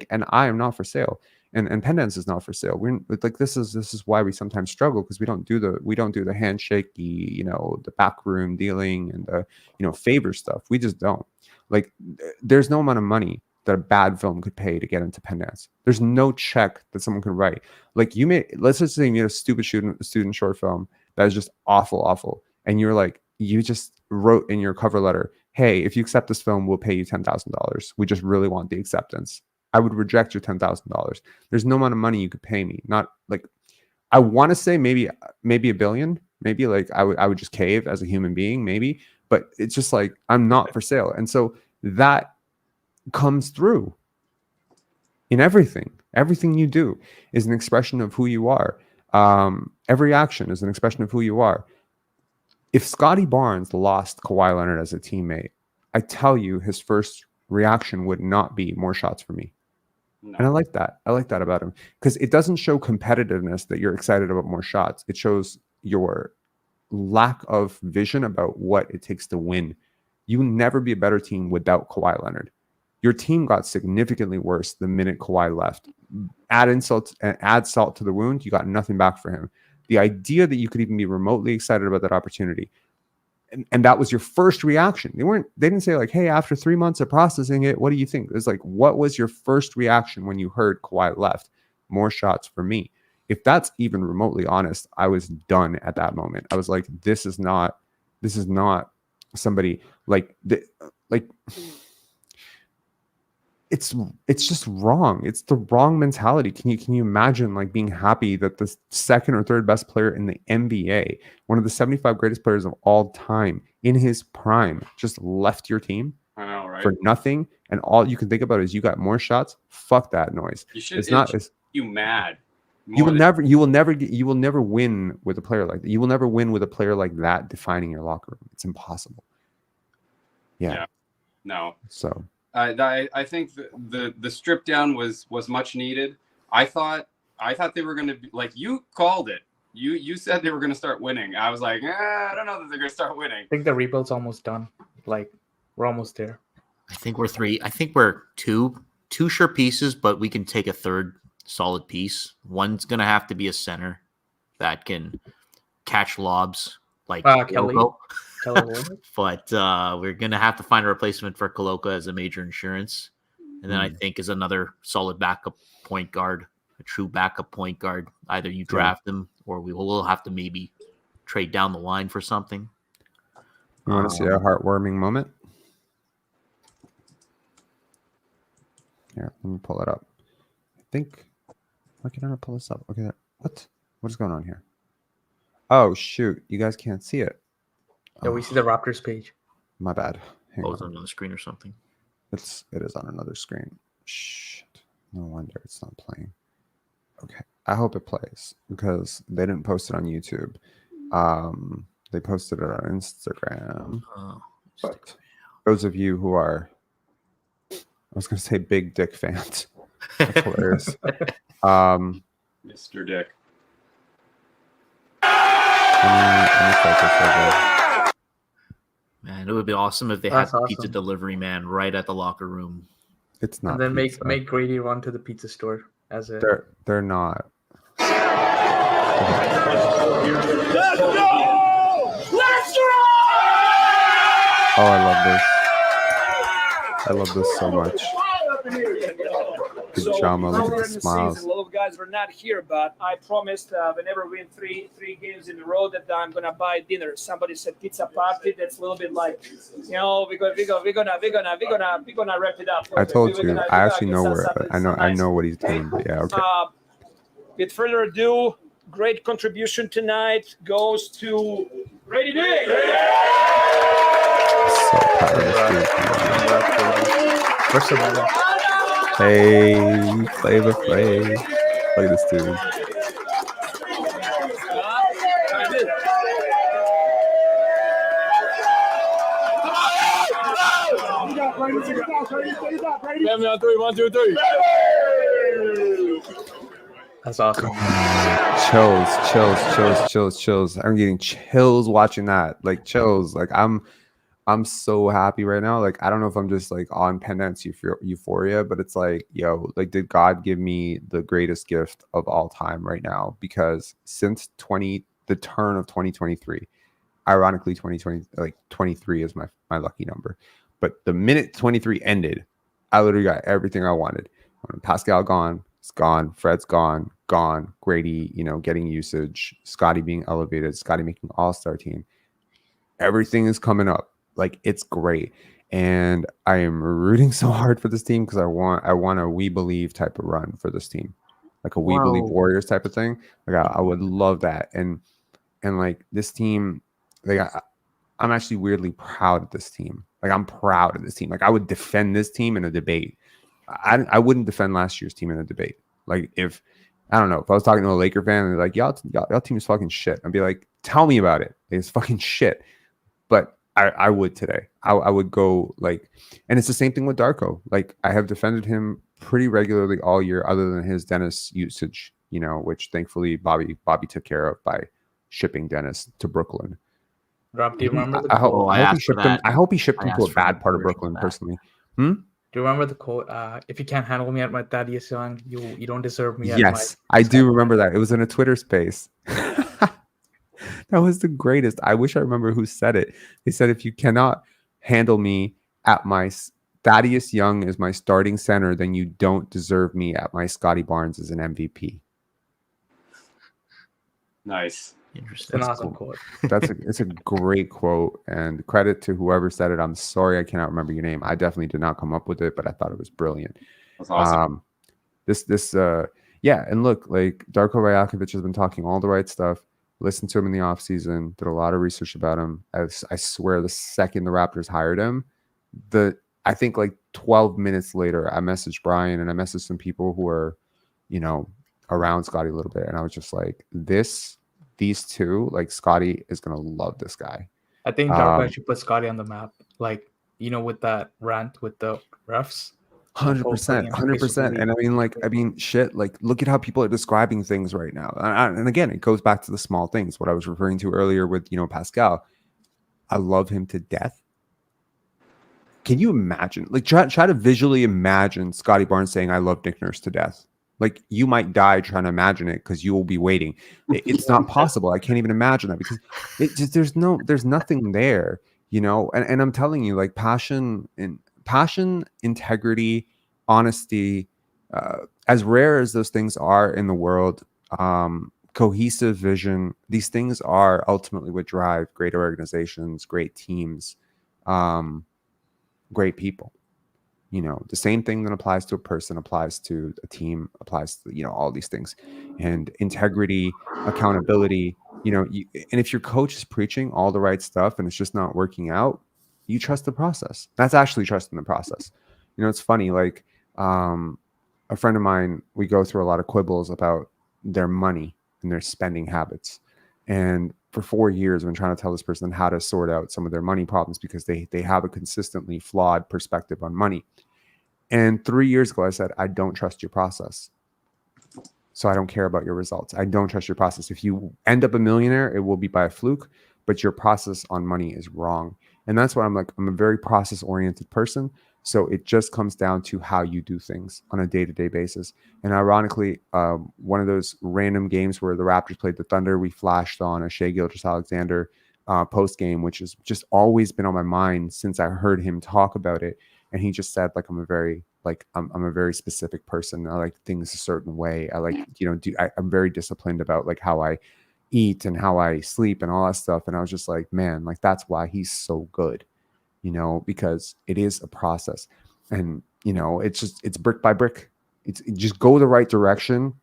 And I am not for sale. And Penance is not for sale. We're this is why we sometimes struggle, because we don't do the handshakey, the backroom dealing and the favor stuff. We just don't. There's no amount of money that a bad film could pay to get into Penance. There's no check that someone can write. Let's just say you made a stupid student short film that is just awful, and you just wrote in your cover letter, hey, if you accept this film, we'll pay you $10,000. We just really want the acceptance. I would reject your $10,000. There's no amount of money you could pay me. Not I want to say maybe $1 billion. Maybe I would just cave as a human being, maybe. But it's just I'm not for sale. And so that comes through in everything. Everything you do is an expression of who you are. Every action is an expression of who you are. If Scotty Barnes lost Kawhi Leonard as a teammate, I tell you, his first reaction would not be more shots for me. No. And I like that. I like that about him, because it doesn't show competitiveness that you're excited about more shots. It shows your lack of vision about what it takes to win. You will never be a better team without Kawhi Leonard. Your team got significantly worse the minute Kawhi left. Add salt to the wound, you got nothing back for him. The idea that you could even be remotely excited about that opportunity, and that was your first reaction. They didn't say hey, after 3 months of processing it, what do you think? It was what was your first reaction when you heard Kawhi left? More shots for me. If that's even remotely honest, I was done at that moment. I was like, this is not somebody it's just wrong. It's the wrong mentality. Can you imagine being happy that the second or third best player in the NBA, one of the 75 greatest players of all time in his prime, just left your team? I know, right? For nothing, and all you can think about is you got more shots. Fuck that noise. You mad. You will never win with a player like that. You will never win with a player like that defining your locker room. It's impossible. Yeah. No. So I think the strip down was much needed. I thought they were going to be you called it. You said they were going to start winning. I was like, I don't know that they're going to start winning. I think the rebuild's almost done. We're almost there. I think we're 3. I think we're two sure pieces, but we can take a third solid piece. One's going to have to be a center that can catch lobs Kelly. But we're going to have to find a replacement for Coloca as a major insurance. And then I think is another solid backup point guard, a true backup point guard. Either you draft him or we will have to maybe trade down the line for something. You want to see a heartwarming moment? Here, let me pull it up. I think, why can I not pull this up? Okay, what is going on here? Oh, shoot. You guys can't see it. Yeah, we see the Raptors page. My bad. It's on another screen or something. It is on another screen. Shit. No wonder it's not playing. Okay. I hope it plays because they didn't post it on YouTube. They posted it on Instagram. But those of you who are, I was going to say big dick fans. That's hilarious. Mr. Dick. Man, it would be awesome if they had the pizza delivery man right at the locker room. It's not. And then make Grady run to the pizza store as a. They're not. Let's go! Let's go! Oh, I love this. I love this so much. Pajama, look at the smiles. A lot of guys were not here, but I promised whenever we win three games in a row that I'm gonna buy dinner. Somebody said pizza party. That's a little bit like, we're gonna wrap it up. I told you. I actually know where. I know what he's doing. But yeah, okay. With further ado, great contribution tonight goes to Brady Dick. So proud of this dude. First of all, Hey, Flavor Flav. Look at this dude. Family on three. 1, 2, 3. that's awesome. Chills. I'm getting chills watching that. Like chills. Like I'm so happy right now. Like, I don't know if I'm just like on Penance euphoria, but it's like, yo, like, did God give me the greatest gift of all time right now? Because since the turn of 2023, ironically, 23 is my lucky number. But the minute 23 ended, I literally got everything I wanted. Pascal gone, it's gone. Fred's gone. Grady, getting usage. Scotty being elevated. Scotty making all-star team. Everything is coming up. Like, it's great, and I am rooting so hard for this team because I want a we believe type of run for this team, like a we believe Warriors type of thing. Like I would love that, and like this team, like I'm actually weirdly proud of this team. Like I'm proud of this team. Like I would defend this team in a debate. I wouldn't defend last year's team in a debate. Like if I don't know if I was talking to a Laker fan and they're like, y'all team is fucking shit, I'd be like, tell me about it. It's fucking shit, but. I would today. I would go like, and it's the same thing with Darko. Like I have defended him pretty regularly all year, other than his Dennis usage, which thankfully Bobby took care of by shipping Dennis to Brooklyn. Rob, do you remember the I hope, quote? I hope he shipped him to a bad part of Brooklyn personally. Do you remember the quote? If you can't handle me at my 30th young, you don't deserve me. Yes, I do remember that. It was in a Twitter space. That was the greatest. I wish I remember who said it. They said, if you cannot handle me at my Thaddeus Young as my starting center, then you don't deserve me at my Scotty Barnes as an MVP. Nice. Interesting. Awesome quote. It's a great quote, and credit to whoever said it. I'm sorry I cannot remember your name. I definitely did not come up with it, but I thought it was brilliant. That's awesome. And look, like Darko Rajakovic has been talking all the right stuff. Listened to him in the offseason, did a lot of research about him. I swear the second the Raptors hired him, I think like 12 minutes later, I messaged Brian and I messaged some people who are, around Scotty a little bit. And I was just like, these two, like Scotty is going to love this guy. I think Darko actually put Scotty on the map. Like, with that rant with the refs. 100%. And shit, like, look at how people are describing things right now. And again, it goes back to the small things, what I was referring to earlier with, Pascal. I love him to death. Can you imagine? Like, try to visually imagine Scotty Barnes saying, I love Nick Nurse to death. Like, you might die trying to imagine it because you will be waiting. It's not possible. I can't even imagine that because there's nothing there, and I'm telling you, like, passion, integrity, honesty, as rare as those things are in the world, cohesive vision, these things are ultimately what drive great organizations, great teams, great people. The same thing that applies to a person applies to a team, applies to, all these things. And integrity, accountability, and if your coach is preaching all the right stuff and it's just not working out, you trust the process. That's actually trusting the process. It's funny, like a friend of mine, we go through a lot of quibbles about their money and their spending habits. And for 4 years, I've been trying to tell this person how to sort out some of their money problems because they have a consistently flawed perspective on money. And 3 years ago, I said, I don't trust your process. So I don't care about your results. I don't trust your process. If you end up a millionaire, it will be by a fluke, but your process on money is wrong. And that's what I'm like. I'm a very process-oriented person. So it just comes down to how you do things on a day-to-day basis. And ironically, one of those random games where the Raptors played the Thunder, we flashed on a Shai Gilgeous-Alexander post game, which has just always been on my mind since I heard him talk about it. And he just said, like, I'm a very specific person. I like things a certain way. I like, I'm very disciplined about like how I eat and how I sleep and all that stuff. And I was just like, man, like that's why he's so good, because it is a process. And, it's brick by brick. It's just go the right direction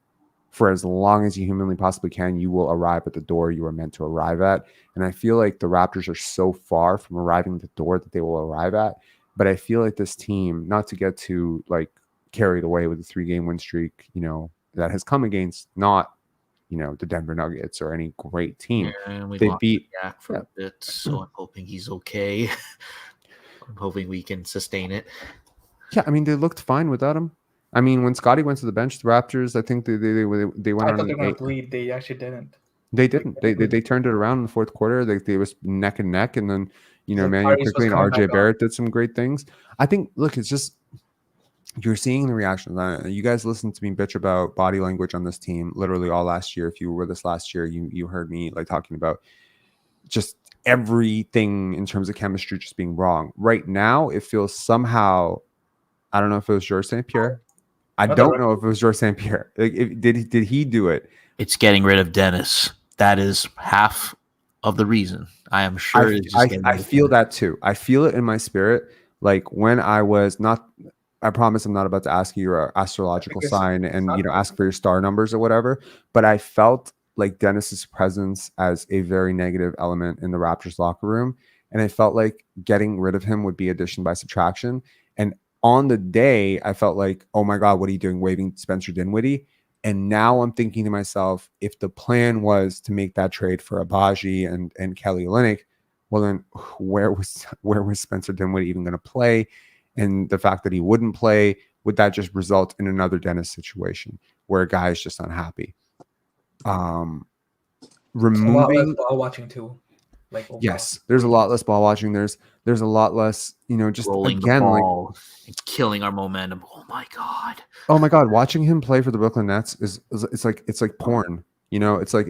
for as long as you humanly possibly can. You will arrive at the door you are meant to arrive at. And I feel like the Raptors are so far from arriving at the door that they will arrive at. But I feel like this team, not to get too like carried away with the 3-game win streak, that has come against not, the Denver Nuggets or any great team. Yeah, we they beat Jack for a bit, so I'm hoping he's okay. I'm hoping we can sustain it. Yeah, I mean, they looked fine without him. I mean, when Scotty went to the bench, the Raptors, I think they went I on. thought they were going to bleed. They actually didn't. They didn't. They turned it around in the fourth quarter. They was neck and neck, and then Manuel Tyrese quickly was and coming RJ back Barrett did some great things. I think. Look, it's just you're seeing the reactions. You guys listened to me bitch about body language on this team literally all last year. If you were with us last year, you heard me like talking about just everything in terms of chemistry just being wrong. Right now, it feels somehow. I don't know if it was Georges St. Pierre. I don't know if it was Georges St. Pierre. Like, did he do it? It's getting rid of Dennis. That is half of the reason. I am sure. I feel that too. I feel it in my spirit. Like when I was not. I promise I'm not about to ask you your astrological sign and ask for your star numbers or whatever. But I felt like Dennis's presence as a very negative element in the Raptors locker room, and I felt like getting rid of him would be addition by subtraction. And on the day, I felt like, oh my God, what are you doing, waving Spencer Dinwiddie? And now I'm thinking to myself, if the plan was to make that trade for Abaji and Kelly Olynyk, well then where was Spencer Dinwiddie even going to play? And the fact that he wouldn't play, would that just result in another Dennis situation where a guy is just unhappy? Removing a lot less ball watching too. Like yes, there's a lot less ball watching. There's a lot less, just rolling again the ball, like killing our momentum. Oh my God! Watching him play for the Brooklyn Nets is it's like porn. It's like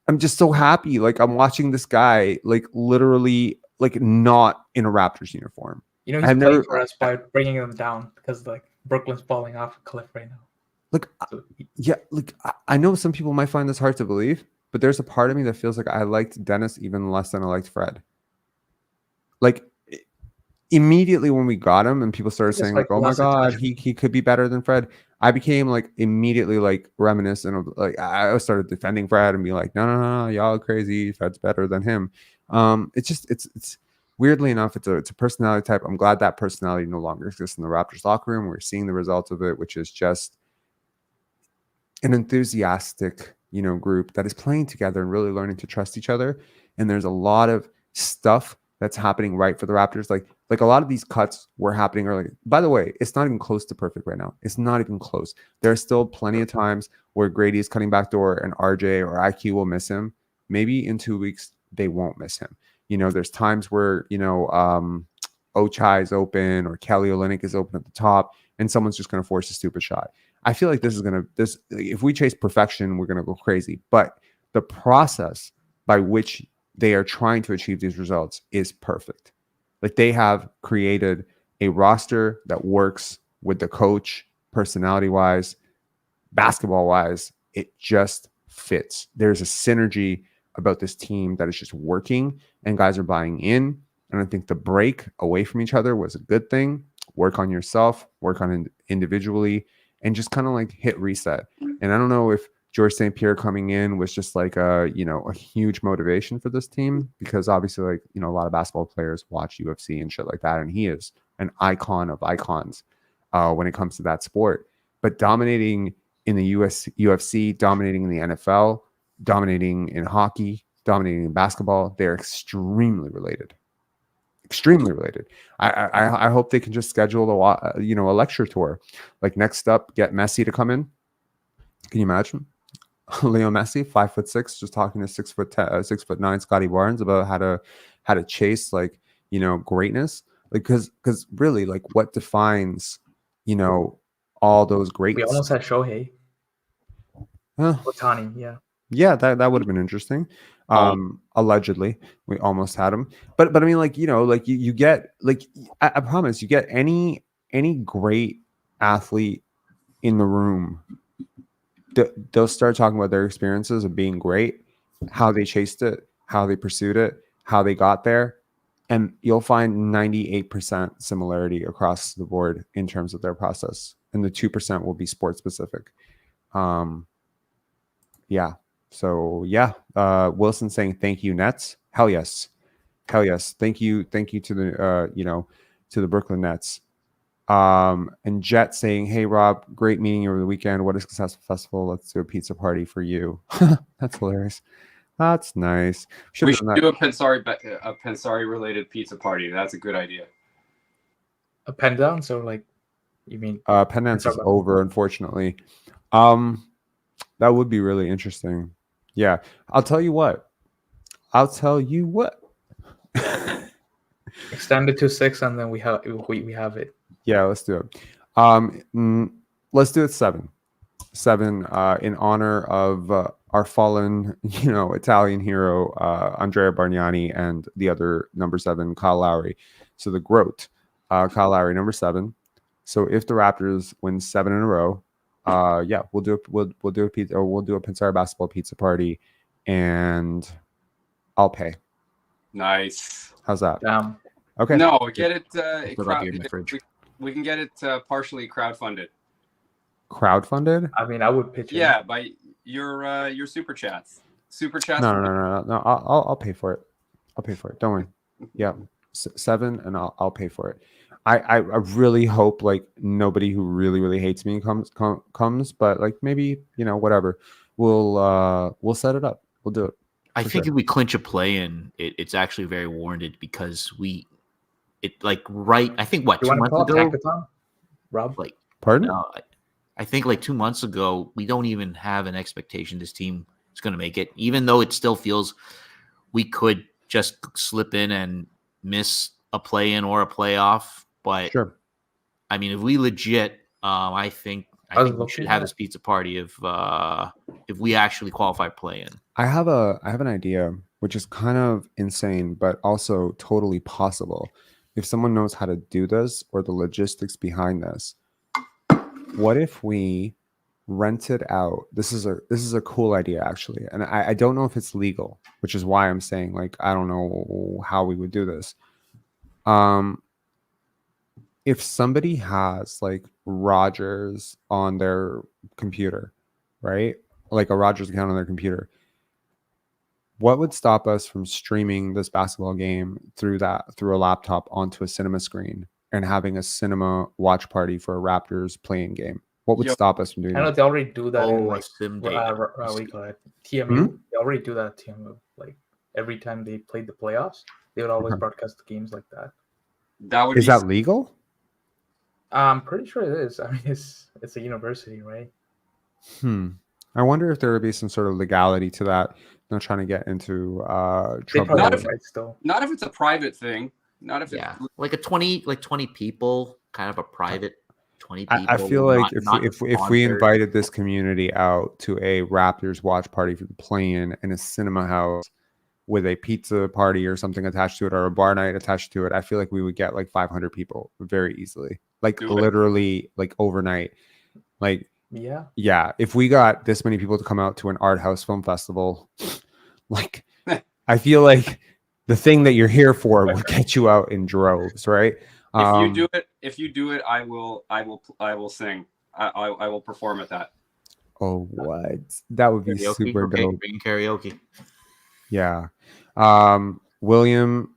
I'm just so happy. Like I'm watching this guy like literally like not in a Raptors uniform. He's playing for us by bringing them down because like Brooklyn's falling off a cliff right now. Look, I know some people might find this hard to believe, but there's a part of me that feels like I liked Dennis even less than I liked Fred. Like immediately when we got him and people started saying like, oh my God, he could be better than Fred. I became like immediately like reminiscent of like, I started defending Fred and be like, no, y'all crazy. Fred's better than him. It's weirdly enough, it's a personality type. I'm glad that personality no longer exists in the Raptors locker room. We're seeing the results of it, which is just an enthusiastic, group that is playing together and really learning to trust each other. And there's a lot of stuff that's happening right for the Raptors. Like a lot of these cuts were happening early. By the way, it's not even close to perfect right now. It's not even close. There are still plenty of times where Grady is cutting back door and RJ or IQ will miss him. Maybe in 2 weeks, they won't miss him. There's times where, Ochai is open or Kelly Olynyk is open at the top and someone's just going to force a stupid shot. I feel like if we chase perfection, we're going to go crazy. But the process by which they are trying to achieve these results is perfect. Like they have created a roster that works with the coach, personality-wise, basketball-wise. It just fits. There's a synergy about this team that is just working and guys are buying in. And I think the break away from each other was a good thing. Work on yourself, work on it individually, and just kind of like hit reset. And I don't know if Georges St. Pierre coming in was just like a huge motivation for this team, because obviously like, a lot of basketball players watch UFC and shit like that. And he is an icon of icons when it comes to that sport. But dominating in the UFC, dominating in the NFL, dominating in hockey, dominating in basketball, they're extremely related. Extremely related. I hope they can just schedule a lecture tour. Like next up, get Messi to come in. Can you imagine? Leo Messi, 5'6", just talking to 6'9" Scotty Barnes about how to chase greatness. Like because really like what defines all those greats. We almost had Shohei. Otani, yeah. Yeah, that would have been interesting. Allegedly, we almost had him, but I mean, like, like you get, like, I promise, you get any great athlete in the room, they'll start talking about their experiences of being great, how they chased it, how they pursued it, how they got there, and you'll find 98% similarity across the board in terms of their process, and the 2% will be sport specific. Yeah. So yeah, Wilson saying thank you, Nets. Hell yes. Thank you to the to the Brooklyn Nets. And Jet saying, hey Rob, great meeting you over the weekend. What is Successful Festival? Let's do a pizza party for you. That's hilarious. That's nice. We should do a Pensari related pizza party. That's a good idea. A Penance, or like, you mean Penance is over, unfortunately. That would be really interesting. Yeah, I'll tell you what. Extend it to 6, and then we have it. Yeah, let's do it. Let's do it 7. 7 in honor of our fallen, Italian hero Andrea Bargnani and the other number 7, Kyle Lowry. So the GROAT, Kyle Lowry, number 7. So if the Raptors win 7 in a row, yeah, we'll do a pizza, or we'll do a Pensari basketball pizza party, and I'll pay. Nice. How's that? Okay. No, get it. We can get it partially crowdfunded. Crowdfunded? I mean, I would pitch it. Yeah, by your super chats. Super chats. No. I'll pay for it. Don't worry. Yeah, 7, and I'll pay for it. I really hope, like, nobody who really hates me comes, but, like, maybe, whatever. We'll set it up. We'll do it. I think if we clinch a play-in, it's actually very warranted, because I think 2 months ago, Rob, like, pardon? I think like 2 months ago, we don't even have an expectation this team is going to make it, even though it still feels we could just slip in and miss a play-in or a playoff. But sure. I mean, if we legit, I think we should have this pizza party if we actually qualify play-in. I have an idea, which is kind of insane, but also totally possible. If someone knows how to do this, or the logistics behind this, what if we rented out? This is a cool idea, actually, and I don't know if it's legal, which is why I'm saying, like, I don't know how we would do this. If somebody has, like, Rogers on their computer, right? Like a Rogers account on their computer, what would stop us from streaming this basketball game through a laptop onto a cinema screen and having a cinema watch party for a Raptors playing game? What would stop us from doing that? I know they already do that in, like, TMU. They already do that at TMU. Like, every time they played the playoffs, they would always broadcast the games like that. Is that legal? I'm pretty sure it is. I mean, it's a university, right? I wonder if there would be some sort of legality to that. Not trying to get into trouble. Not if it's a private thing. Not if it's like 20 people, kind of a private 20 people. I feel like if we invited this community out to a Raptors watch party for the play-in in a cinema house with a pizza party or something attached to it, or a bar night attached to it, I feel like we would get like 500 people very easily. Like, literally, like, overnight. Like, yeah. If we got this many people to come out to an art house film festival, like, I feel like the thing that you're here for will get you out in droves, right? If you do it, I will sing. I will perform at that. Oh, what? That would be super dope. Bring karaoke. Yeah. William,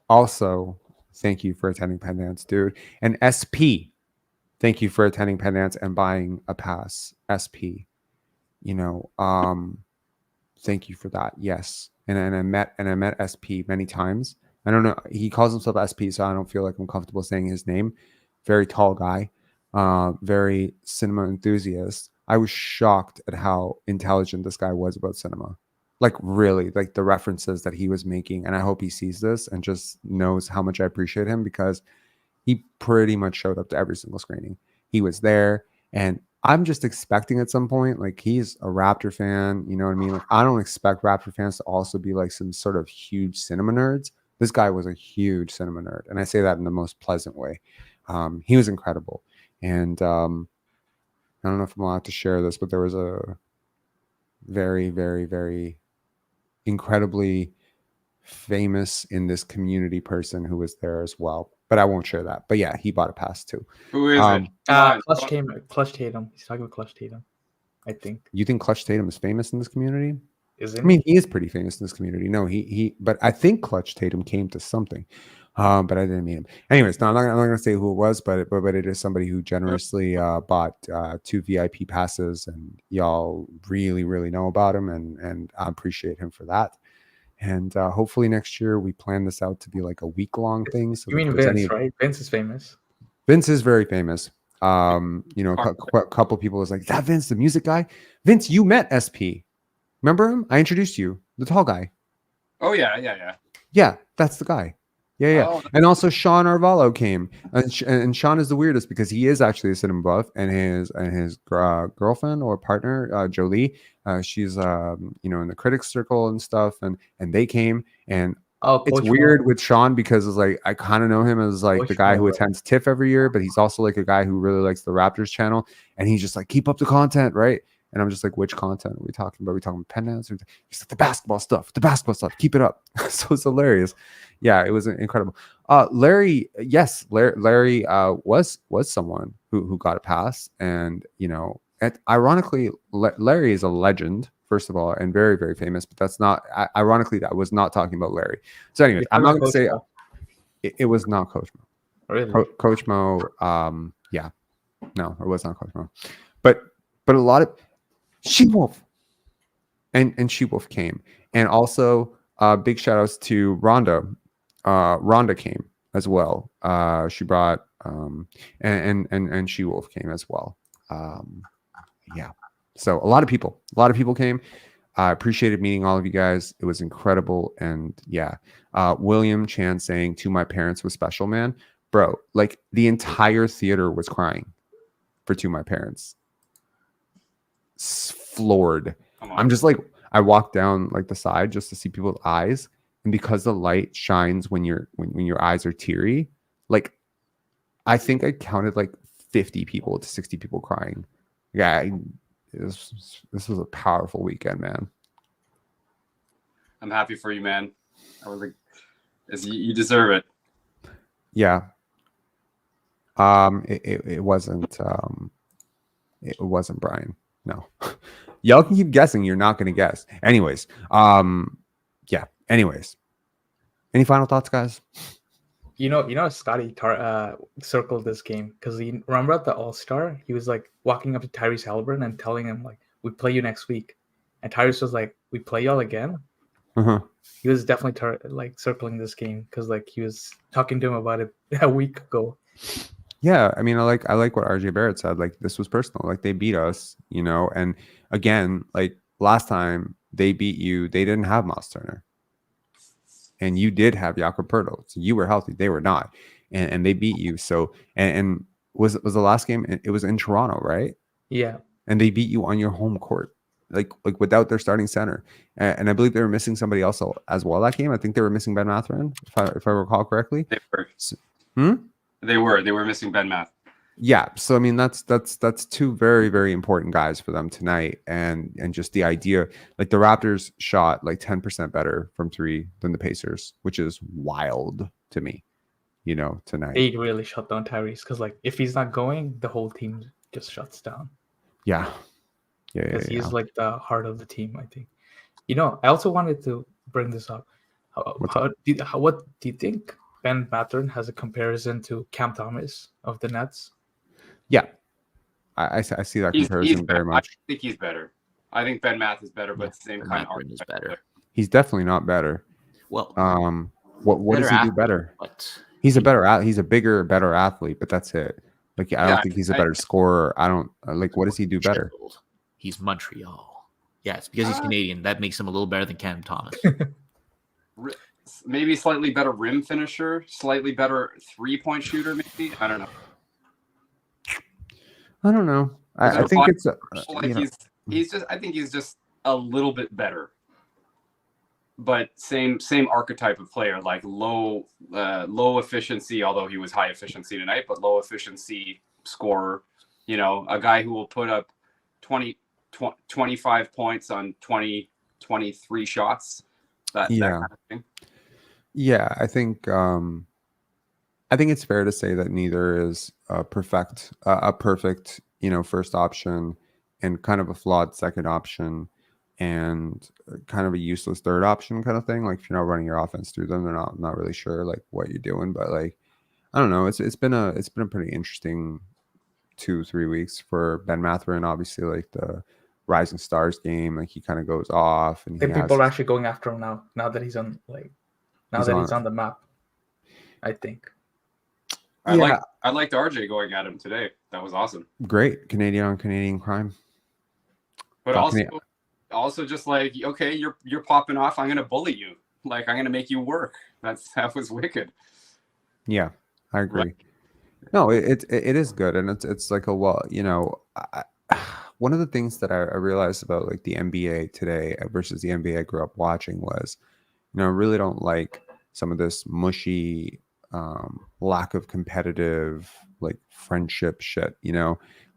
also, thank you for attending Penance, dude. And SP, thank you for attending Penance and buying a pass. SP, thank you for that. Yes. And I met SP many times. I don't know. He calls himself SP, so I don't feel like I'm comfortable saying his name. Very tall guy, very cinema enthusiast. I was shocked at how intelligent this guy was about cinema. Like, really, like, the references that he was making. And I hope he sees this and just knows how much I appreciate him, because he pretty much showed up to every single screening. He was there, and I'm just expecting at some point, like he's a Raptor fan, you know what I mean? Like I don't expect Raptor fans to also be like some sort of huge cinema nerds. This guy was a huge cinema nerd, and I say that in the most pleasant way. He was incredible, and I don't know if I'm allowed to share this, but there was a very, very, very incredibly famous in this community person who was there as well. But I won't share that. But yeah, he bought a pass too. Who is it? Come on. Clutch Tatum. He's talking about Clutch Tatum, I think. You think Clutch Tatum is famous in this community? Isn't I mean, he is pretty famous in this community. No, but I think Clutch Tatum came to something. But I didn't meet him. Anyways, no, I'm not going to say who it was, but it is somebody who generously bought 2 VIP passes, and y'all really, really know about him, and I appreciate him for that. And hopefully next year we plan this out to be like a week-long thing. So you mean Vince, right? Vince is famous. Vince is very famous. You know, a couple people was like, "Is that Vince, the music guy?" Vince, you met SP. Remember him? I introduced you, the tall guy. Oh yeah. Yeah, that's the guy. Yeah. Oh, And also Sean Arvalo came, and Sean is the weirdest because he is actually a cinema buff, and his girlfriend or partner Jolie, she's you know, in the critics circle and stuff, and they came, and it's weird with Sean because it's like I kind of know him as like the guy who attends TIFF every year, but he's also like a guy who really likes the Raptors channel, and he's just like, keep up the content, right? And I'm just like, which content are we talking about? Are we talking about Penance? He's like, the basketball stuff. Keep it up. So it's hilarious. Yeah, it was incredible. Larry, yes, Larry was someone who got a pass, and you know, ironically, Larry is a legend, first of all, and very, very famous. But that's not ironically. I was not talking about Larry. So, anyways, I'm not going to say it was not Coach Mo. Really? Coach Mo. Yeah, no, it was not Coach Mo. But a lot of She-Wolf and She-Wolf came, and also big shout outs to Rhonda. Rhonda came as well. She brought and She-Wolf came as well. Yeah, so a lot of people came. I appreciated meeting all of you guys. It was incredible. And yeah, William Chan saying "To My Parents" was special, man. Bro, like the entire theater was crying for "To My Parents." Floored. I'm just like, I walked down like the side just to see people's eyes, and because the light shines when your eyes are teary, like I think I counted like 50 people to 60 people crying. Yeah, this was a powerful weekend, man. I'm happy for you, man. I was like, you deserve it. Yeah. It wasn't Brian. No. Y'all can keep guessing. You're not going to guess. Anyways. Yeah. Anyways. Any final thoughts, guys? You know, Scotty circled this game because he remember at the All-Star, he was like walking up to Tyrese Halliburton and telling him like, "We play you next week," and Tyrese was like, "We play y'all again." He was definitely like circling this game because like he was talking to him about it a week ago. Yeah, I mean, I like what RJ Barrett said. Like, this was personal. Like, they beat us, you know. And again, like last time they beat you, they didn't have Miles Turner, and you did have Jakob Poeltl. So you were healthy, they were not, and they beat you. So and was the last game? It was in Toronto, right? Yeah, and they beat you on your home court, like without their starting center, and I believe they were missing somebody else as well that game. I think they were missing Ben Mathurin, if I recall correctly. They were. So, They were missing Ben Math. Yeah, so I mean that's two very, very important guys for them tonight, and just the idea, like the Raptors shot like 10% better from three than the Pacers, which is wild to me, you know, tonight. They really shut down Tyrese because like if he's not going, the whole team just shuts down. Yeah, because he's like the heart of the team, I think. You know, I also wanted to bring this up. What do you think Ben Mathurin has a comparison to Cam Thomas of the Nets? Yeah, I see that comparison very much. I think he's better. I think Ben Math is better, but the same kind of is better. He's definitely not better. Well, what does he do better? He's a bigger, better athlete, but that's it. Like I don't think he's a better scorer. I don't like. What does he do better? He's Montreal. Yeah, it's because he's Canadian. That makes him a little better than Cam Thomas. Maybe slightly better rim finisher, slightly better 3-point shooter. Maybe I don't know. I think it's like he's just. I think he's just a little bit better. But same archetype of player, like low efficiency, although he was high efficiency tonight, but low efficiency scorer. You know, a guy who will put up 25 points on 23 shots. That kind of thing. Yeah, I think it's fair to say that neither is a perfect, first option, and kind of a flawed second option, and kind of a useless third option kind of thing. Like if you're not running your offense through them, they're not really sure like what you're doing. But like, I don't know. It's been a pretty interesting 2-3 weeks for Ben Mathurin. Obviously, like the Rising Stars game, like he kind of goes off, and people are actually going after him now that he's on he's on the map. I think. I liked RJ going at him today. That was awesome. Great Canadian crime. But also just like, okay, you're popping off. I'm gonna bully you. Like I'm gonna make you work. That was wicked. Yeah, I agree. Right. No, it is good, and it's like one of the things that I realized about like the NBA today versus the NBA I grew up watching was, I really don't like some of this mushy lack of competitive like friendship shit,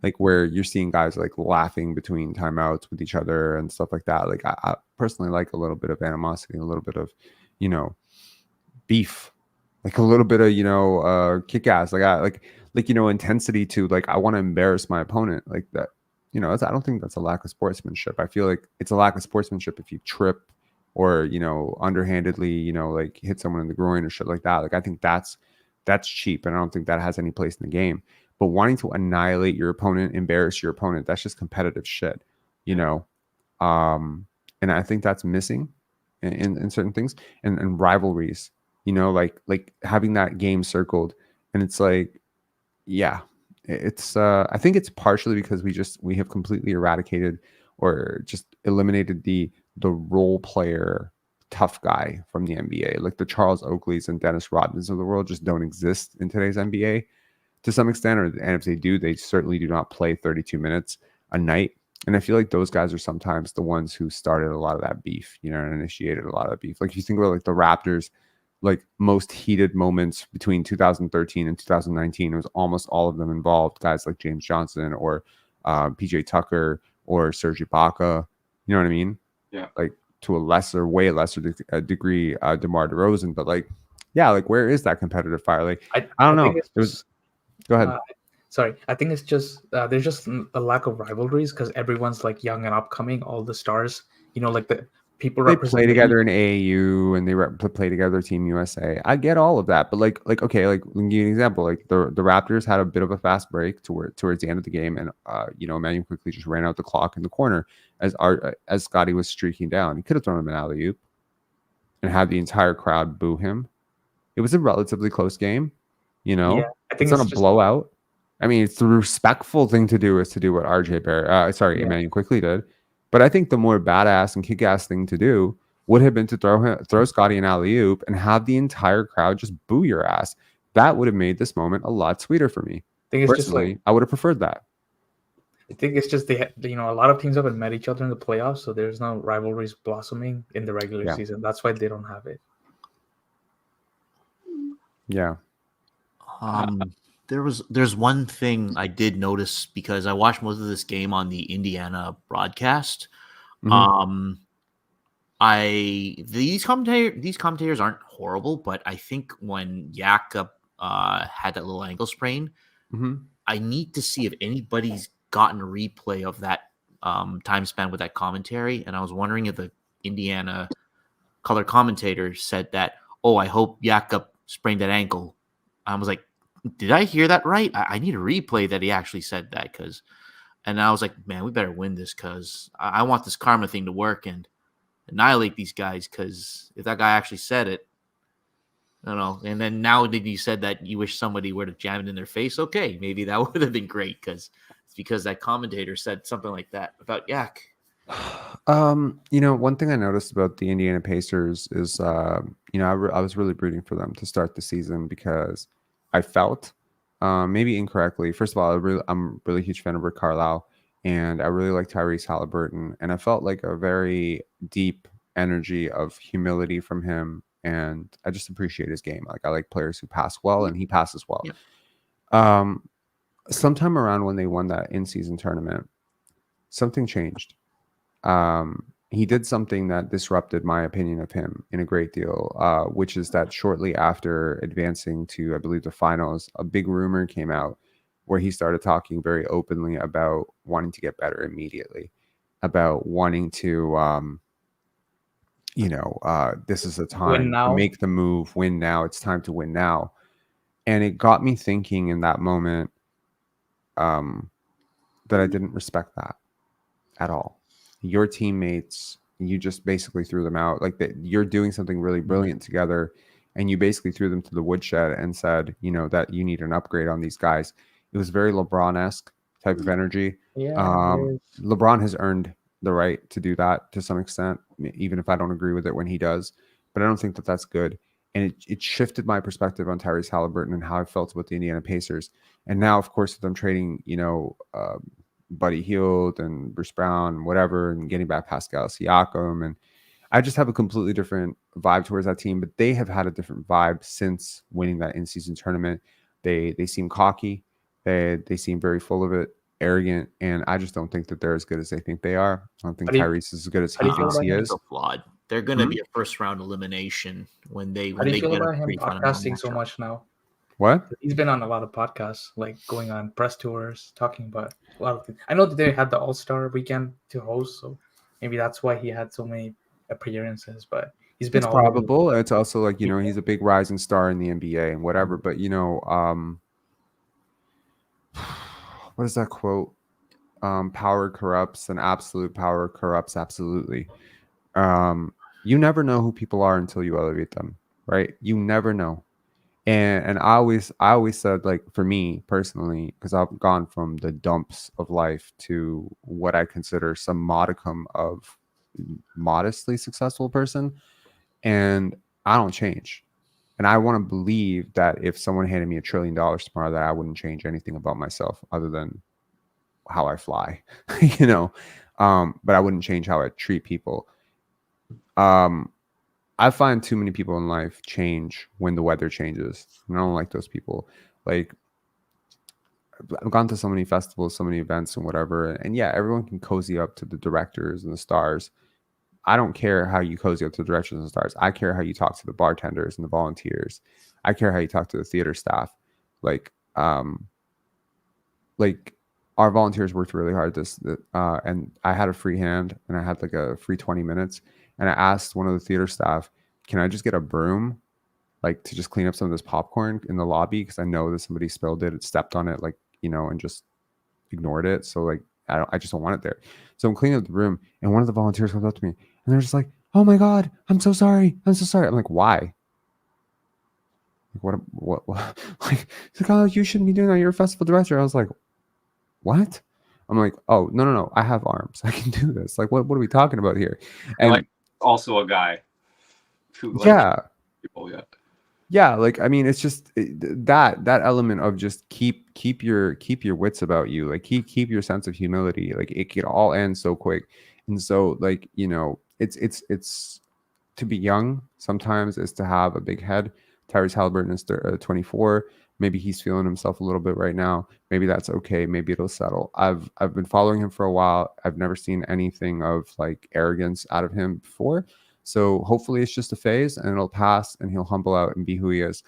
like where you're seeing guys like laughing between timeouts with each other and stuff like that. Like I personally like a little bit of animosity, a little bit of, beef, like a little bit of, kick ass, like intensity to like, I want to embarrass my opponent like that. I don't think that's a lack of sportsmanship. I feel like it's a lack of sportsmanship if you trip or, underhandedly, like hit someone in the groin or shit like that. Like, I think that's cheap. And I don't think that has any place in the game. But wanting to annihilate your opponent, embarrass your opponent, that's just competitive shit, and I think that's missing in certain things and rivalries, like having that game circled. And it's like, yeah, it's I think it's partially because we have completely eradicated or just eliminated the role player tough guy from the NBA. Like the Charles Oakleys and Dennis Rodmans of the world just don't exist in today's NBA to some extent, and if they do, they certainly do not play 32 minutes a night. And I feel like those guys are sometimes the ones who started a lot of that beef, and initiated a lot of that beef. Like if you think about like the Raptors, like most heated moments between 2013 and 2019, it was almost all of them involved guys like James Johnson or PJ Tucker or Serge Ibaka. You know what I mean? Yeah. Like to a way lesser degree, DeMar DeRozan. But like, yeah, like where is that competitive fire? Like I don't know. Go ahead. Sorry, I think it's just there's just a lack of rivalries because everyone's like young and upcoming. All the stars, like the people they play together in AAU and they play together Team USA. I get all of that, but like okay, like let me give you an example. Like the Raptors had a bit of a fast break towards the end of the game, and Emmanuel quickly just ran out the clock in the corner as Scotty was streaking down. He could have thrown him an alley-oop and had the entire crowd boo him. It was a relatively close game. Yeah, I think it's not a blowout. I mean, it's the respectful thing to do is to do what Emmanuel quickly did. But I think the more badass and kick-ass thing to do would have been to throw Scotty an alley-oop and have the entire crowd just boo your ass. That would have made this moment a lot sweeter for me. Personally, I would have preferred that. I think it's just a lot of teams haven't met each other in the playoffs, so there's no rivalries blossoming in the regular season. That's why they don't have it. Yeah. There's one thing I did notice because I watched most of this game on the Indiana broadcast. Mm-hmm. These commentators aren't horrible, but I think when Jakob had that little ankle sprain, I need to see if anybody's gotten a replay of that time span with that commentary. And I was wondering if the Indiana color commentator said that, "Oh, I hope Jakob sprained that ankle." I was like, did I hear that right? I need a replay that he actually said that and I was like, man, we better win this because I want this karma thing to work and annihilate these guys because if that guy actually said it, I don't know. And then now that you said that you wish somebody were to jam it in their face, okay, maybe that would have been great because that commentator said something like that about Yak. One thing I noticed about the Indiana Pacers is, I was really rooting for them to start the season because I felt, maybe incorrectly. First of all, I'm a really huge fan of Rick Carlisle, and I really like Tyrese Halliburton, and I felt like a very deep energy of humility from him, and I just appreciate his game. Like I like players who pass well, and he passes well. Sometime around when they won that in-season tournament, something changed. He did something that disrupted my opinion of him in a great deal, which is that shortly after advancing to, I believe, the finals, a big rumor came out where he started talking very openly about wanting to get better immediately, about wanting to, this is the time to make the move, win now. It's time to win now. And it got me thinking in that moment that I didn't respect that at all. Your teammates, you just basically threw them out. Like that, you're doing something really brilliant together, and you basically threw them to the woodshed and said, that you need an upgrade on these guys. It was very LeBron-esque type of energy. LeBron has earned the right to do that to some extent, even if I don't agree with it when he does. But I don't think that that's good. And it shifted my perspective on Tyrese Halliburton and how I felt about the Indiana Pacers. And now, of course, with them trading, Buddy Hield and Bruce Brown and whatever, and getting back Pascal Siakam, and I just have a completely different vibe towards that team. But they have had a different vibe since winning that in-season tournament. They seem cocky. They seem very full of it, arrogant, and I just don't think that they're as good as they think they are. I don't think Tyrese is as good as he thinks he is. Flawed. They're going to be a first-round elimination when they. How do you feel about him podcasting so much now? What? He's been on a lot of podcasts, like going on press tours, talking about a lot of things. I know that they had the All-Star weekend to host, so maybe that's why he had so many appearances. But he's been probable. It's also like he's a big rising star in the NBA and whatever. But what is that quote? Power corrupts, and absolute power corrupts absolutely. You never know who people are until you elevate them, right? You never know. And I always said, like, for me personally, because I've gone from the dumps of life to what I consider some modicum of modestly successful person, and I don't change. And I want to believe that if someone handed me $1 trillion tomorrow, that I wouldn't change anything about myself other than how I fly, but I wouldn't change how I treat people. I find too many people in life change when the weather changes. And I don't like those people. Like, I've gone to so many festivals, so many events and whatever. And yeah, everyone can cozy up to the directors and the stars. I don't care how you cozy up to the directors and the stars. I care how you talk to the bartenders and the volunteers. I care how you talk to the theater staff. Like our volunteers worked really hard and I had a free hand and I had like a free 20 minutes. And I asked one of the theater staff, can I just get a broom, like to just clean up some of this popcorn in the lobby? Because I know that somebody spilled it, stepped on it, and just ignored it. So like, I just don't want it there. So I'm cleaning up the room, and one of the volunteers comes up to me, and they're just like, "Oh my God, I'm so sorry. I'm so sorry." I'm like, "Why?" Like, what? Like, it's like, "Oh, you shouldn't be doing that. You're a festival director." I was like, "What?" I'm like, "Oh, no. I have arms. I can do this." Like, what are we talking about here? And like, also a guy who people, yeah, like, I mean, it's just that element of just keep your wits about you, like keep your sense of humility. Like, it could all end so quick. And so, like, it's to be young sometimes is to have a big head. Tyrese Halliburton is 24. Maybe he's feeling himself a little bit right now. Maybe that's okay. Maybe it'll settle. I've been following him for a while. I've never seen anything of like arrogance out of him before. So hopefully it's just a phase and it'll pass and he'll humble out and be who he is,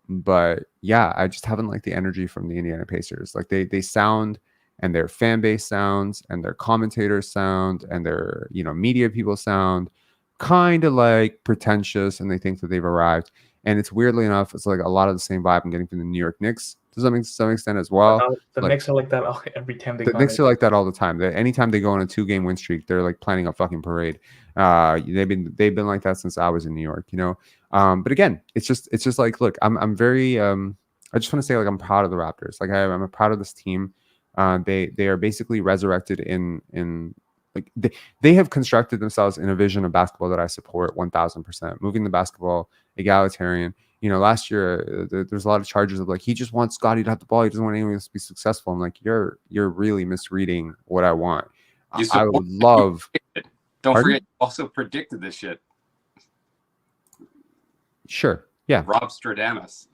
But yeah, I just haven't liked the energy from the Indiana Pacers. Like they sound, and their fan base sounds, and their commentators sound, and their media people sound kind of like pretentious, and they think that they've arrived. And it's weirdly enough, it's like a lot of the same vibe I'm getting from the New York Knicks to some extent as well. The Knicks are like that every time they go. The Knicks are like that all the time. Anytime they go on a 2-game win streak, they're like planning a fucking parade. They've been like that since I was in New York, But again, it's just like, look, I'm very I just want to say, like, I'm proud of the Raptors. Like, I'm proud of this team. They are basically resurrected in like they have constructed themselves in a vision of basketball that I support 1000%. Moving the basketball egalitarian, last year there's a lot of charges of like he just wants Scotty to have the ball. He doesn't want anyone else to be successful. I'm like, you're really misreading what I want. I would love. Don't Pardon? forget, you also predicted this shit. Sure. Yeah. Rob Stradamus.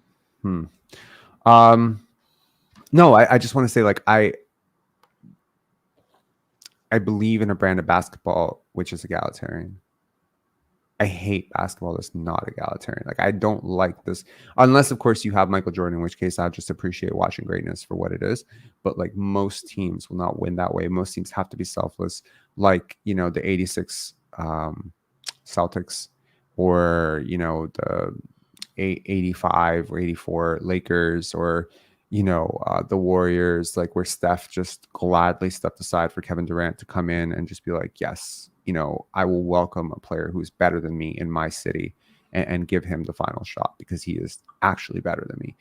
No, I just want to say like I believe in a brand of basketball which is egalitarian. I hate basketball that's not egalitarian. Like I don't like this unless of course you have Michael Jordan, in which case I just appreciate watching greatness for what it is. But like most teams will not win that way. Most teams have to be selfless, like the 86 Celtics or the 85 or 84 Lakers or the Warriors, like where Steph just gladly stepped aside for Kevin Durant to come in and just be like, yes, I will welcome a player who's better than me in my city and give him the final shot because he is actually better than me.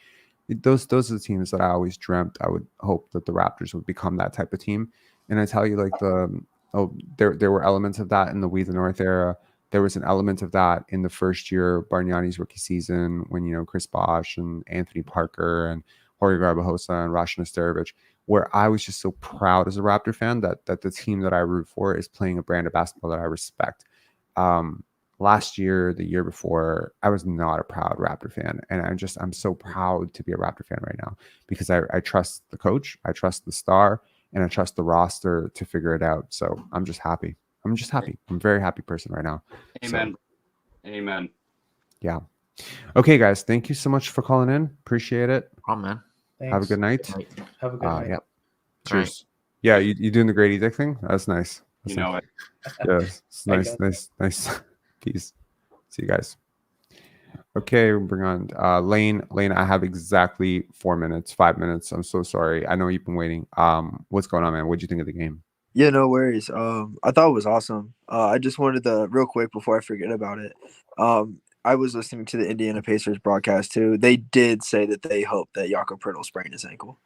Those are the teams that I always dreamt. I would hope that the Raptors would become that type of team. And I tell you, like there were elements of that in the We the North era. There was an element of that in the first year of Bargnani's rookie season when Chris Bosh and Anthony Parker and Jorge Garbajosa and Rasha Nesterovic, where I was just so proud as a Raptor fan that the team that I root for is playing a brand of basketball that I respect. Last year, the year before, I was not a proud Raptor fan. And I'm so proud to be a Raptor fan right now because I trust the coach, I trust the star, and I trust the roster to figure it out. So I'm just happy. I'm a very happy person right now. Amen. So, amen. Yeah. Okay, guys. Thank you so much for calling in. Appreciate it. Oh, man. Thanks. Have a good night. Have a good night. Yeah. Cheers. Right. Yeah, you doing the Grady Dick thing? That's nice. That's nice. It. Yeah, it's nice. Peace. See you guys. Okay, we'll bring on Lane. Lane, I have exactly 5 minutes. I'm so sorry. I know you've been waiting. What's going on, man? What'd you think of the game? Yeah, no worries. I thought it was awesome. I just wanted to real quick before I forget about it. I was listening to the Indiana Pacers broadcast too. They did say that they hope that Jakob Poeltl sprained his ankle.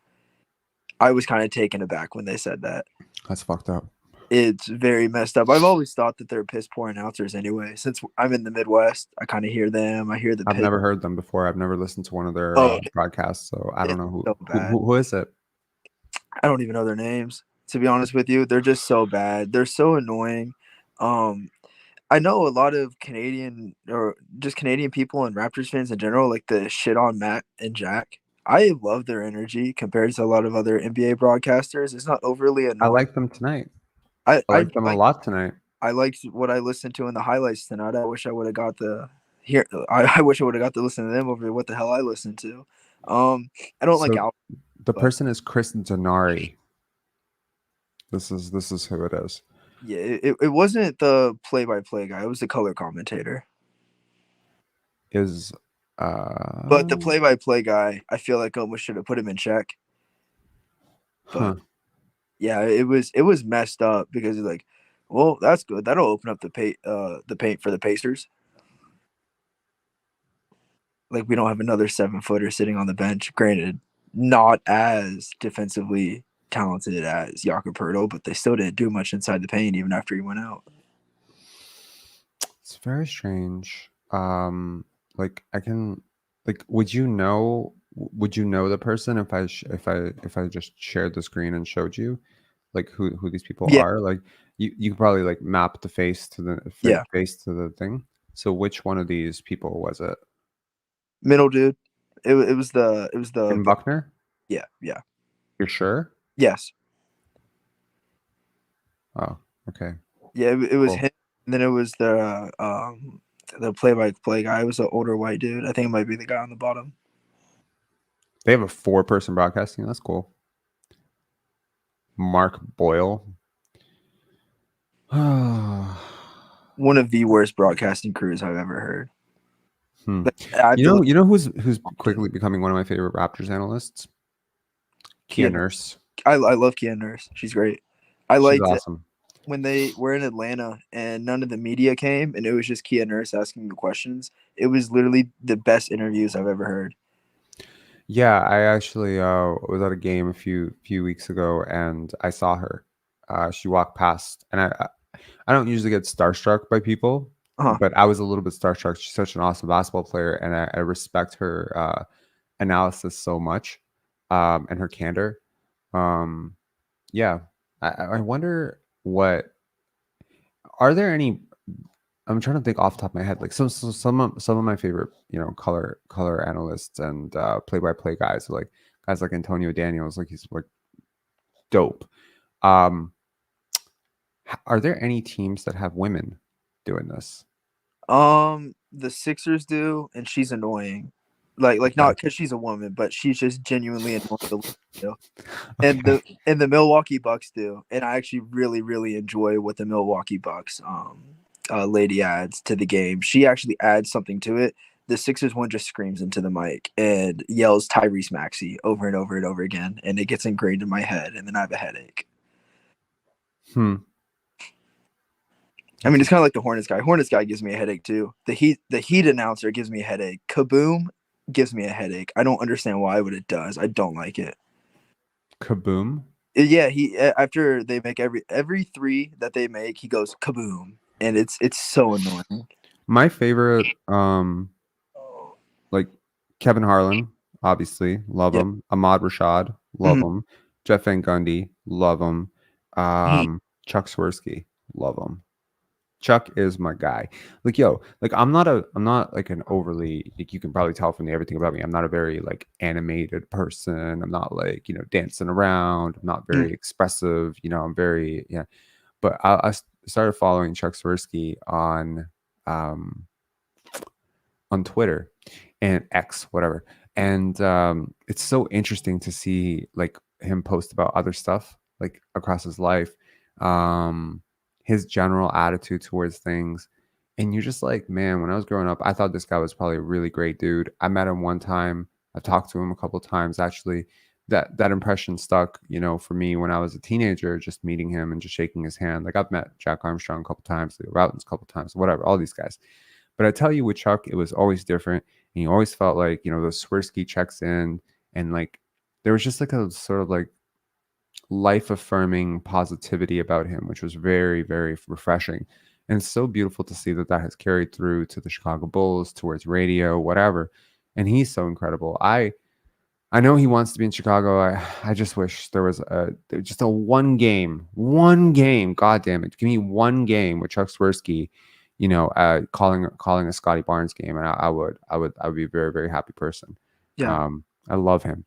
I was kind of taken aback when they said that. That's fucked up. It's very messed up. I've always thought that they're piss poor announcers anyway. Since I'm in the Midwest, I kind of hear them. I hear the. I've never heard them before. I've never listened to one of their broadcasts, so I don't know who is it. I don't even know their names. To be honest with you, they're just so bad. They're so annoying. I know a lot of Canadian or just Canadian people and Raptors fans in general like the shit on Matt and Jack. I love their energy compared to a lot of other NBA broadcasters. It's not overly annoying. I like them tonight. I like them a lot tonight. I liked what I listened to in the highlights tonight. I wish I would have got I wish I would have got to listen to them over what the hell I listened to. I don't like Al. The person is Chris Denari. This is who it is. Yeah, it wasn't the play-by-play guy. It was the color commentator. But the play-by-play guy, I feel like almost should have put him in check. But yeah, it was messed up because it's like, well, that's good. That'll open up the paint for the Pacers. Like we don't have another 7-footer sitting on the bench. Granted, not as defensively talented as Jakob Poeltl, but they still didn't do much inside the paint even after he went out. It's very strange. Would you know the person if I just shared the screen and showed you like who these people are? Like you could probably like map the face to the face to the thing. So which one of these people was it? Middle dude. It was the Tim Buckner? Yeah. You're sure? Yes. Oh, okay. Yeah, it was him. And then it was the play-by-play guy. It was an older white dude. I think it might be the guy on the bottom. They have a 4-person broadcasting. That's cool. Mark Boyle. One of the worst broadcasting crews I've ever heard. You know who's quickly becoming one of my favorite Raptors analysts? Kia Nurse. I love Kia Nurse. She's great. I liked awesome. When they were in Atlanta and none of the media came and it was just Kia Nurse asking the questions. It was literally the best interviews I've ever heard. Yeah, I actually was at a game a few weeks ago and I saw her. She walked past, and I don't usually get starstruck by people, but I was a little bit starstruck. She's such an awesome basketball player, and I respect her analysis so much, and her candor. Yeah, I wonder what are there any. I'm trying to think off the top of my head, like some of my favorite, color analysts and play-by-play guys, like guys like Antonio Daniels, like he's like dope. Are there any teams that have women doing this? The Sixers do, and she's annoying. Like not because she's a woman, but she's just genuinely annoying to listen to. And the Milwaukee Bucks do, and I actually really enjoy what the Milwaukee Bucks lady adds to the game. She actually adds something to it. The Sixers one just screams into the mic and yells Tyrese Maxey over and over and over again, and it gets ingrained in my head, and then I have a headache. I mean, it's kind of like the Hornets guy. Hornets guy gives me a headache too. The Heat announcer gives me a headache. Kaboom gives me a headache. I don't understand why, but it does. I don't like it. Kaboom? Yeah, he after they make every three that they make, he goes kaboom, and it's so annoying. My favorite, like Kevin Harlan, obviously, love him. Ahmad Rashad, love him. Jeff Van Gundy, love him. Chuck Swirsky, love him. Chuck is my guy. Like, I'm not like an overly, like, you can probably tell from everything about me. I'm not a very like animated person. I'm not like, dancing around. I'm not very expressive. I'm very, but I started following Chuck Swirsky on Twitter and X, whatever. And it's so interesting to see like him post about other stuff like across his life. His general attitude towards things, and you're just like, man, when I was growing up, I thought this guy was probably a really great dude. I met him one time. I've talked to him a couple of times. Actually, that impression stuck, for me when I was a teenager, just meeting him and just shaking his hand. Like, I've met Jack Armstrong a couple times, Leo Routins a couple times, whatever, all these guys. But I tell you, with Chuck, it was always different. And you always felt like, the Swirsky checks in, and like there was just like a sort of like life-affirming positivity about him, which was very, very refreshing. And it's so beautiful to see that has carried through to the Chicago Bulls, towards radio, whatever. And he's so incredible. I know he wants to be in Chicago. I just wish there was just a one game. God damn it, give me one game with Chuck Swirsky, calling a Scotty Barnes game, and I would be a very, very happy person. Yeah, I love him.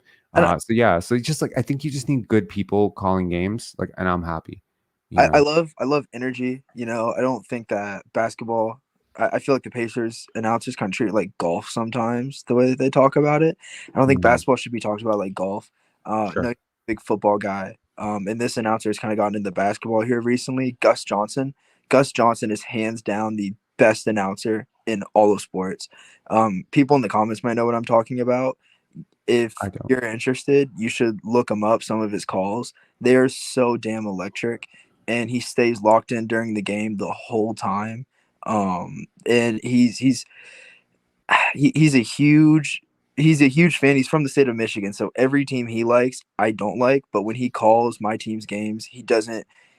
So just like, I think you just need good people calling games, like, and I'm happy. I love energy. I don't think that basketball. I feel like the Pacers announcers kind of treat it like golf sometimes, the way that they talk about it. I don't think basketball should be talked about like golf. Sure. No, big football guy. And this announcer has kind of gotten into basketball here recently. Gus Johnson. Gus Johnson is hands down the best announcer in all of sports. People in the comments might know what I'm talking about. If you're interested, you should look him up. Some of his calls, they are so damn electric, and he stays locked in during the game the whole time. And he's a huge fan. He's from the state of Michigan, so every team he likes, I don't like. But when he calls my team's games,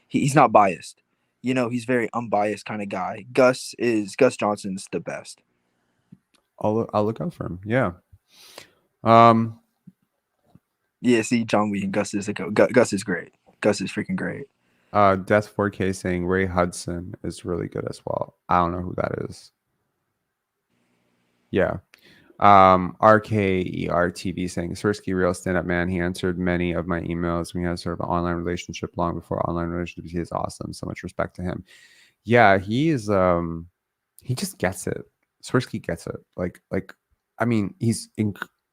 he's not biased. He's very unbiased kind of guy. Gus Johnson's the best. I'll look out for him. Yeah. Yeah, see, John Wheaton, Gus is great. Gus is freaking great. Death 4K saying Ray Hudson is really good as well. I don't know who that is. Yeah. RKER TV saying Swirsky, real stand-up man. He answered many of my emails. We had sort of an online relationship long before online relationships. He is awesome. So much respect to him. Yeah, he is he just gets it. Swirsky gets it. Like I mean, he's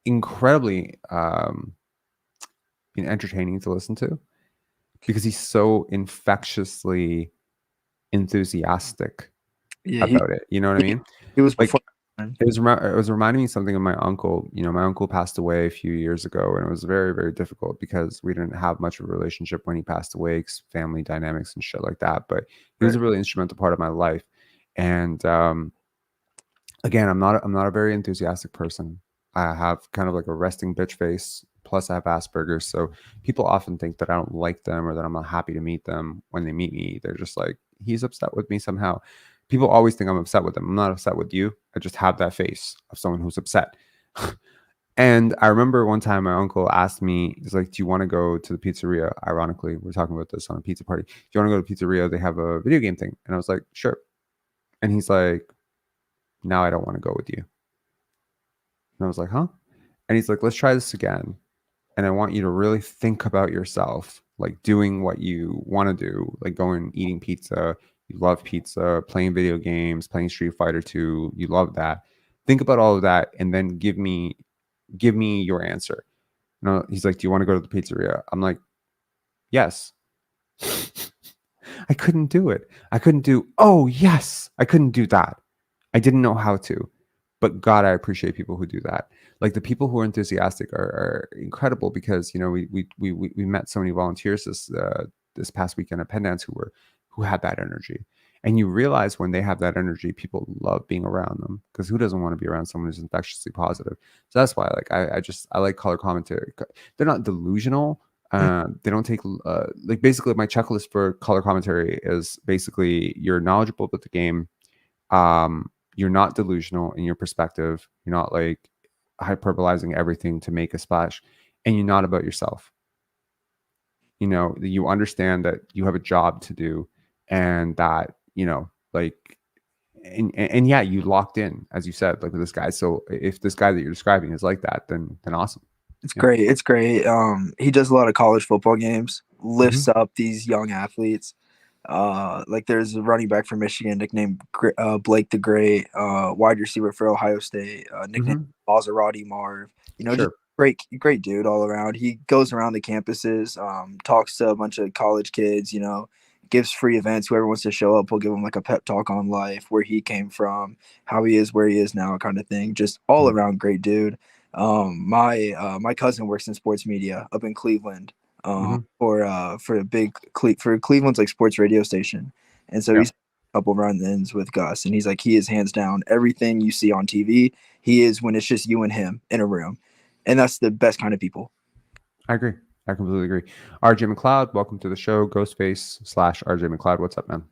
incredibly entertaining to listen to, because he's so infectiously enthusiastic about it. You know what I mean? He was like, before. It was reminding me something of my uncle. My uncle passed away a few years ago, and it was very, very difficult because we didn't have much of a relationship when he passed away, family dynamics and shit like that. But he was a really instrumental part of my life. And again, I'm not a very enthusiastic person. I have kind of like a resting bitch face. Plus, I have Asperger's, so people often think that I don't like them or that I'm not happy to meet them. When they meet me, they're just like, he's upset with me somehow. People always think I'm upset with them. I'm not upset with you. I just have that face of someone who's upset. And I remember one time my uncle asked me, he's like, do you want to go to the pizzeria? Ironically, we're talking about this on a pizza party. Do you want to go to the pizzeria? They have a video game thing. And I was like, sure. And he's like, now I don't want to go with you. And I was like, huh? And he's like, let's try this again. And I want you to really think about yourself, like doing what you want to do, like going eating pizza. You love pizza, playing video games, playing Street Fighter 2. You love that. Think about all of that and then give me your answer. No, he's like, do you want to go to the pizzeria? I'm like, yes. I couldn't do it. I couldn't do, oh, yes. I couldn't do that. I didn't know how to. But God, I appreciate people who do that. Like the people who are enthusiastic are incredible because, you know, we met so many volunteers this past weekend at Penance who had that energy. And you realize when they have that energy, people love being around them because who doesn't want to be around someone who's infectiously positive? So that's why, like, I like color commentary. They're not delusional. They don't take like basically my checklist for color commentary is basically you're knowledgeable about the game. You're not delusional in your perspective. You're not like hyperbolizing everything to make a splash, and you're not about yourself. You know, you understand that you have a job to do, and that, you know, like, and yeah, you locked in, as you said, like with this guy. So if this guy that you're describing is like that, then awesome. It's great. It's great. He does a lot of college football games, lifts up these young athletes. Like there's a running back from Michigan nicknamed Blake the Great, wide receiver for Ohio State, nicknamed Maserati Marv. You know, just great dude all around. He goes around the campuses, talks to a bunch of college kids, you know, gives free events. Whoever wants to show up, he'll give them like a pep talk on life, where he came from, how he is, where he is now, kind of thing. Just all around great dude. My cousin works in sports media up in Cleveland. For Cleveland's like sports radio station, and so he's a couple run-ins with Gus, and he's like, he is hands down everything you see on TV. He is when it's just you and him in a room, and that's the best kind of people. I agree. I completely agree. RJ McLeod, welcome to the show. Ghostface / RJ McLeod. What's up, man?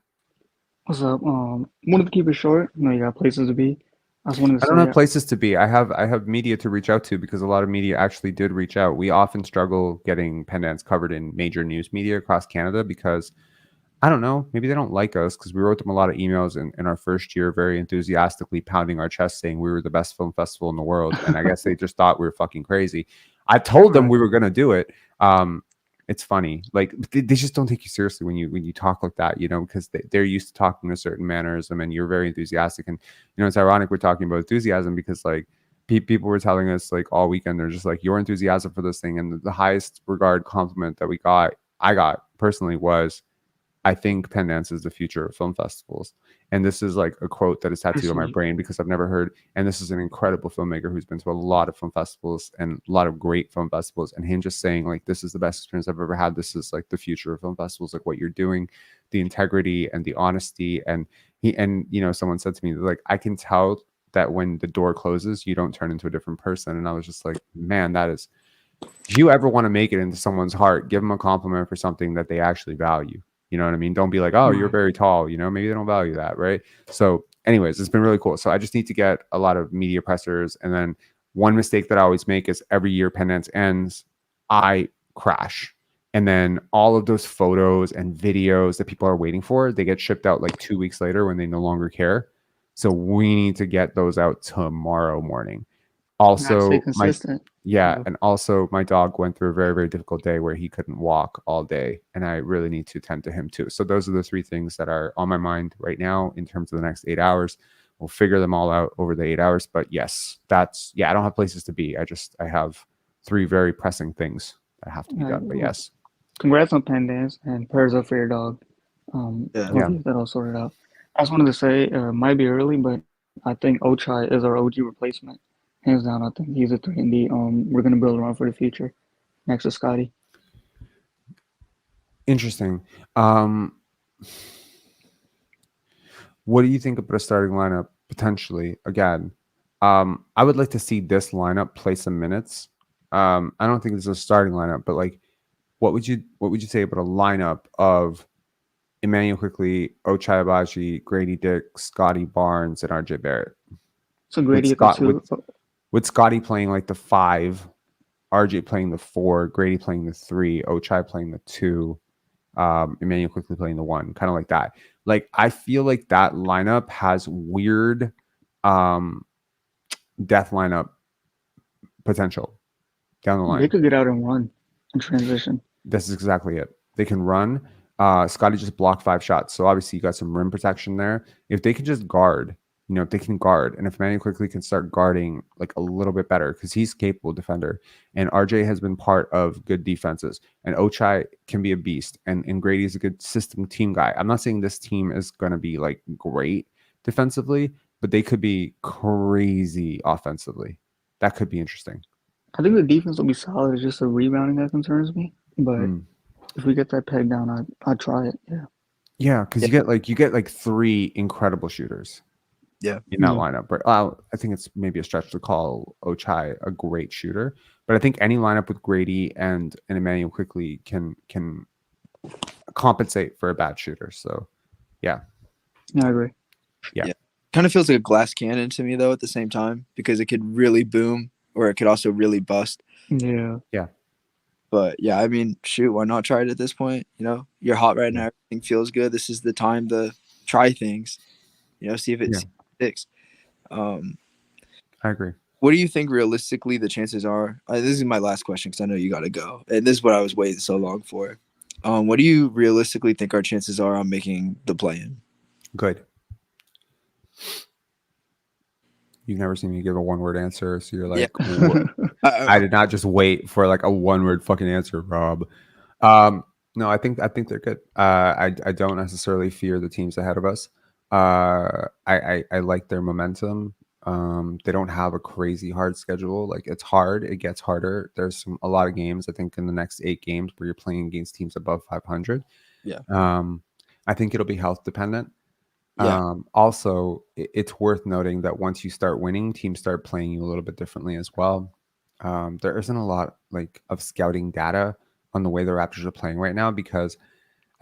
What's up? Wanted to keep it short. You know, you got places to be. I don't have places to be. I have media to reach out to because a lot of media actually did reach out. We often struggle getting Penance covered in major news media across Canada because, I don't know, maybe they don't like us because we wrote them a lot of emails in our first year, very enthusiastically pounding our chest saying we were the best film festival in the world. And I guess they just thought we were fucking crazy. I told them we were going to do it. It's funny. Like they just don't take you seriously when you talk like that, you know, because they're used to talking in a certain mannerism and you're very enthusiastic. And, you know, it's ironic we're talking about enthusiasm because like people were telling us like all weekend, they're just like, your enthusiasm for this thing. And the highest regard compliment that I got personally was, I think Penance is the future of film festivals. And this is like a quote that is tattooed on my brain because I've never heard. And this is an incredible filmmaker who's been to a lot of film festivals and a lot of great film festivals. And him just saying like, this is the best experience I've ever had. This is like the future of film festivals, like what you're doing, the integrity and the honesty. And you know, someone said to me, like, I can tell that when the door closes, you don't turn into a different person. And I was just like, man, that is, if you ever want to make it into someone's heart, give them a compliment for something that they actually value. You know what I mean? Don't be like, oh, you're very tall. You know, maybe they don't value that, right? So anyways, it's been really cool. So I just need to get a lot of media pressers. And then one mistake that I always make is every year Penance ends, I crash. And then all of those photos and videos that people are waiting for, they get shipped out like 2 weeks later when they no longer care. So we need to get those out tomorrow morning. Also, and also my dog went through a very, very difficult day where he couldn't walk all day, and I really need to tend to him too. So those are the three things that are on my mind right now in terms of the next 8 hours. We'll figure them all out over the 8 hours. But yes, I don't have places to be. I have three very pressing things that have to be done. But yes. Congrats on Penance and prayers up for your dog. That all sorted out. I just wanted to say, might be early, but I think Ochai is our OG replacement. Hands down, I think he's a 3-and-D. We're going to build around for the future next to Scotty. Interesting. What do you think about a starting lineup potentially? Again, I would like to see this lineup play some minutes. I don't think this is a starting lineup, but like, what would you say about a lineup of Emmanuel Quickly, Ochai Agbaji, Grady Dick, Scotty Barnes, and RJ Barrett. So Grady at the 2. With Scotty playing like the 5, RJ playing the 4, Grady playing the 3, Ochai playing the 2, Emmanuel Quickly playing the 1, kind of like that. Like, I feel like that lineup has weird death lineup potential down the line. They could get out and run in transition. This is exactly it. They can run. Scotty just blocked 5 shots, so obviously you got some rim protection there. If they can just guard, if they can guard, and if Emmanuel Quickly can start guarding like a little bit better, because he's a capable defender, and RJ has been part of good defenses, and Ochai can be a beast, and Grady is a good system team guy. I'm not saying this team is going to be like great defensively, but they could be crazy offensively. That could be interesting. I think the defense will be solid. It's just the rebounding that concerns me. But if we get that peg down, I'd try it. Yeah. Yeah, because you get like 3 incredible shooters. Yeah. In that lineup. But I think it's maybe a stretch to call Ochai a great shooter. But I think any lineup with Grady and Emmanuel Quickly can compensate for a bad shooter. So yeah. Yeah, I agree. Yeah. Kind of feels like a glass cannon to me though at the same time, because it could really boom or it could also really bust. Yeah. Yeah. But yeah, I mean, shoot, why not try it at this point? You're hot right now. Everything feels good. This is the time to try things. See if it sticks. I agree. What do you think realistically the chances are? This is my last question because I know you got to go. And this is what I was waiting so long for. What do you realistically think our chances are on making the play-in? Good. You've never seen me give a one-word answer, so you're like, I did not just wait for like a one-word fucking answer, Rob. No, I think they're good. I don't necessarily fear the teams ahead of us. I like their momentum. They don't have a crazy hard schedule. Like, it's hard. It gets harder. There's a lot of games, I think, in the next 8 games where you're playing against teams above 500. Yeah. I think it'll be health dependent. Yeah. Also, it's worth noting that once you start winning, teams start playing you a little bit differently as well. There isn't a lot of scouting data on the way the Raptors are playing right now, because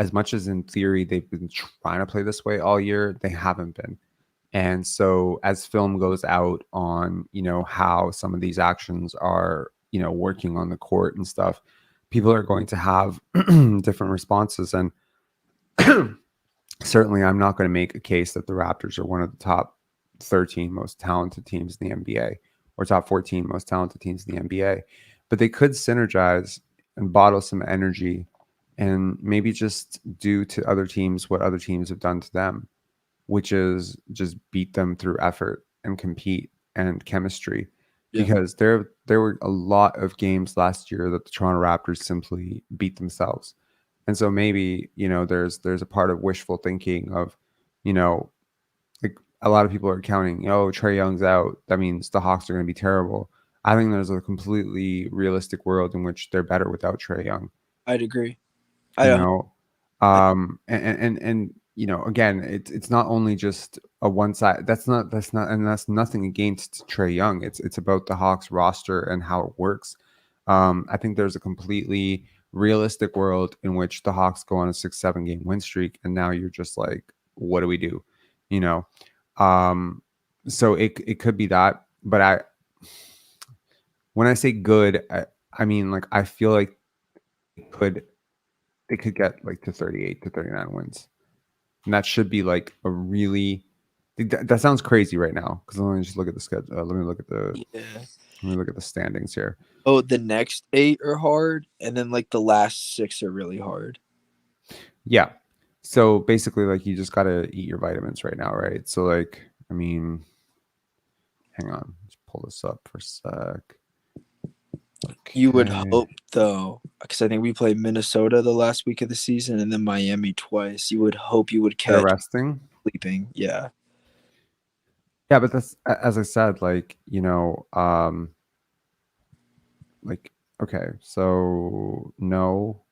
as much as in theory they've been trying to play this way all year, they haven't been. And so as film goes out on, how some of these actions are, working on the court and stuff, people are going to have different responses. And certainly I'm not going to make a case that the Raptors are one of the top 13 most talented teams in the NBA or top 14 most talented teams in the NBA, but they could synergize and bottle some energy and maybe just do to other teams what other teams have done to them, which is just beat them through effort and compete and chemistry. Yeah. Because there were a lot of games last year that the Toronto Raptors simply beat themselves. And so maybe, there's a part of wishful thinking of, like a lot of people are counting, Trae Young's out, that means the Hawks are going to be terrible. I think there's a completely realistic world in which they're better without Trae Young. I'd agree. And again, it's not only just a one side. That's nothing against Trae Young. It's about the Hawks roster and how it works. I think there's a completely realistic world in which the Hawks go on a 6-7 game win streak, and now you're just like, what do we do? So it could be that, but when I say good, I mean, like, I feel like they could get like to 38 to 39 wins. And that should be like a really, that sounds crazy right now, because let me just look at the schedule. Let me look at the standings here. Oh, the next 8 are hard, and then like the last 6 are really hard. Yeah. So basically, like, you just gotta eat your vitamins right now, right? So like, I mean, hang on, let's pull this up for a sec. Okay. You would hope, though, because I think we played Minnesota the last week of the season and then Miami twice. You would hope you would catch resting, sleeping. Yeah. Yeah, but that's, as I said, like, like, okay, so no,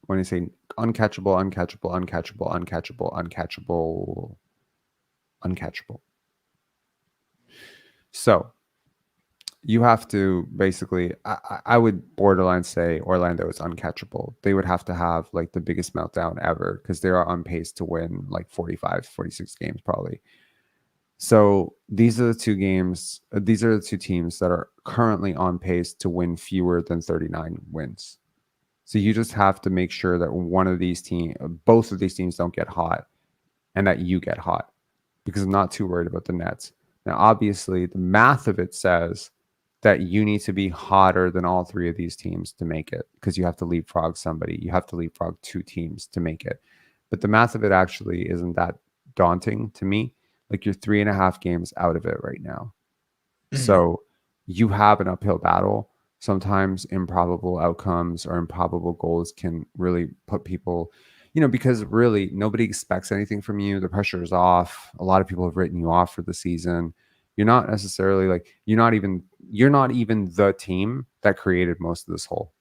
when you say uncatchable, so you have to basically, I would borderline say Orlando is uncatchable. They would have to have like the biggest meltdown ever because they are on pace to win like 45, 46 games probably. So these are the two games. These are the two teams that are currently on pace to win fewer than 39 wins. So you just have to make sure that both of these teams don't get hot and that you get hot because I'm not too worried about the Nets. Now, obviously, the math of it says that you need to be hotter than all three of these teams to make it because you have to leapfrog somebody. You have to leapfrog two teams to make it. But the math of it actually isn't that daunting to me. Like you're 3.5 games out of it right now. So you have an uphill battle. Sometimes improbable outcomes or improbable goals can really put people, because really nobody expects anything from you. The pressure is off. A lot of people have written you off for the season. You're not necessarily you're not even the team that created most of this hole.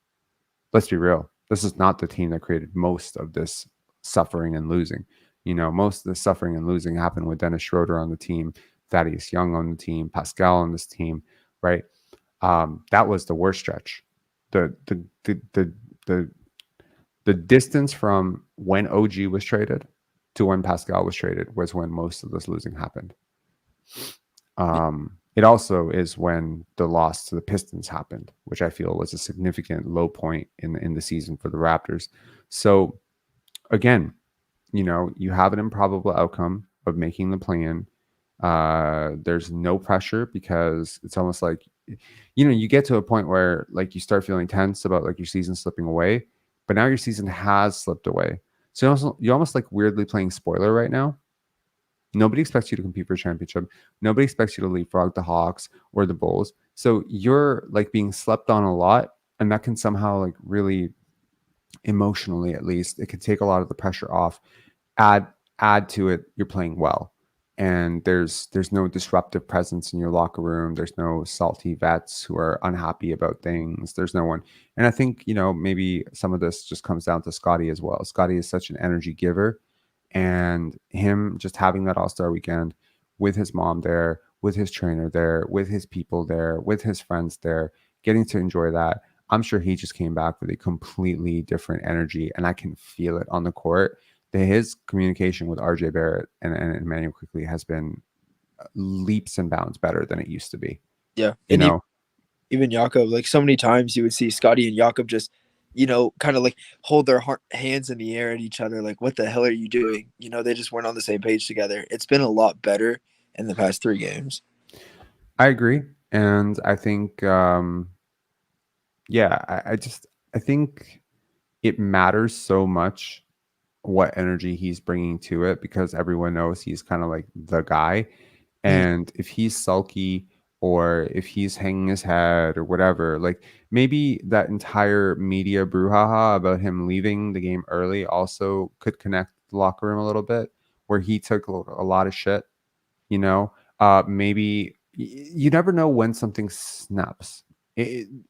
Let's be real. This is not the team that created most of this suffering and losing. Most of the suffering and losing happened with Dennis Schroeder on the team, Thaddeus Young on the team, Pascal on this team, right? That was the worst stretch. The distance from when OG was traded to when Pascal was traded was when most of this losing happened. It also is when the loss to the Pistons happened, which I feel was a significant low point in the season for the Raptors. So again, you have an improbable outcome of making the play-in. There's no pressure because it's almost like, you get to a point where like you start feeling tense about like your season slipping away, but now your season has slipped away. So you're almost like weirdly playing spoiler right now. Nobody expects you to compete for a championship. Nobody expects you to leapfrog the Hawks or the Bulls. So you're like being slept on a lot, and that can somehow like really emotionally, at least, it could take a lot of the pressure off. Add to it, you're playing well, and there's no disruptive presence in your locker room. There's no salty vets who are unhappy about things. There's no one, and I think maybe some of this just comes down to Scotty as well. Scotty is such an energy giver, and him just having that All-Star weekend with his mom there, with his trainer there, with his people there, with his friends there, getting to enjoy that. I'm sure he just came back with a completely different energy, and I can feel it on the court. His communication with RJ Barrett and Emmanuel Quickley has been leaps and bounds better than it used to be. Yeah. Even Jakob, like so many times you would see Scotty and Jakob just, kind of like hold their hands in the air at each other. Like, what the hell are you doing? They just weren't on the same page together. It's been a lot better in the past 3 games. I agree. And I think, I think it matters so much what energy he's bringing to it because everyone knows he's kind of like the guy. And if he's sulky or if he's hanging his head or whatever, like maybe that entire media brouhaha about him leaving the game early also could connect the locker room a little bit, where he took a lot of shit, maybe you never know when something snaps.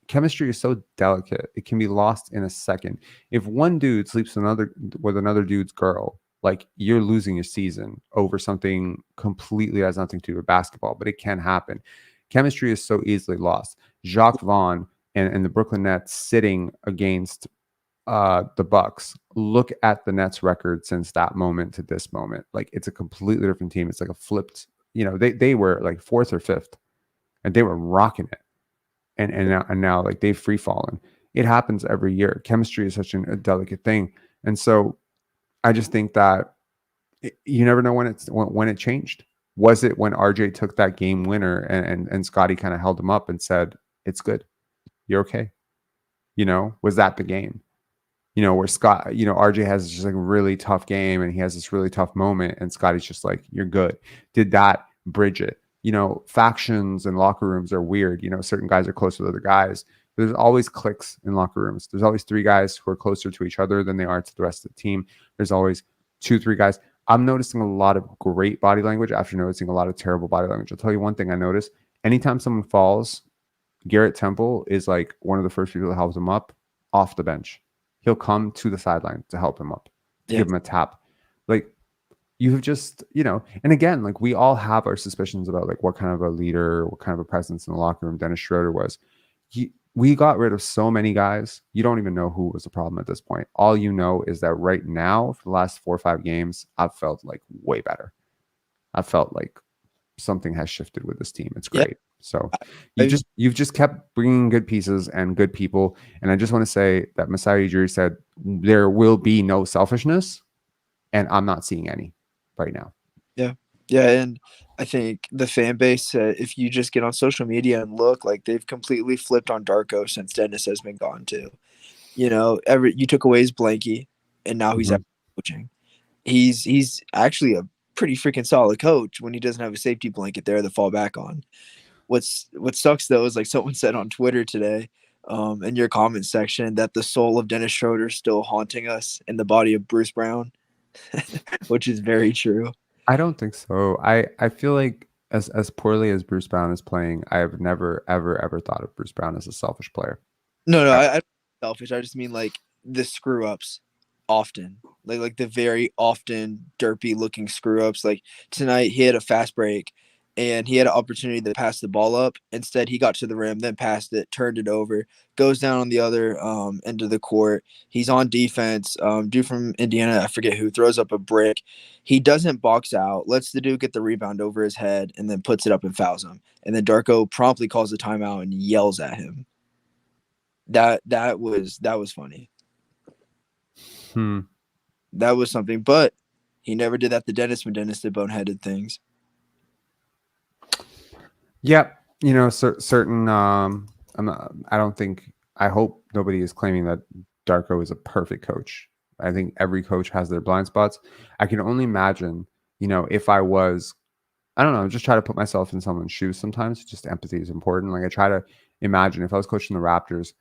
Chemistry is so delicate; it can be lost in a second. If one dude sleeps with another dude's girl, like you're losing your season over something completely has nothing to do with basketball, but it can happen. Chemistry is so easily lost. Jacques Vaughn and the Brooklyn Nets sitting against the Bucks. Look at the Nets record since that moment to this moment. Like it's a completely different team. It's like a flipped. They were like 4th or 5th, and they were rocking it. And now like they've free fallen. It happens every year. Chemistry is such a delicate thing, and so I just think that you never know when it changed. Was it when RJ took that game winner and Scotty kind of held him up and said, "It's good, you're okay"? Was that the game? Where RJ has just like a really tough game and he has this really tough moment, and Scotty's just like, "You're good." Did that bridge it? Factions and locker rooms are weird. Certain guys are closer to other guys. There's always cliques in locker rooms. There's always 3 guys who are closer to each other than they are to the rest of the team. There's always 2-3 guys. I'm noticing a lot of great body language after noticing a lot of terrible body language. I'll tell you one thing I noticed. Anytime someone falls, Garrett Temple is like one of the first people that helps him up off the bench. He'll come to the sideline to help him up, to give him a tap. Like, you've just, and again, like we all have our suspicions about like what kind of a leader, what kind of a presence in the locker room Dennis Schroeder was. We got rid of so many guys. You don't even know who was the problem at this point. All you know is that right now, for the last 4 or 5 games, I've felt like way better. I felt like something has shifted with this team. It's great. Yeah. So you've just kept bringing good pieces and good people. And I just want to say that Masai Ujiri said there will be no selfishness, and I'm not seeing any right now. Yeah, and I think the fan base, if you just get on social media and look, like they've completely flipped on Darko since Dennis has been gone too. You took away his blankie, and now he's coaching. He's actually a pretty freaking solid coach when he doesn't have a safety blanket there to fall back on. What sucks though is like someone said on Twitter today, in your comment section, that the soul of Dennis Schroeder is still haunting us in the body of Bruce Brown, which is very true. I don't think so. I feel like as poorly as Bruce Brown is playing, I have never, ever thought of Bruce Brown as a selfish player. No, I selfish. I just mean like the screw ups often. Like the very often derpy looking screw ups. Like tonight he had a fast break and he had an opportunity to pass the ball up. Instead, he got to the rim, then passed it, turned it over, goes down on the other end of the court. He's on defense. Dude from Indiana, I forget who, throws up a brick. He doesn't box out, lets the dude get the rebound over his head, and then puts it up and fouls him. And then Darko promptly calls a timeout and yells at him. That was funny. That was something, but he never did that to Dennis when Dennis did boneheaded things. Yep. Certain, I don't think, I hope nobody is claiming that Darko is a perfect coach. I think every coach has their blind spots. I can only imagine, if I was, I don't know, just try to put myself in someone's shoes sometimes. Just empathy is important. Like I try to imagine if I was coaching the Raptors,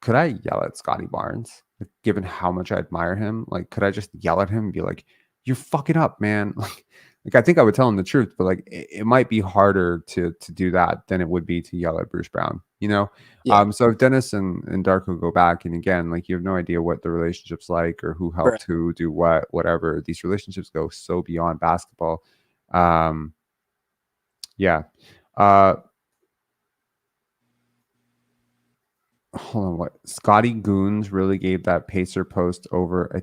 could I yell at Scotty Barnes, like, given how much I admire him? Like, could I just yell at him and be like, you're fucking up, man? Like I think I would tell him the truth, but like it might be harder to do that than it would be to yell at Bruce Brown, Yeah. So if Dennis and Darko go back, and again, like you have no idea what the relationship's like or who helped who do what, whatever. These relationships go so beyond basketball. Yeah. Hold on, what? Scotty Goons really gave that Pacer post over a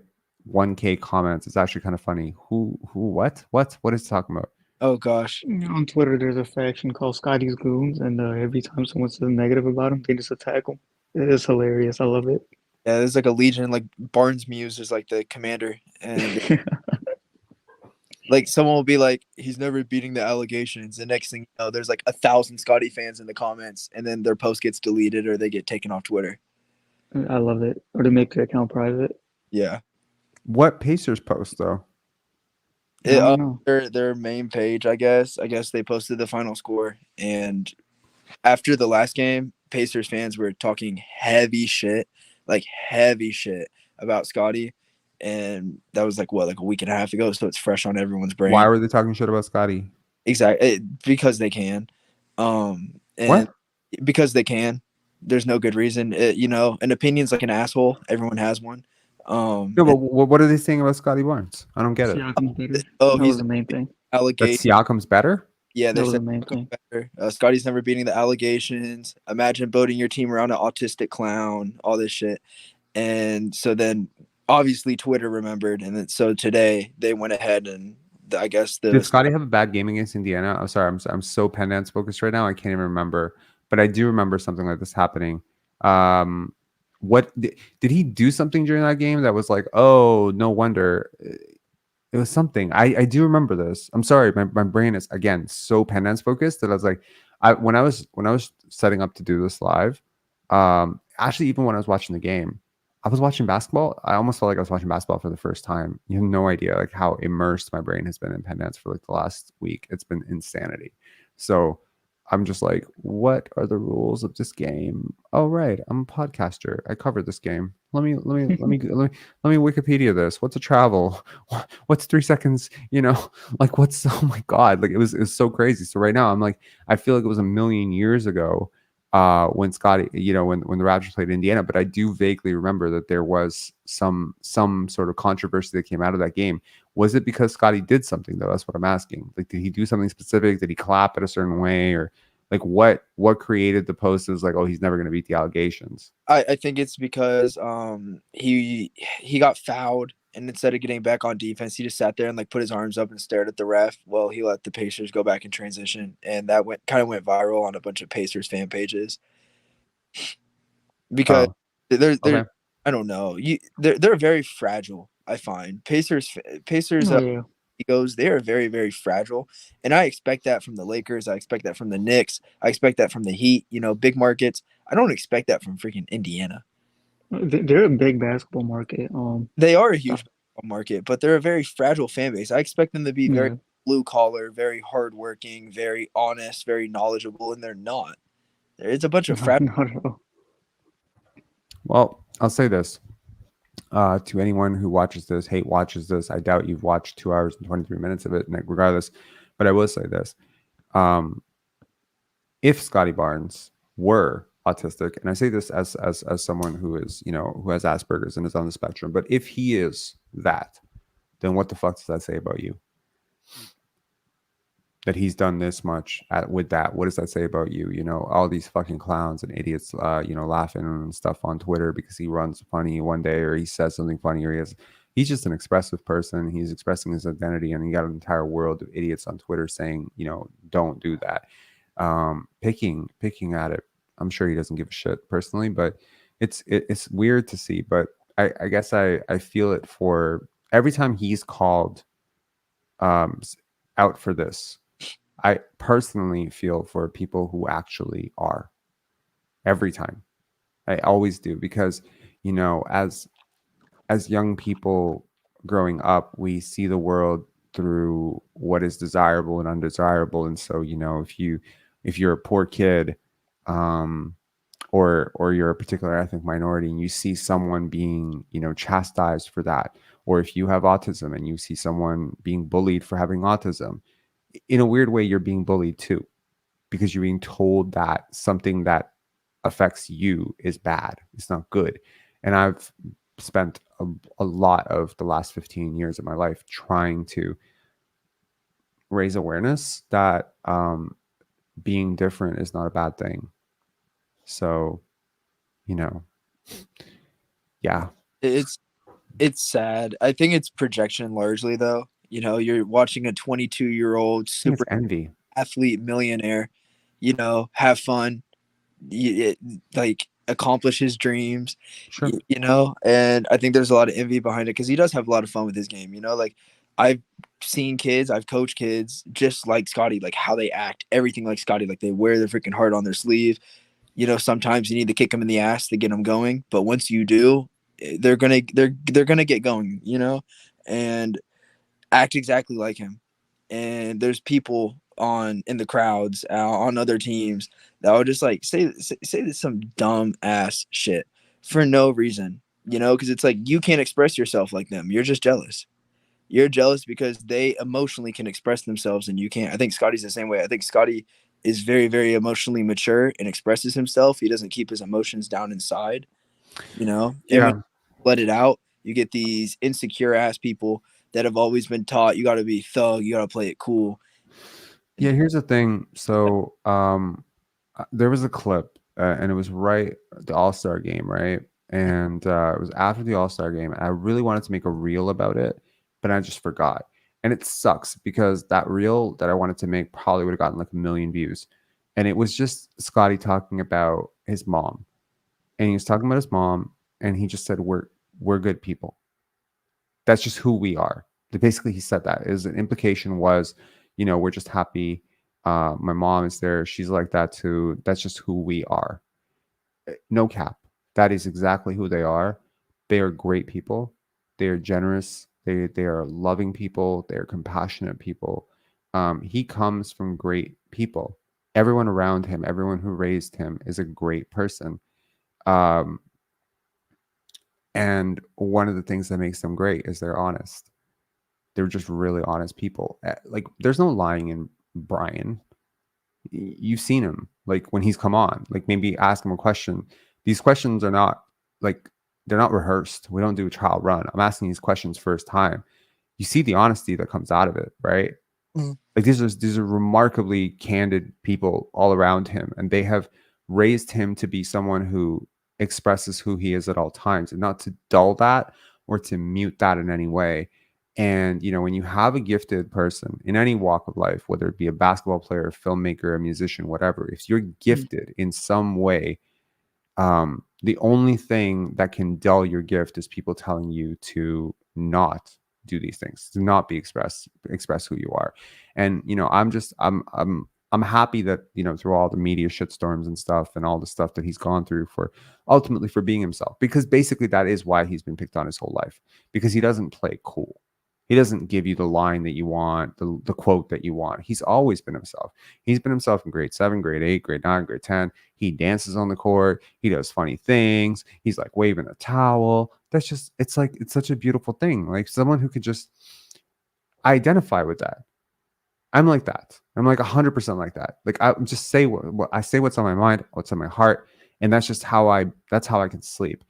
1K comments. It's actually kind of funny. What is he talking about? Oh gosh. On Twitter there's a faction called Scotty's Goons, and every time someone says negative about him, they just attack him. It's hilarious. I love it. Yeah, there's like a legion, like Barnes Muse is like the commander, and like someone will be like, he's never beating the allegations. The next thing you know, there's like 1,000 Scotty fans in the comments, and then their post gets deleted or they get taken off Twitter. I love it. Or to make the account private. Yeah. What Pacers post though? Their main page, I guess. I guess they posted the final score, and after the last game, Pacers fans were talking heavy shit about Scotty, and that was like a week and a half ago, so it's fresh on everyone's brain. Why were they talking shit about Scotty? Exactly, because they can. And what? Because they can. There's no good reason. An opinion's like an asshole. Everyone has one. But what are they saying about Scotty Barnes? I don't get it. He's the main thing. Allegations. That Siakam's better? Yeah, that was the main thing. Better. Scotty's never beating the allegations. Imagine boating your team around an autistic clown, all this shit. And so then obviously Twitter remembered, and then so today they went ahead and I guess did Scotty have a bad game against Indiana? I'm sorry, I'm so Penance focused right now. I can't even remember, but I do remember something like this happening. What did he do something during that game that was like, oh, no wonder? It was something. I do remember this. I'm sorry, my brain is again so Penance focused that I was like, when I was setting up to do this live, actually even when I was watching the game, I was watching basketball. I almost felt like I was watching basketball for the first time. You have no idea like how immersed my brain has been in Penance for like the last week. It's been insanity. So I'm just like, what are the rules of this game? Oh, right. I'm a podcaster. I covered this game. Let me Wikipedia this. What's a travel? What's 3 seconds? Like what's, oh my God. Like it was so crazy. So right now I'm like, I feel like it was a million years ago. when Scotty, when the Raptors played Indiana. But I do vaguely remember that there was some sort of controversy that came out of that game. Was it because Scotty did something though? That's what I'm asking. Like, did he do something specific? Did he clap it a certain way, or like what created the post? It was like, oh, he's never going to beat the allegations. I think it's because he got fouled, and instead of getting back on defense, he just sat there and like put his arms up and stared at the ref. Well, he let the Pacers go back in transition, and that went viral on a bunch of Pacers fan pages because they're Okay. I don't know, they're very fragile. I find Pacers Oh, yeah. egos, they are very, very fragile, and I expect that from the Lakers. I expect that from the Knicks. I expect that from the Heat. Big markets. I don't expect that from freaking Indiana. They're a big basketball market. They are a huge market, but they're a very fragile fan base. I expect them to be very Yeah. blue collar, very hardworking, very honest, very knowledgeable, and they're not. It's a bunch of fragile. Not at all. Well, I'll say this to anyone who watches this, watches this. I doubt you've watched 2 hours and 23 minutes of it, regardless. But I will say this: if Scotty Barnes were autistic, and I say this as someone who is, who has Asperger's and is on the spectrum, but if he is that, then what the fuck does that say about you? That he's done this much with that. What does that say about you? All these fucking clowns and idiots, laughing and stuff on Twitter because he runs funny one day or he says something funny or he's just an expressive person. He's expressing his identity, and you got an entire world of idiots on Twitter saying, don't do that. Picking at it. I'm sure he doesn't give a shit personally, but it's weird to see. But I guess I feel it for every time he's called out for this. I personally feel for people who actually are. Every time. I always do, because as young people growing up, we see the world through what is desirable and undesirable. And so, if you're a poor kid, or you're a particular ethnic minority and you see someone being, chastised for that, or if you have autism and you see someone being bullied for having autism, in a weird way, you're being bullied too, because you're being told that something that affects you is bad. It's not good. And I've spent a lot of the last 15 years of my life trying to raise awareness that being different is not a bad thing. So, yeah. It's sad. I think it's projection largely, though. You're watching a 22-year-old super envy athlete millionaire, have fun, accomplish his dreams, sure. And I think there's a lot of envy behind it because he does have a lot of fun with his game. I've seen kids, I've coached kids just like Scotty, like how they act, everything like Scotty, like they wear their freaking heart on their sleeve. Sometimes you need to kick them in the ass to get them going, but once you do, they're gonna get going, and act exactly like him. And there's people in the crowds on other teams that would just like say some dumb ass shit for no reason, because it's like you can't express yourself like them. You're just jealous. You're jealous because they emotionally can express themselves and you can't. I think Scotty's the same way. I think Scotty is very, very emotionally mature and expresses himself. He doesn't keep his emotions down inside, and when you let it out, you get these insecure ass people that have always been taught you got to be thug, you got to play it cool. Yeah, here's the thing. So there was a clip and it was right the All-Star game, right? And it was after the All-Star game. I really wanted to make a reel about it, but I just forgot. And it sucks because that reel that I wanted to make probably would have gotten like 1 million views. And it was just Scotty talking about his mom. And he was talking about his mom, and he just said, we're good people. That's just who we are. Basically, he said that. An implication was, we're just happy. My mom is there. She's like that too. That's just who we are. No cap. That is exactly who they are. They are great people. They are generous. They are loving people. They are compassionate people. He comes from great people. Everyone around him, everyone who raised him is a great person. And one of the things that makes them great is they're honest. They're just really honest people. Like, there's no lying in Brian. You've seen him. like when he's come on, like maybe ask him a question. These questions are not like, they're not rehearsed. We don't do a trial run. I'm asking these questions first time. You see the honesty that comes out of it, right? Like these are remarkably candid people all around him, and they have raised him to be someone who expresses who he is at all times, and not to dull that or to mute that in any way. And you know, when you have a gifted person in any walk of life, whether it be a basketball player, a filmmaker, a musician, whatever, if you're gifted in some way, the only thing that can dull your gift is people telling you to not do these things, to not be express who you are. And you know, I'm happy that, you know, through all the media shitstorms and stuff and all the stuff that he's gone through, for ultimately for being himself, because basically that is why he's been picked on his whole life, because he doesn't play cool. He doesn't give you the line that you want, the quote that you want. He's always been himself. He's been himself in grade 7, grade 8, grade 9, grade 10. He dances on the court. He does funny things. He's like waving a towel. That's just, it's like, it's such a beautiful thing. Like someone who could just identify with that. I'm like that. I'm like 100% like that. Like I just say what I say, what's on my mind, what's on my heart. And that's just that's how I can sleep.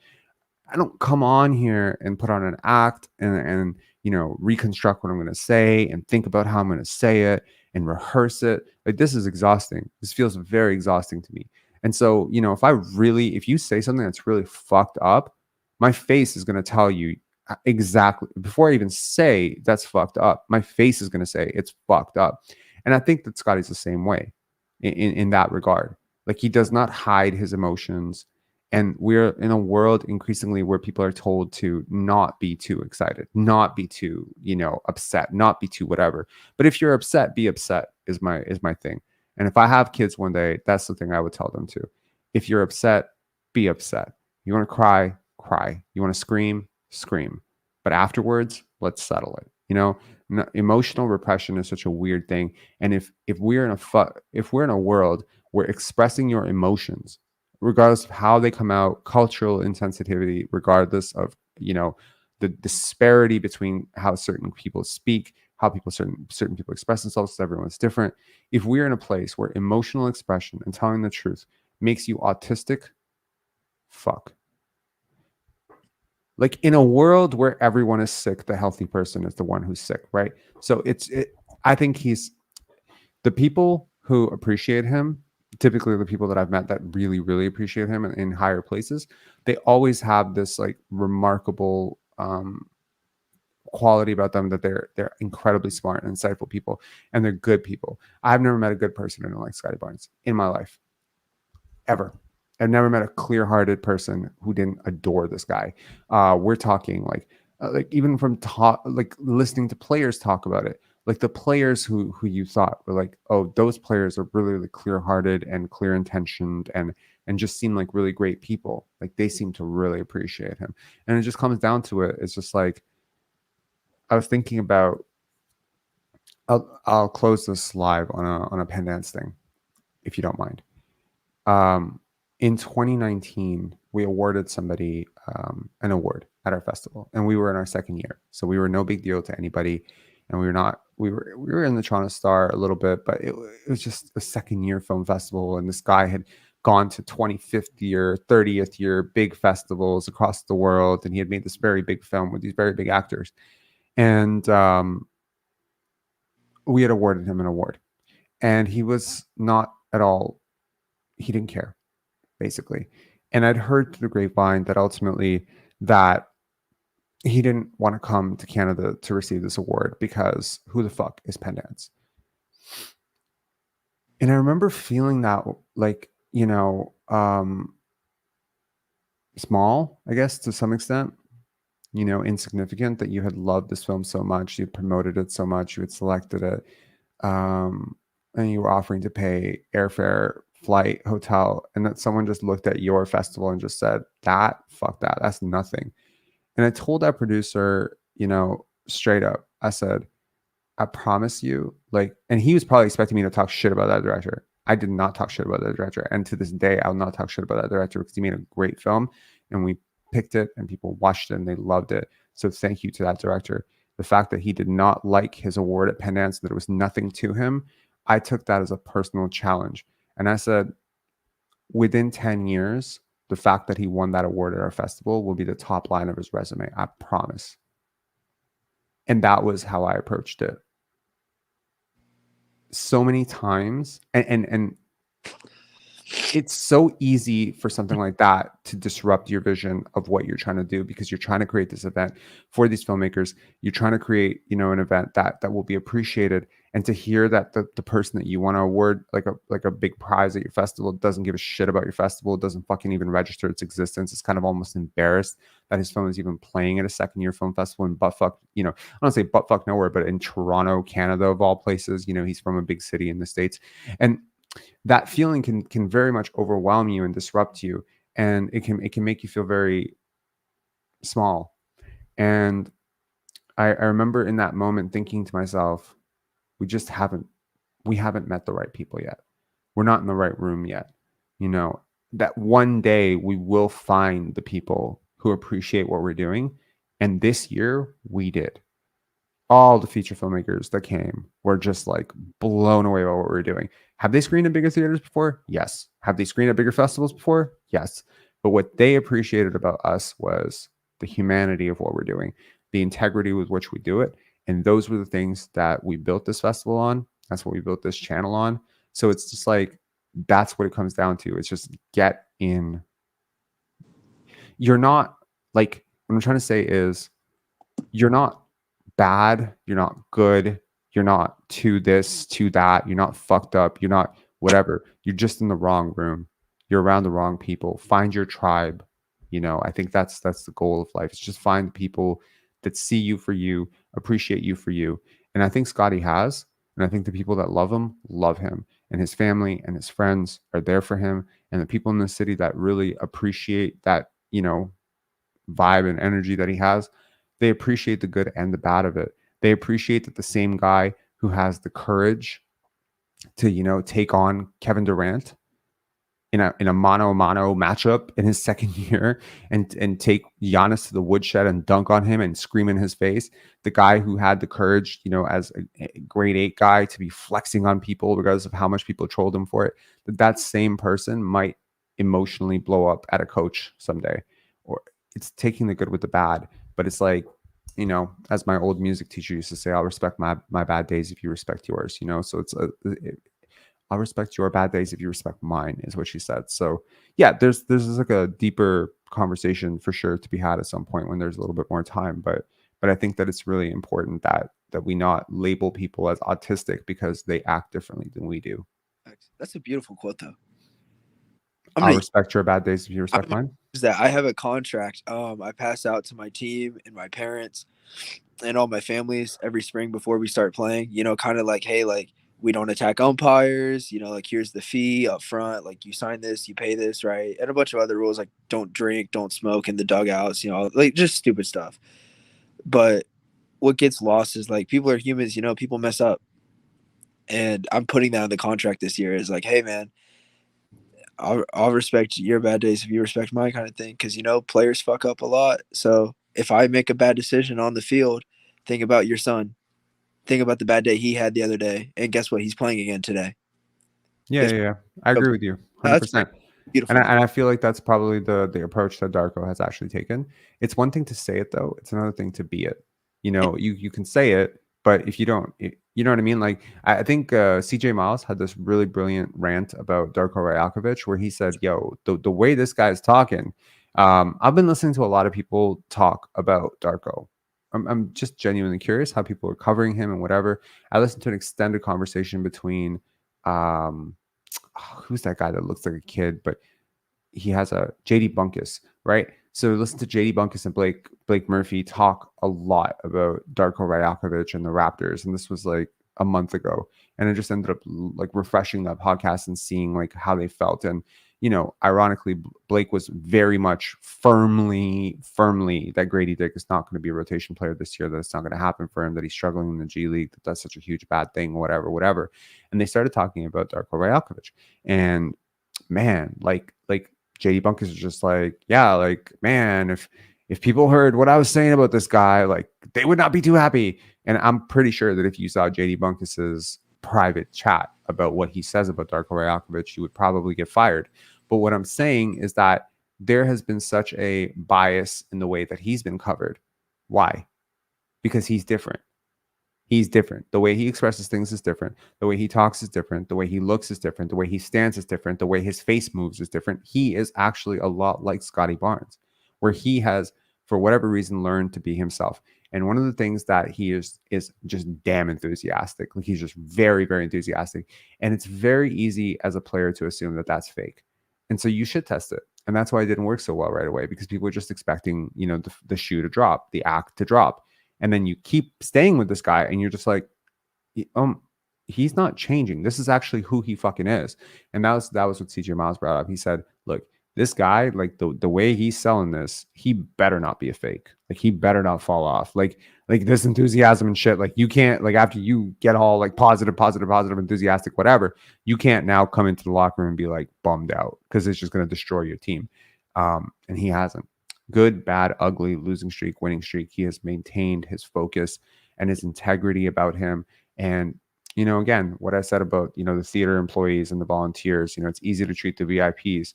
I don't come on here and put on an act and you know, reconstruct what I'm going to say and think about how I'm going to say it and rehearse it. Like this is exhausting. This feels very exhausting to me. And so, you know, if you say something that's really fucked up, my face is going to tell you exactly, before I even say that's fucked up, my face is going to say it's fucked up. And I think that Scotty's the same way in that regard. Like he does not hide his emotions. And we're in a world increasingly where people are told to not be too excited, not be too, you know, upset, not be too whatever. But if you're upset, be upset is my thing. And if I have kids one day, that's the thing I would tell them to. If you're upset, be upset. You want to cry, cry. You want to scream, scream. But afterwards, let's settle it. You know, emotional repression is such a weird thing. And if we're in a world where expressing your emotions, regardless of how they come out, cultural insensitivity, regardless of, you know, the disparity between how certain people speak, how certain people express themselves, everyone's different. If we're in a place where emotional expression and telling the truth makes you autistic, fuck. Like in a world where everyone is sick, the healthy person is the one who's sick, right? So I think the people who appreciate him, typically the people that I've met that really, really appreciate him in higher places, they always have this like remarkable quality about them, that they're incredibly smart and insightful people, and they're good people. I've never met a good person in like Scotty Barnes in my life, ever. I've never met a clear-hearted person who didn't adore this guy. We're talking like even from like listening to players talk about it. Like the players who you thought were like, oh, those players are really, really clear-hearted and clear-intentioned and just seem like really great people. Like they seem to really appreciate him. And it just comes down to it. It's just like, I was thinking about, I'll close this live on a Penance thing, if you don't mind. In 2019, we awarded somebody an award at our festival, and we were in our second year, so we were no big deal to anybody, and we were in the Toronto Star a little bit, but it was just a second year film festival, and this guy had gone to 25th year, 30th year big festivals across the world, and he had made this very big film with these very big actors, and we had awarded him an award, and he was not at all, he didn't care, basically. And I'd heard through the grapevine that ultimately that he didn't want to come to Canada to receive this award because who the fuck is Penance? And I remember feeling that, like, you know, small, I guess, to some extent, you know, insignificant, that you had loved this film so much, you had promoted it so much, you had selected it, and you were offering to pay airfare, flight, hotel, and that someone just looked at your festival and just said, fuck that, that's nothing. And I told that producer, you know, straight up, I said, I promise you, like, and he was probably expecting me to talk shit about that director. I did not talk shit about that director. And to this day, I'll not talk shit about that director because he made a great film and we picked it and people watched it and they loved it. So thank you to that director. The fact that he did not like his award at Penance, that it was nothing to him, I took that as a personal challenge. And I said, within 10 years, the fact that he won that award at our festival will be the top line of his resume. I promise. And that was how I approached it. So many times, and it's so easy for something like that to disrupt your vision of what you're trying to do, because you're trying to create this event for these filmmakers. You're trying to create, you know, an event that will be appreciated, and to hear that the person that you want to award like a big prize at your festival doesn't give a shit about your festival, doesn't fucking even register its existence. It's kind of almost embarrassed that his film is even playing at a second-year film festival in buttfuck, you know, I don't say buttfuck nowhere, but in Toronto, Canada, of all places. You know, he's from a big city in the States, and that feeling can very much overwhelm you and disrupt you, and it can make you feel very small. And I remember in that moment thinking to myself, we haven't met the right people yet. We're not in the right room yet. You know, that one day we will find the people who appreciate what we're doing. And this year we did. All the feature filmmakers that came were just like blown away by what we were doing. Have they screened in bigger theaters before? Yes. Have they screened at bigger festivals before? Yes. But what they appreciated about us was the humanity of what we're doing, the integrity with which we do it. And those were the things that we built this festival on. That's what we built this channel on. So it's just like, that's what it comes down to. It's just get in. You're not, like, what I'm trying to say is, you're not bad, you're not good, you're not to this, to that, you're not fucked up, you're not whatever. You're just in the wrong room. You're around the wrong people. Find your tribe. You know, I think that's the goal of life. It's just find people that see you for you, appreciate you for you. And I think Scotty has. And I think the people that love him, and his family and his friends are there for him. And the people in the city that really appreciate that, you know, vibe and energy that he has, they appreciate the good and the bad of it. They appreciate that the same guy who has the courage to, you know, take on Kevin Durant in a mano-a-mano matchup in his second year and take Giannis to the woodshed and dunk on him and scream in his face. The guy who had the courage, you know, as a grade 8 guy to be flexing on people regardless of how much people trolled him for it. That same person might emotionally blow up at a coach someday. Or it's taking the good with the bad. But it's like, you know, as my old music teacher used to say, I'll respect my bad days if you respect yours, you know? So it's I'll respect your bad days if you respect mine, is what she said. So yeah, there's like a deeper conversation for sure to be had at some point when there's a little bit more time. But I think that it's really important that we not label people as autistic because they act differently than we do. That's a beautiful quote, though. I'll respect your bad days if you respect mine. Is that I have a contract I pass out to my team and my parents and all my families every spring before we start playing, you know, kind of like, hey, like, we don't attack umpires, you know, like, here's the fee up front, like, you sign this, you pay this, right? And a bunch of other rules, like, don't drink, don't smoke in the dugouts, you know, like, just stupid stuff. But what gets lost is, like, people are humans, you know, people mess up. And I'm putting that in the contract this year is like, hey, man, I'll respect your bad days if you respect mine, kind of thing. Because, you know, players fuck up a lot. So if I make a bad decision on the field, think about your son. Think about the bad day he had the other day. And guess what? He's playing again today. Yeah. I agree with you 100%. Beautiful. And I feel like that's probably the approach that Darko has actually taken. It's one thing to say it, though. It's another thing to be it. You know, you can say it, but if you don't, you know what I mean? Like, I think CJ Miles had this really brilliant rant about Darko Rajakovic where he said, yo, the way this guy's talking, I've been listening to a lot of people talk about Darko. I'm just genuinely curious how people are covering him and whatever. I listened to an extended conversation between, who's that guy that looks like a kid, but he has a JD Bunkus, right? So listen to JD Bunkus and Blake Murphy talk a lot about Darko Rajakovic and the Raptors. And this was like a month ago. And I just ended up like refreshing that podcast and seeing like how they felt. And, you know, ironically, Blake was very much firmly that Grady Dick is not going to be a rotation player this year, that it's not going to happen for him, that he's struggling in the G League, that that's such a huge bad thing, whatever. And they started talking about Darko Rajakovic. And man, like JD Bunkus is just like, yeah, like, man, if people heard what I was saying about this guy, like, they would not be too happy. And I'm pretty sure that if you saw JD Bunkus's private chat about what he says about Darko Rajakovic, you would probably get fired. But what I'm saying is that there has been such a bias in the way that he's been covered. Why? Because he's different. He's different. The way he expresses things is different. The way he talks is different. The way he looks is different. The way he stands is different. The way his face moves is different. He is actually a lot like Scotty Barnes, where he has, for whatever reason, learned to be himself. And one of the things that he is just damn enthusiastic. Like, he's just very, very enthusiastic. And it's very easy as a player to assume that that's fake. And so you should test it. And that's why it didn't work so well right away, because people were just expecting, the shoe to drop, the act to drop. And then you keep staying with this guy and you're just like, he's not changing. This is actually who he fucking is. And that was what CJ Miles brought up. He said, look, this guy, like the way he's selling this, he better not be a fake. Like, he better not fall off. Like this enthusiasm and shit. Like, you can't, like, after you get all like positive, enthusiastic, whatever, you can't now come into the locker room and be like bummed out, because it's just going to destroy your team. And he hasn't. Good, bad, ugly, losing streak, winning streak, he has maintained his focus and his integrity about him. And, again, what I said about, the theater employees and the volunteers, it's easy to treat the VIPs.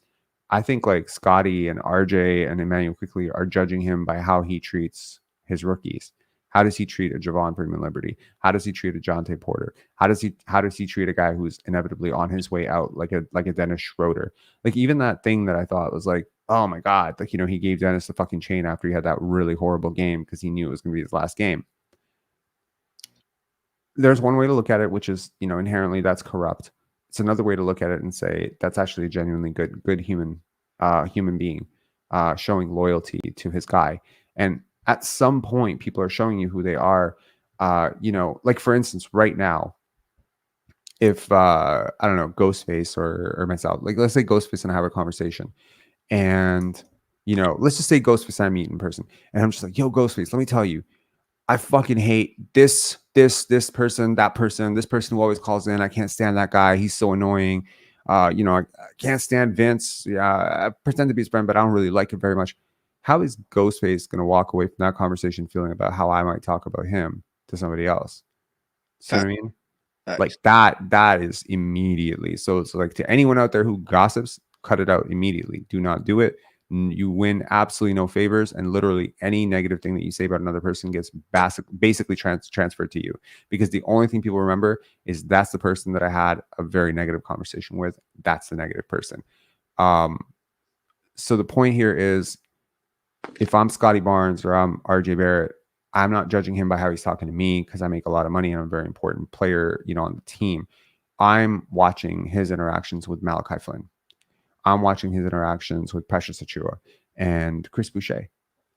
I think like Scotty and RJ and Emmanuel quickly are judging him by how he treats his rookies. How does he treat a Javon Freeman Liberty? How does he treat a Jonte Porter? How does he treat a guy who's inevitably on his way out, like a Dennis Schroeder? Like, even that thing that I thought was like, oh my God, like, he gave Dennis the fucking chain after he had that really horrible game because he knew it was going to be his last game. There's one way to look at it, which is, inherently that's corrupt. It's another way to look at it and say that's actually a genuinely good human being, showing loyalty to his guy. And at some point, people are showing you who they are. Like, for instance, right now, if I don't know, Ghostface or myself, like, let's say Ghostface and I have a conversation, and let's just say Ghostface and I meet in person, and I'm just like, yo, Ghostface, let me tell you, I fucking hate this person, that person, this person who always calls in. I can't stand that guy. He's so annoying. I can't stand Vince. Yeah, I pretend to be his friend, but I don't really like him very much. How is Ghostface going to walk away from that conversation feeling about how I might talk about him to somebody else? See what I mean? Like, that is immediately. So it's like, to anyone out there who gossips, cut it out immediately. Do not do it. You win absolutely no favors, and literally any negative thing that you say about another person gets basically transferred to you, because the only thing people remember is that's the person that I had a very negative conversation with. That's the negative person. So the point here is, if I'm Scotty Barnes or I'm RJ Barrett, I'm not judging him by how he's talking to me, because I make a lot of money and I'm a very important player, on the team. I'm watching his interactions with Malachi Flynn. I'm watching his interactions with Precious Achua and Chris Boucher.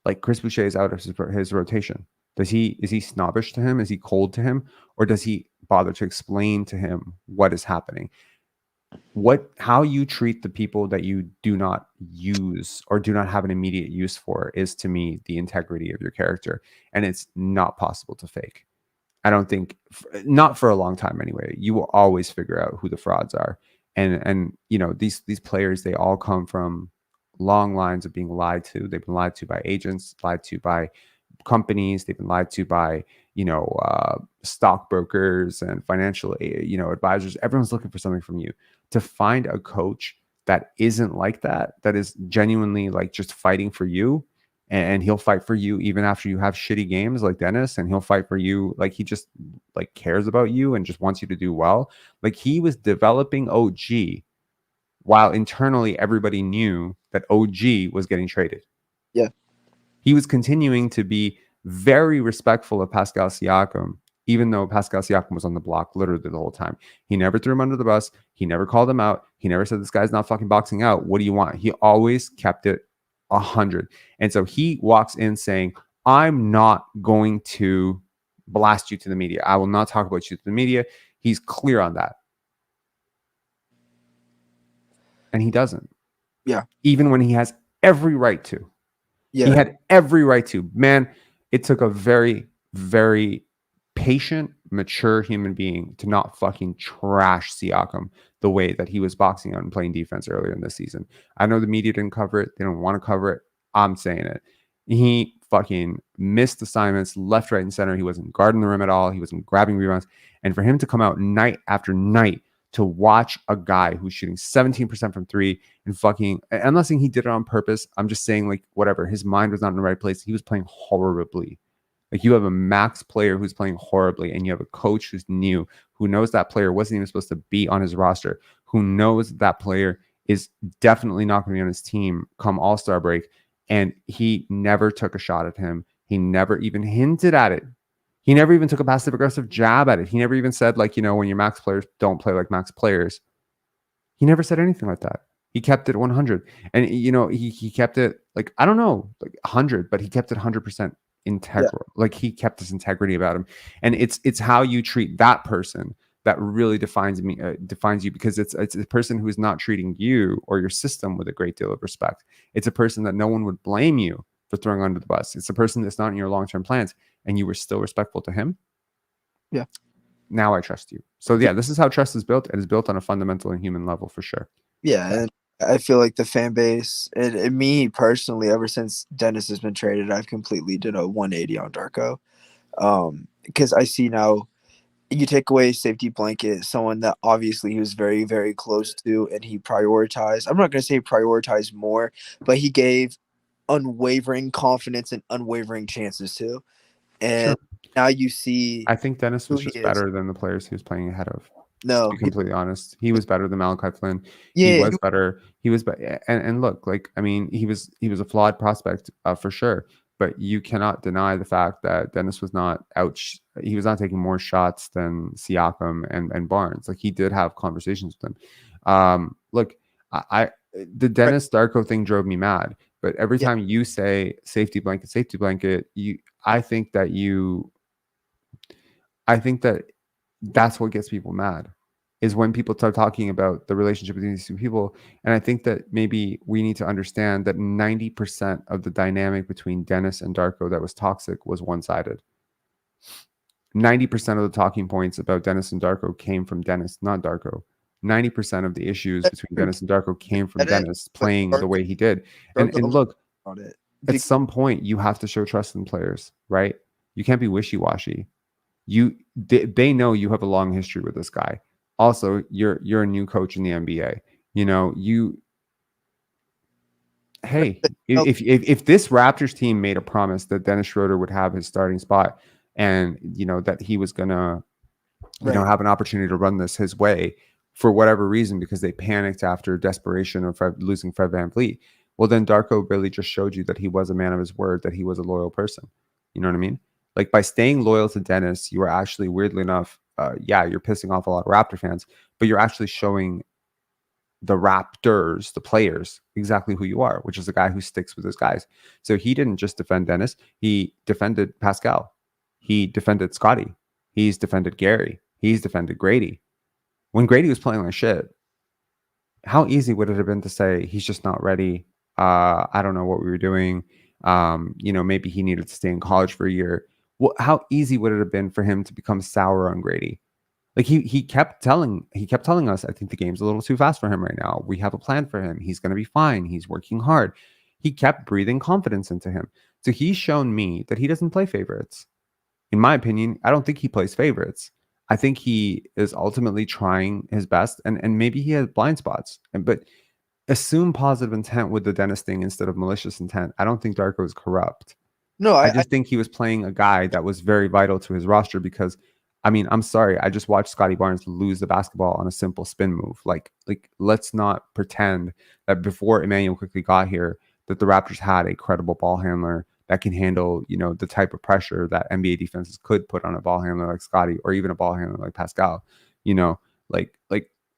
Like, Chris Boucher is out of his rotation. Is he snobbish to him? Is he cold to him? Or does he bother to explain to him what is happening? How you treat the people that you do not use or do not have an immediate use for is, to me, the integrity of your character. And it's not possible to fake. I don't think, not for a long time anyway. You will always figure out who the frauds are. And these players, they all come from long lines of being lied to. They've been lied to by agents, lied to by companies. They've been lied to by stockbrokers and financial advisors. Everyone's looking for something from you. To find a coach that isn't like that is genuinely like just fighting for you, and he'll fight for you even after you have shitty games like Dennis, and he'll fight for you like he just like cares about you and just wants you to do well. Like, he was developing OG while internally everybody knew that OG was getting traded. Yeah. He was continuing to be very respectful of Pascal Siakam, even though Pascal Siakam was on the block literally the whole time. He never threw him under the bus. He never called him out. He never said, this guy's not fucking boxing out. What do you want? He always kept it 100. And so he walks in saying, I'm not going to blast you to the media. I will not talk about you to the media. He's clear on that. And he doesn't. Yeah. Even when he has every right to. Yeah. He had every right to. Man, it took a very, very patient, mature human being to not fucking trash Siakam the way that he was boxing out and playing defense earlier in this season. I know the media didn't cover it. They don't want to cover it. I'm saying it. He fucking missed assignments left, right, and center. He wasn't guarding the rim at all. He wasn't grabbing rebounds. And for him to come out night after night to watch a guy who's shooting 17% from three and fucking, I'm not saying he did it on purpose. I'm just saying, like, whatever. His mind was not in the right place. He was playing horribly. Like, you have a max player who's playing horribly, and you have a coach who's new, who knows that player wasn't even supposed to be on his roster, who knows that player is definitely not going to be on his team come All-Star break. And he never took a shot at him. He never even hinted at it. He never even took a passive aggressive jab at it. He never even said, like, when your max players don't play like max players. He never said anything like that. He kept it 100. And, he kept it, like, I don't know, like 100, but he kept it 100% integral. Yeah. Like, he kept his integrity about him. And it's how you treat that person that really defines you, because it's a person who is not treating you or your system with a great deal of respect. It's a person that no one would blame you for throwing under the bus. It's a person that's not in your long-term plans, and you were still respectful to him. Yeah. Now I trust you. So yeah, this is how trust is built. It is built on a fundamental and human level for sure. Yeah. And I feel like the fan base and me personally, ever since Dennis has been traded, I've completely did a 180 on Darko. Because I see now, you take away safety blanket, someone that obviously he was very, very close to, and he prioritized. I'm not going to say prioritized more, but he gave unwavering confidence and unwavering chances to. And now you see, I think Dennis was just better than the players he was playing ahead of. No, to be completely honest, he was better than Malachi Flynn. Yeah, he was better. He was, and look, like, I mean, he was a flawed prospect for sure. But you cannot deny the fact that Dennis was not out. He was not taking more shots than Siakam and Barnes. Like, he did have conversations with them. Look, the Dennis Darko thing drove me mad. But every time you say safety blanket, I think that that's what gets people mad, is when people start talking about the relationship between these two people. And I think that maybe we need to understand that 90% of the dynamic between Dennis and Darko that was toxic was one-sided. 90% of the talking points about Dennis and Darko came from Dennis, not Darko. 90% of the issues between Dennis and Darko came from Dennis playing the way he did. And look, at some point you have to show trust in players, right? You can't be wishy-washy. They know you have a long history with this guy. Also, you're a new coach in the NBA. If this Raptors team made a promise that Dennis Schroeder would have his starting spot, and that he was gonna have an opportunity to run this his way for whatever reason, because they panicked after desperation of losing Fred VanVleet, well, then Darko really just showed you that he was a man of his word, that he was a loyal person. You know what I mean? Like, by staying loyal to Dennis, you are actually, weirdly enough, you're pissing off a lot of Raptor fans, but you're actually showing the Raptors, the players, exactly who you are, which is a guy who sticks with his guys. So he didn't just defend Dennis. He defended Pascal. He defended Scotty. He's defended Gary. He's defended Grady. When Grady was playing like shit, how easy would it have been to say, he's just not ready? I don't know what we were doing. Maybe he needed to stay in college for a year. Well, how easy would it have been for him to become sour on Grady? Like, he kept telling us, I think the game's a little too fast for him right now. We have a plan for him. He's going to be fine. He's working hard. He kept breathing confidence into him. So he's shown me that he doesn't play favorites. In my opinion, I don't think he plays favorites. I think he is ultimately trying his best, and maybe he has blind spots. But assume positive intent with the Dennis thing instead of malicious intent. I don't think Darko is corrupt. No, I just think he was playing a guy that was very vital to his roster, because, I mean, I'm sorry, I just watched Scotty Barnes lose the basketball on a simple spin move. Like let's not pretend that before Emmanuel quickly got here that the Raptors had a credible ball handler that can handle, the type of pressure that NBA defenses could put on a ball handler like Scotty, or even a ball handler like Pascal.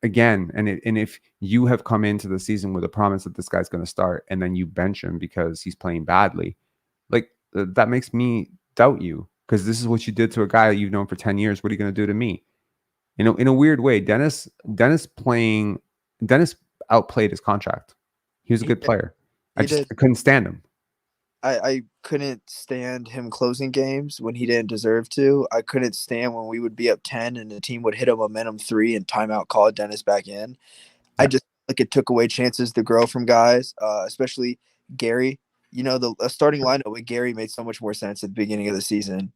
Again, and if you have come into the season with a promise that this guy's going to start, and then you bench him because he's playing badly, that makes me doubt you, because this is what you did to a guy that you've known for 10 years. What are you going to do to me? In a weird way, Dennis outplayed his contract. He was a good player. I couldn't stand him. I couldn't stand him closing games when he didn't deserve to. I couldn't stand when we would be up 10 and the team would hit a momentum 3 and timeout call Dennis back in. I just like it took away chances to grow from guys, especially Gary. The starting lineup with Gary made so much more sense at the beginning of the season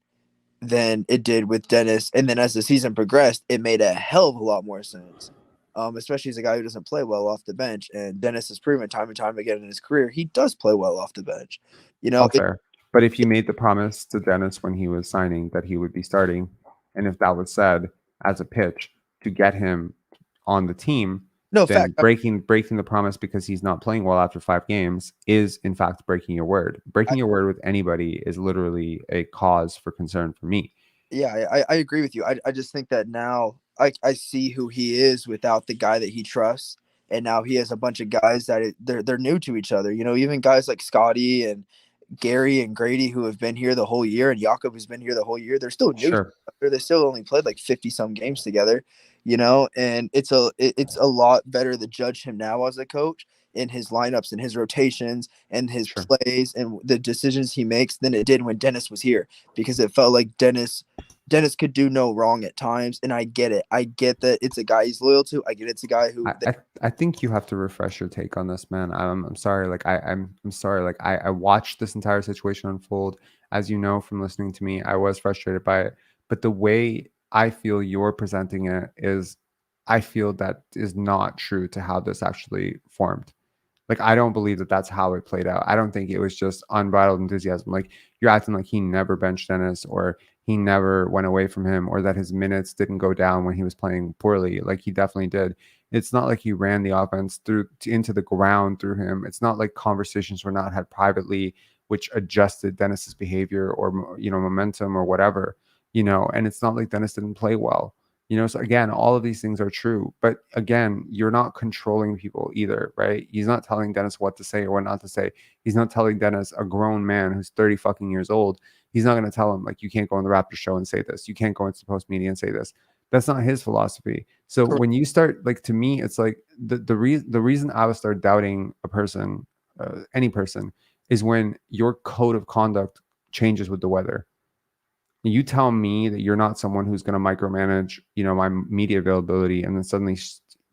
than it did with Dennis. And then as the season progressed, it made a hell of a lot more sense. especially as a guy who doesn't play well off the bench. And Dennis has proven time and time again in his career he does play well off the bench. You know, All fair. But if you made the promise to Dennis when he was signing that he would be starting, and if that was said as a pitch to get him on the team, no then fact. breaking the promise because he's not playing well after 5 games is in fact breaking your word. Breaking your word with anybody is literally a cause for concern for me. Yeah, I agree with you. I just think that now I see who he is without the guy that he trusts. And now he has a bunch of guys that they're new to each other. You know, even guys like Scotty and Gary and Grady who have been here the whole year, and Jakob who's been here the whole year. They're still new. Sure. They still only played like 50 some games together, you know, and it's a lot better to judge him now as a coach in his lineups and his rotations and his plays and the decisions he makes than it did when Dennis was here, because it felt like Dennis could do no wrong at times. And I get it. I get that it's a guy he's loyal to. I get it's a guy who I think you have to refresh your take on this, man. I'm sorry. Like I'm sorry. Like I watched this entire situation unfold. As you know from listening to me, I was frustrated by it. But the way I feel you're presenting it is, I feel that is not true to how this actually formed. Like, I don't believe that that's how it played out. I don't think it was just unbridled enthusiasm. Like, you're acting like he never benched Dennis, or he never went away from him, or that his minutes didn't go down when he was playing poorly. Like, he definitely did. It's not like he ran the offense into the ground through him. It's not like conversations were not had privately, which adjusted Dennis's behavior or, you know, momentum or whatever, you know, and it's not like Dennis didn't play well. You know, so again, all of these things are true. But again, you're not controlling people either, right? He's not telling Dennis what to say or what not to say. He's not telling Dennis, a grown man who's 30 fucking years old, he's not going to tell him, like, you can't go on the Raptor show and say this. You can't go into the post media and say this. That's not his philosophy. So when you start, like, to me, it's like the reason I would start doubting a person, any person, is when your code of conduct changes with the weather. You tell me that you're not someone who's going to micromanage, you know, my media availability, and then suddenly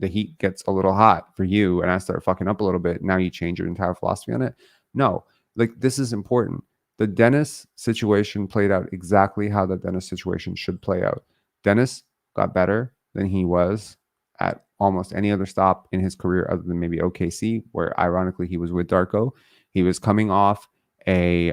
the heat gets a little hot for you and I start fucking up a little bit. Now you change your entire philosophy on it. No, like, this is important. The Dennis situation played out exactly how the Dennis situation should play out. Dennis got better than he was at almost any other stop in his career other than maybe OKC, where ironically he was with Darko. He was coming off a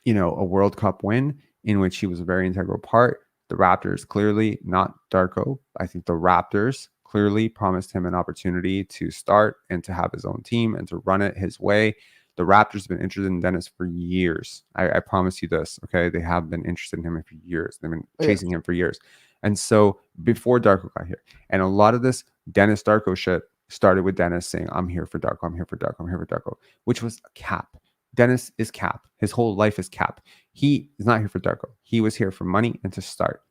World Cup win in which he was a very integral part. The Raptors, clearly not Darko. I think the Raptors clearly promised him an opportunity to start and to have his own team and to run it his way. The Raptors have been interested in Dennis for years. I promise you this, okay? They have been interested in him for years. They've been chasing him for years. And so before Darko got here, and a lot of this Dennis Darko shit started with Dennis saying, I'm here for Darko, I'm here for Darko, I'm here for Darko, which was a cap. Dennis is cap. His whole life is cap. He is not here for Darko. He was here for money and to start.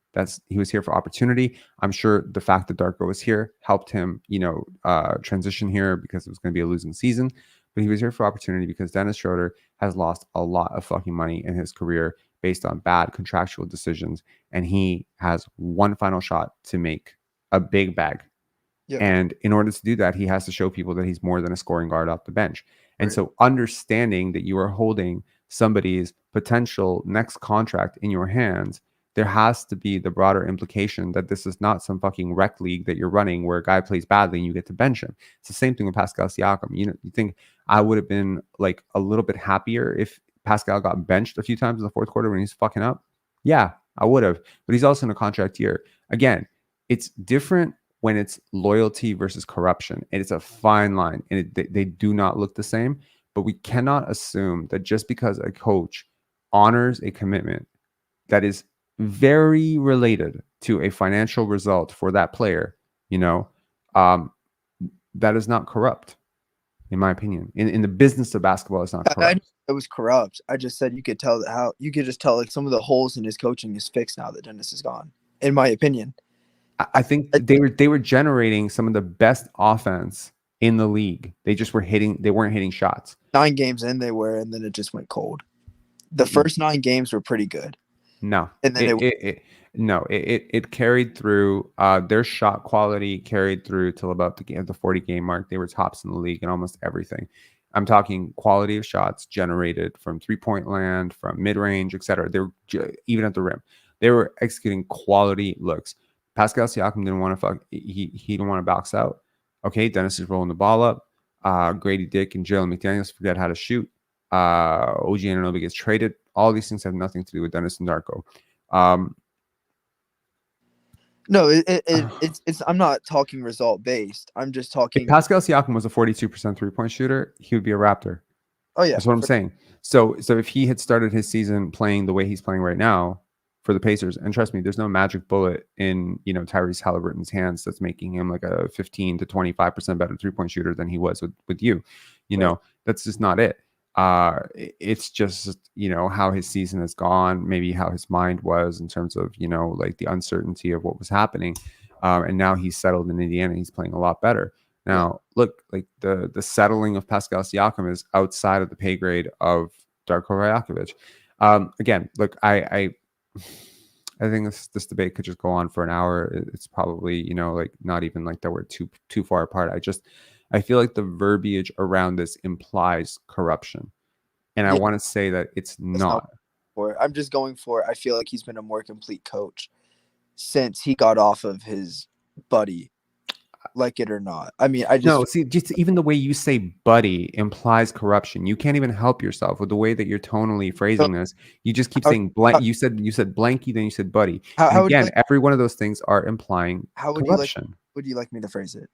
He was here for opportunity. I'm sure the fact that Darko was here helped him, transition here because it was going to be a losing season. But he was here for opportunity because Dennis Schroeder has lost a lot of fucking money in his career based on bad contractual decisions. And he has one final shot to make a big bag. Yeah. And in order to do that, he has to show people that he's more than a scoring guard off the bench. And so understanding that you are holding somebody's potential next contract in your hands, there has to be the broader implication that this is not some fucking rec league that you're running where a guy plays badly and you get to bench him. It's the same thing with Pascal Siakam. You think I would have been like a little bit happier if Pascal got benched a few times in the fourth quarter when he's fucking up? Yeah, I would have. But he's also in a contract year. Again, it's different when it's loyalty versus corruption. And it's a fine line, and they do not look the same. But we cannot assume that just because a coach honors a commitment that is very related to a financial result for that player, that is not corrupt, in my opinion. In the business of basketball, it's not corrupt. It was corrupt. I just said you could just tell like some of the holes in his coaching is fixed now that Dennis is gone, in my opinion. I think they were generating some of the best offense in the league. They weren't hitting shots. 9 games in they were, and then it just went cold. The first 9 games were pretty good. No, and then it carried through. Their shot quality carried through till about the 40 game mark. They were tops in the league in almost everything. I'm talking quality of shots generated from 3-point land, from mid range, etc. They were even at the rim. They were executing quality looks. Pascal Siakam didn't want to he didn't want to box out. Okay, Dennis is rolling the ball up. Grady Dick and Jalen McDaniels forget how to shoot. OG Anunoby gets traded. All these things have nothing to do with Dennis and Darko. No, it's. I'm not talking result based. I'm just talking. If Pascal Siakam was a 42% 3-point shooter, he would be a Raptor. Oh yeah, that's what I'm saying. So if he had started his season playing the way he's playing right now for the Pacers, and trust me, there's no magic bullet in Tyrese Halliburton's hands that's making him like a 15 to 25% better 3-point shooter than he was with you. That's just not it. It's just how his season has gone, maybe how his mind was in terms of like the uncertainty of what was happening, and now he's settled in Indiana. He's playing a lot better now. Look, like the settling of Pascal Siakam is outside of the pay grade of Darko Rajakovic. Again, look, I think this debate could just go on for an hour. It's probably like not even like that we're too far apart. I feel like the verbiage around this implies corruption. And I want to say that it's not. I'm just going for, I feel like he's been a more complete coach since he got off of his buddy, like it or not. I mean, just even the way you say buddy implies corruption. You can't even help yourself with the way that you're tonally phrasing this. You just keep saying blank. You said blanky, then you said buddy. Again, every one of those things are implying corruption. Would you like me to phrase it?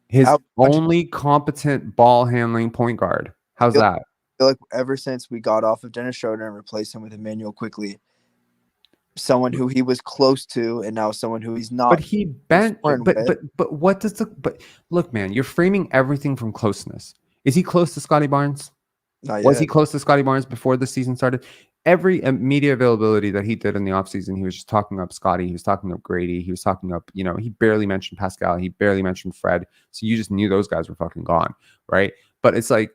His only competent ball handling point guard. How's that? I feel like ever since we got off of Dennis Schroeder and replaced him with Emmanuel Quickly, someone who he was close to, and now someone who he's not. But he bent. But what does look, man? You're framing everything from closeness. Is he close to Scotty Barnes? Not Was yet. he close to Scotty Barnes before the season started? Every media availability that he did in the offseason, he was just talking up Scotty. He was talking up Grady. He was talking up, he barely mentioned Pascal. He barely mentioned Fred. So you just knew those guys were fucking gone, right? But it's like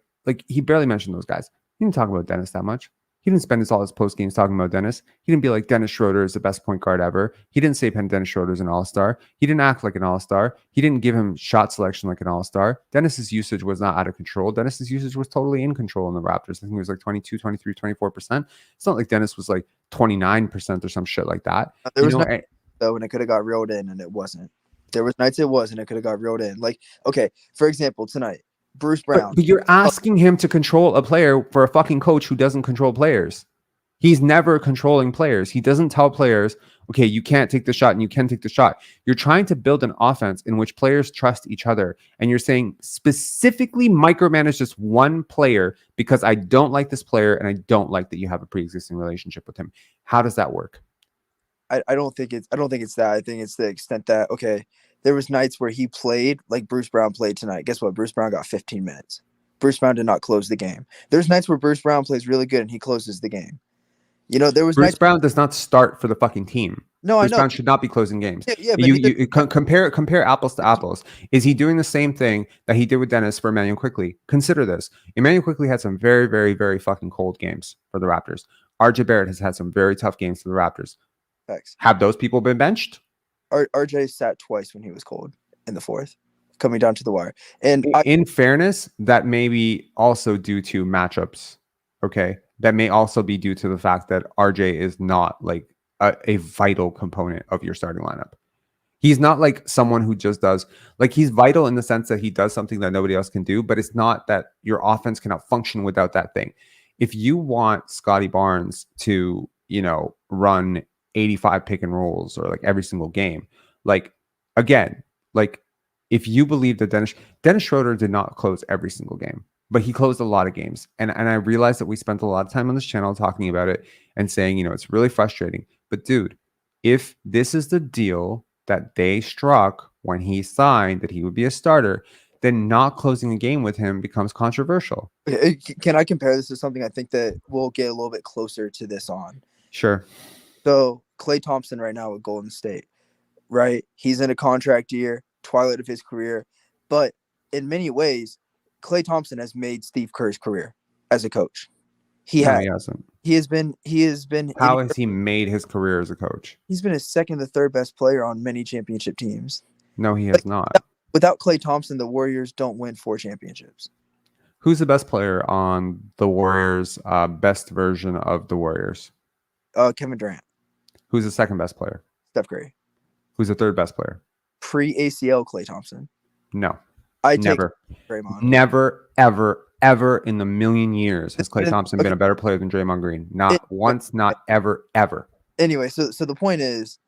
he barely mentioned those guys. He didn't talk about Dennis that much. He didn't spend all his post games talking about Dennis. He didn't be like, Dennis Schroeder is the best point guard ever. He didn't say Dennis Schroeder is an all-star. He didn't act like an all-star. He didn't give him shot selection like an all-star. Dennis's usage was not out of control. Dennis's usage was totally in control in the Raptors. I think it was like 22, 23, 24%. It's not like Dennis was like 29% or some shit like that. There was nights though when it could have got reeled in and it wasn't. There was nights it was and it could have got reeled in. Like, okay, for example, tonight, Bruce Brown. But you're asking him to control a player for a fucking coach who doesn't control players. He's never controlling players. He doesn't tell players, okay, you can't take the shot and you can take the shot. You're trying to build an offense in which players trust each other. And you're saying specifically micromanage just one player because I don't like this player and I don't like that you have a pre-existing relationship with him. How does that work? I don't think it's that. I think it's the extent that, okay, there was nights where he played like Bruce Brown played tonight. Guess what? Bruce Brown got 15 minutes. Bruce Brown did not close the game. There's nights where Bruce Brown plays really good and he closes the game. There was Bruce Brown does not start for the fucking team. No, Bruce I know. Brown should not be closing games. Yeah, but you compare apples to apples. Is he doing the same thing that he did with Dennis for Emmanuel Quickly? Consider this. Emmanuel Quickly had some very, very, very fucking cold games for the Raptors. RJ Barrett has had some very tough games for the Raptors. Thanks. Have those people been benched? RJ sat twice when he was cold in the fourth, coming down to the wire. And in fairness, that may be also due to matchups. Okay. That may also be due to the fact that RJ is not like a vital component of your starting lineup. He's not like someone who just does, like, he's vital in the sense that he does something that nobody else can do, but it's not that your offense cannot function without that thing. If you want Scotty Barnes to, run 85 pick and rolls or like every single game, like, again, like, if you believe that Dennis Schroeder did not close every single game, but he closed a lot of games. And I realized that we spent a lot of time on this channel talking about it and saying, it's really frustrating. But dude, if this is the deal that they struck when he signed that he would be a starter, then not closing a game with him becomes controversial. Can I compare this to something I think that we'll get a little bit closer to this on? Sure. So Klay Thompson right now with Golden State, right? He's in a contract year, twilight of his career. But in many ways, Klay Thompson has made Steve Kerr's career as a coach. He hasn't. He has been. How has he made his career as a coach? He's been his second to third best player on many championship teams. No, he has not. Without Klay Thompson, the Warriors don't win 4 championships. Who's the best player on the Warriors? Best version of the Warriors? Kevin Durant. Who's the second best player? Steph Curry. Who's the third best player? Pre-ACL Klay Thompson. No. I never. take Draymond. Never, ever in the million years has Klay Thompson been a better player than Draymond Green. Not once, not ever. Anyway, so the point is,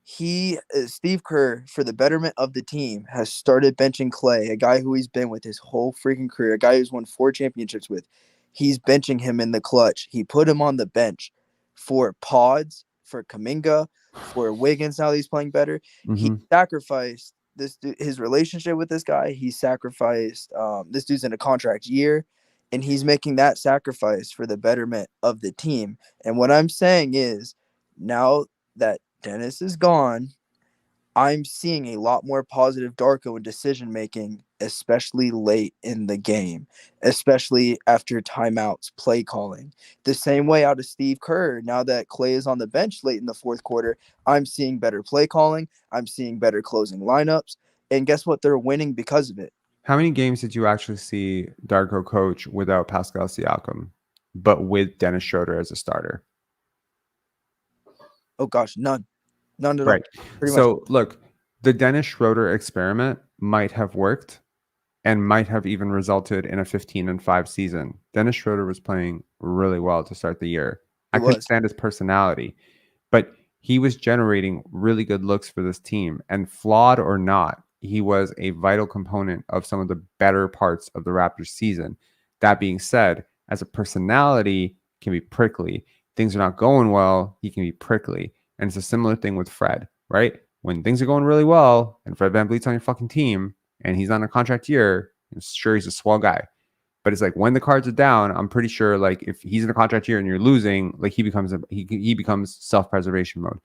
Steve Kerr, for the betterment of the team, has started benching Klay, a guy who he's been with his whole freaking career, a guy who's won 4 championships with. He's benching him in the clutch. He put him on the bench for Pods, for Kuminga, for Wiggins. Now he's playing better. Mm-hmm. He sacrificed his relationship with this guy. He sacrificed this dude's in a contract year, and he's making that sacrifice for the betterment of the team. And what I'm saying is, now that Dennis is gone, I'm seeing a lot more positive Darko in decision making, especially late in the game, especially after timeouts, play calling. The same way out of Steve Kerr, now that Klay is on the bench late in the fourth quarter, I'm seeing better play calling. I'm seeing better closing lineups. And guess what? They're winning because of it. How many games did you actually see Darko coach without Pascal Siakam, but with Dennis Schroeder as a starter? Oh, gosh, none. None at all. Pretty so, much. Look, the Dennis Schroeder experiment might have worked and might have even resulted in a 15-5 season. Dennis Schroeder was playing really well to start the year. I couldn't stand his personality, but he was generating really good looks for this team. And flawed or not, he was a vital component of some of the better parts of the Raptors season. That being said, as a personality, can be prickly. Things are not going well, he can be prickly. And it's a similar thing with Fred, right? When things are going really well and Fred VanVleet's on your fucking team and he's on a contract year, I'm sure he's a swell guy. But it's like when the cards are down, I'm pretty sure like if he's in a contract year and you're losing, like he becomes self-preservation mode.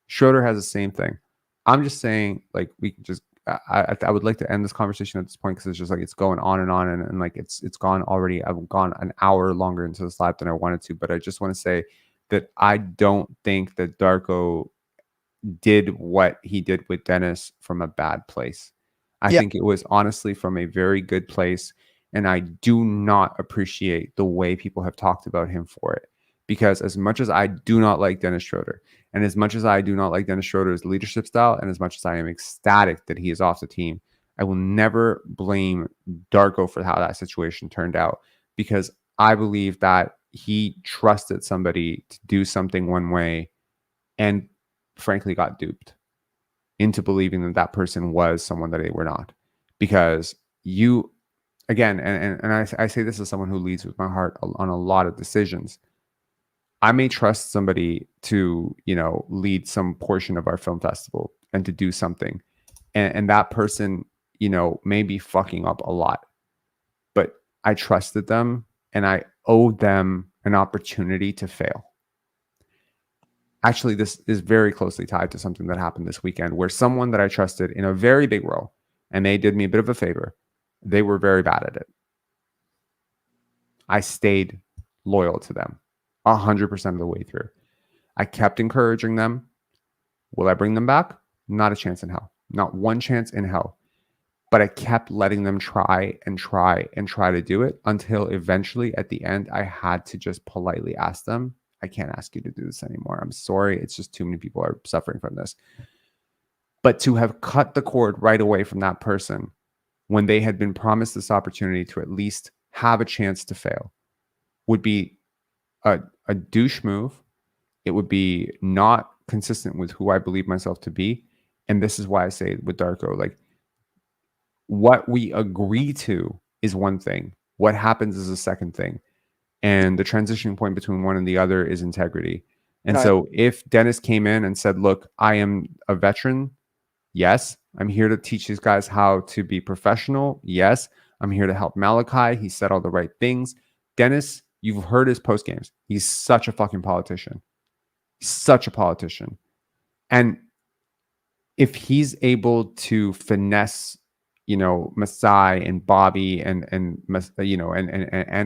Schroeder has the same thing. I'm just saying like we can just I would like to end this conversation at this point because it's just like it's going on and like it's gone already. I've gone an hour longer into this live than I wanted to, but I just want to say that I don't think that Darko did what he did with Dennis from a bad place. I think it was honestly from a very good place, and I do not appreciate the way people have talked about him for it. Because as much as I do not like Dennis Schroeder, and as much as I do not like Dennis Schroeder's leadership style, and as much as I am ecstatic that he is off the team, I will never blame Darko for how that situation turned out, because I believe that he trusted somebody to do something one way and frankly got duped into believing that that person was someone that they were not. Because you, again, and I say this as someone who leads with my heart on a lot of decisions. I may trust somebody to, lead some portion of our film festival and to do something. And that person, may be fucking up a lot. But I trusted them and I owed them an opportunity to fail. Actually, this is very closely tied to something that happened this weekend where someone that I trusted in a very big role, and they did me a bit of a favor, they were very bad at it. I stayed loyal to them 100% of the way through. I kept encouraging them. Will I bring them back? Not a chance in hell. Not one chance in hell. But I kept letting them try to do it until eventually at the end, I had to just politely ask them, I can't ask you to do this anymore. I'm sorry. It's just too many people are suffering from this. But to have cut the cord right away from that person when they had been promised this opportunity to at least have a chance to fail would be a douche move. It would be not consistent with who I believe myself to be. And this is why I say with Darko, like what we agree to is one thing. What happens is a second thing. And the transition point between one and the other is integrity. And so if Dennis came in and said, look, I am a veteran. Yes. I'm here to teach these guys how to be professional. Yes. I'm here to help Malachi. He said all the right things. Dennis, you've heard his post games. He's such a fucking politician. Such a politician. And if he's able to finesse, Masai and Bobby and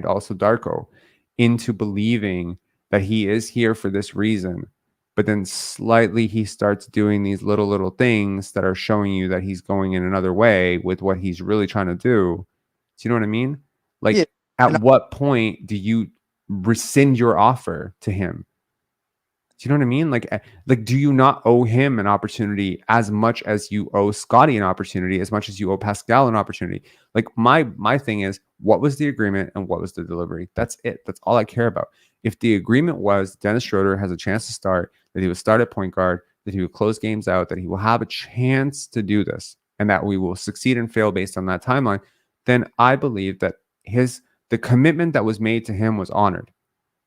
also Darko into believing that he is here for this reason, but then slightly he starts doing these little things that are showing you that he's going in another way with what he's really trying to do. Do you know what I mean? Like, at what point do you rescind your offer to him? Do you know what I mean? Like, do you not owe him an opportunity as much as you owe Scotty an opportunity, as much as you owe Pascal an opportunity? Like, my thing is, what was the agreement and what was the delivery? That's it. That's all I care about. If the agreement was Dennis Schroeder has a chance to start, that he would start at point guard, that he would close games out, that he will have a chance to do this, and that we will succeed and fail based on that timeline, then I believe that the commitment that was made to him was honored.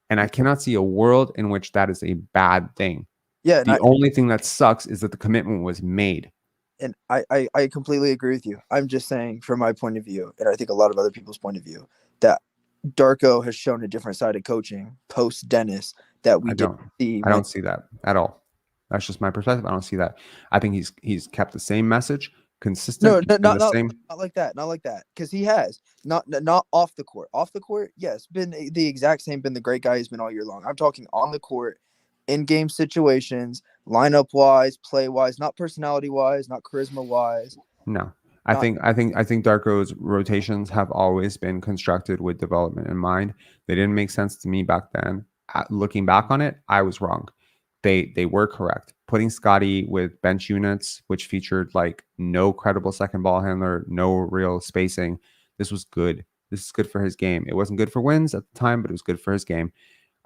And I cannot see a world in which that is a bad thing. Yeah. The only thing that sucks is that the commitment was made. And I completely agree with you. I'm just saying from my point of view, and I think a lot of other people's point of view, that Darko has shown a different side of coaching post Dennis that we didn't see. I don't see that at all. That's just my perspective. I don't see that. I think he's kept the same message, consistent. No, not like that. Not like that. Because he has not off the court. Off the court, yes, been the exact same. Been the great guy he's been all year long. I'm talking on the court, in game situations, lineup wise, play wise, not personality wise, not charisma wise. No, I think Darko's rotations have always been constructed with development in mind. They didn't make sense to me back then. Looking back on it, I was wrong. They were correct. Putting Scotty with bench units, which featured like no credible second ball handler, no real spacing. This was good. This is good for his game. It wasn't good for wins at the time, but it was good for his game.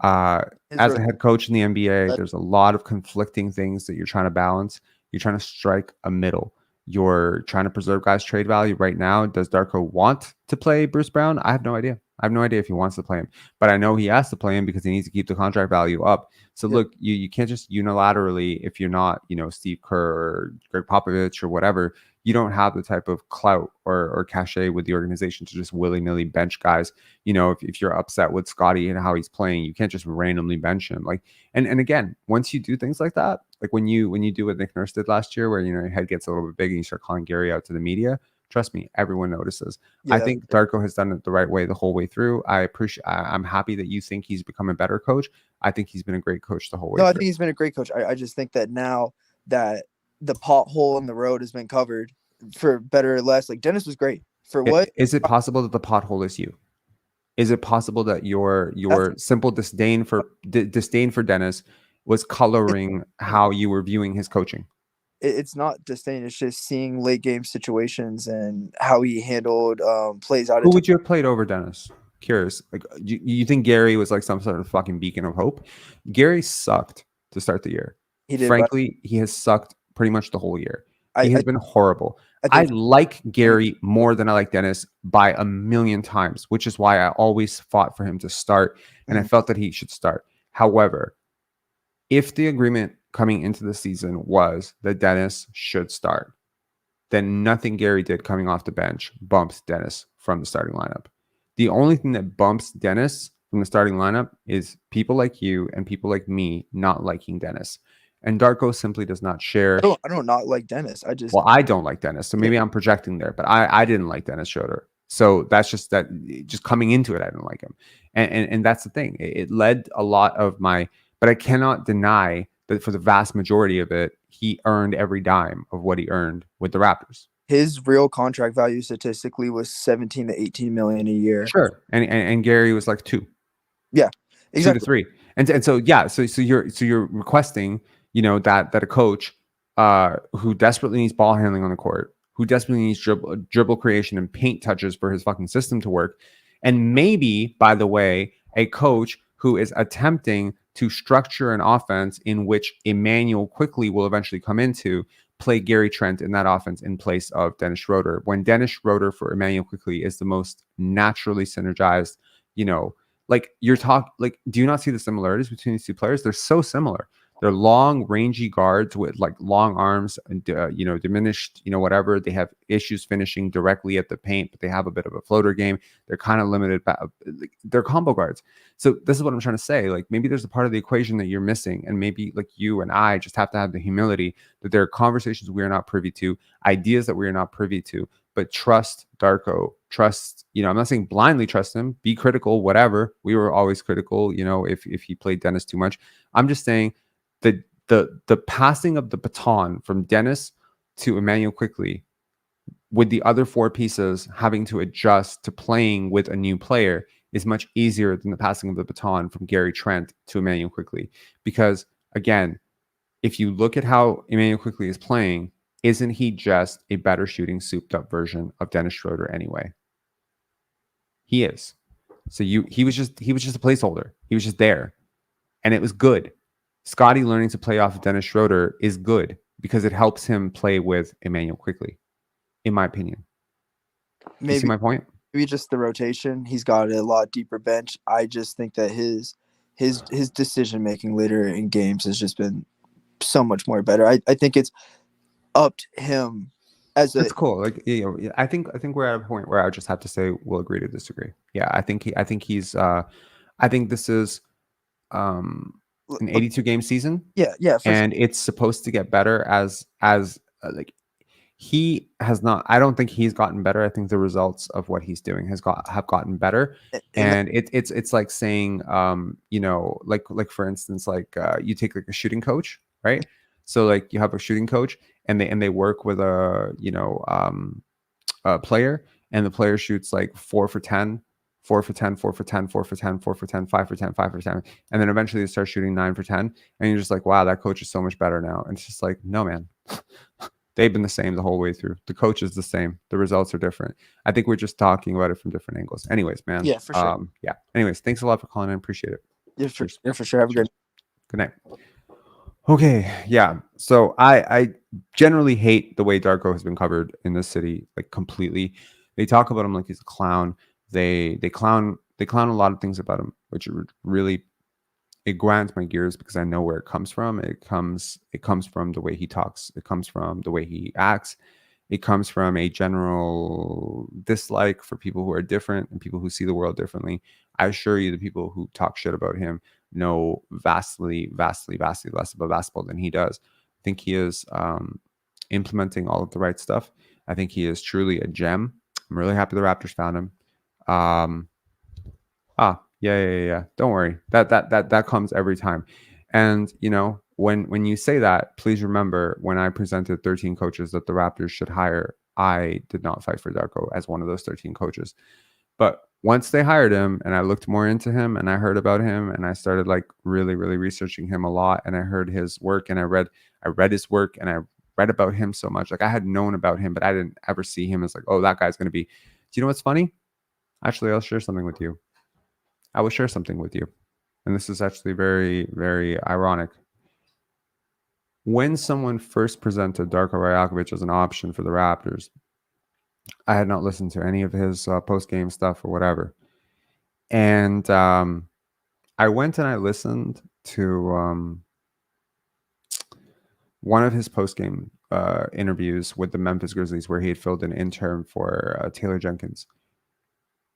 As a head coach in the NBA, there's a lot of conflicting things that you're trying to balance. You're trying to strike a middle. You're trying to preserve guys' trade value right now. Does Darko want to play Bruce Brown? I have no idea. I have no idea if he wants to play him, but I know he has to play him because he needs to keep the contract value up. So look, you can't just unilaterally, if you're not, Steve Kerr or Greg Popovich or whatever, you don't have the type of clout or cachet with the organization to just willy-nilly bench guys. If you're upset with Scotty and how he's playing, you can't just randomly bench him. And again, once you do things like that, like when you do what Nick Nurse did last year, where your head gets a little bit big and you start calling Gary out to the media, trust me, everyone notices. Yeah, I think Darko has done it the right way the whole way through. I'm happy that you think he's become a better coach. I think he's been a great coach the whole way through. I think he's been a great coach. I just think that now that the pothole in the road has been covered, for better or less, like Dennis was great. For what? Is it possible that the pothole is you? Is it possible that your simple disdain for Dennis was coloring how you were viewing his coaching? It's not disdain. It's just seeing late game situations and how he handled plays out. Who would you have played over Dennis? Curious. Like, you think Gary was like some sort of fucking beacon of hope? Gary sucked to start the year. Frankly, he has sucked pretty much the whole year. He has been horrible. I like Gary more than I like Dennis by a million times, which is why I always fought for him to start, and I felt that he should start. However, if the agreement coming into the season was that Dennis should start, then nothing Gary did coming off the bench bumps Dennis from the starting lineup. The only thing that bumps Dennis from the starting lineup is people like you and people like me not liking Dennis. And Darko simply does not share. I don't not like Dennis. I don't like Dennis. So maybe I'm projecting there, but I didn't like Dennis Schroeder. So that's just coming into it, I didn't like him. And that's the thing. It led a lot of but I cannot deny that for the vast majority of it, he earned every dime of what he earned with the Raptors. His real contract value statistically was 17 to 18 million a year. Sure. And Gary was like 2. Yeah. Exactly. 2 to 3. And so yeah, so you're requesting, that a coach who desperately needs ball handling on the court, who desperately needs dribble creation and paint touches for his fucking system to work, and maybe, by the way, a coach who is attempting to structure an offense in which Emmanuel quickly will eventually come into, play Gary Trent in that offense in place of Dennis Schroeder, when Dennis Schroeder for Emmanuel quickly is the most naturally synergized, do you not see the similarities between these two players? They're so similar. They're long, rangy guards with like long arms and, diminished, whatever. They have issues finishing directly at the paint, but they have a bit of a floater game. They're kind of limited. They're combo guards. So this is what I'm trying to say. Like, maybe there's a part of the equation that you're missing. And maybe like you and I just have to have the humility that there are conversations we are not privy to, ideas that we are not privy to, but trust Darko. I'm not saying blindly trust him, be critical, whatever. We were always critical, if he played Dennis too much. I'm just saying, the passing of the baton from Dennis to Emmanuel quickly, with the other 4 pieces having to adjust to playing with a new player, is much easier than the passing of the baton from Gary Trent to Emmanuel quickly. Because again, if you look at how Emmanuel Quickly is playing, isn't he just a better shooting, souped up version of Dennis Schroeder anyway? He is. So he was just a placeholder. He was just there, and it was good. Scotty learning to play off of Dennis Schroeder is good because it helps him play with Emmanuel Quickly, in my opinion. You see my point? Maybe just the rotation. He's got a lot deeper bench. I just think that his decision making later in games has just been so much more better. I think it's upped him as a. It's cool. Like, you know, I think we're at a point where I just have to say we'll agree to disagree. Yeah, I think he's. I think this is an 82 game season. Yeah, and it's supposed to get better as like he has not. I don't think he's gotten better. I think the results of what he's doing have gotten better. And it's like saying, you know, like for instance, like you take like a shooting coach, right? So like you have a shooting coach and they work with a, you know, a player, and the player shoots like 4 for 10, 4 for 10, 4 for 10, 4 for 10, 4 for 10, 5 for 10, 5 for 10. And then eventually they start shooting 9 for 10. And you're just like, wow, that coach is so much better now. And it's just like, no, man. They've been the same the whole way through. The coach is the same. The results are different. I think we're just talking about it from different angles. Anyways, man. Yeah, for sure. Yeah. Anyways, thanks a lot for calling in. Appreciate it. Yeah, for sure. Have a good night. Okay. Yeah. So I generally hate the way Darko has been covered in this city, like completely. They talk about him like he's a clown. They clown a lot of things about him, which really, it grinds my gears because I know where it comes from. It comes from the way he talks. It comes from the way he acts. It comes from a general dislike for people who are different and people who see the world differently. I assure you, the people who talk shit about him know vastly less about basketball than he does. I think he is implementing all of the right stuff. I think he is truly a gem. I'm really happy the Raptors found him. Yeah. Don't worry. That comes every time. And you know, when you say that, please remember when I presented 13 coaches that the Raptors should hire, I did not fight for Darko as one of those 13 coaches. But once they hired him and I looked more into him and I heard about him and I started like really researching him a lot, and I heard his work and I read his work and I read about him so much. Like I had known about him, but I didn't ever see him as like, oh, that guy's going to be. Do you know what's funny? Actually, I'll share something with you. I will share something with you. And this is actually very, very ironic. When someone first presented Darko Rajakovic as an option for the Raptors, I had not listened to any of his post-game stuff or whatever. And I went and I listened to one of his post-game interviews with the Memphis Grizzlies where he had filled an intern for Taylor Jenkins.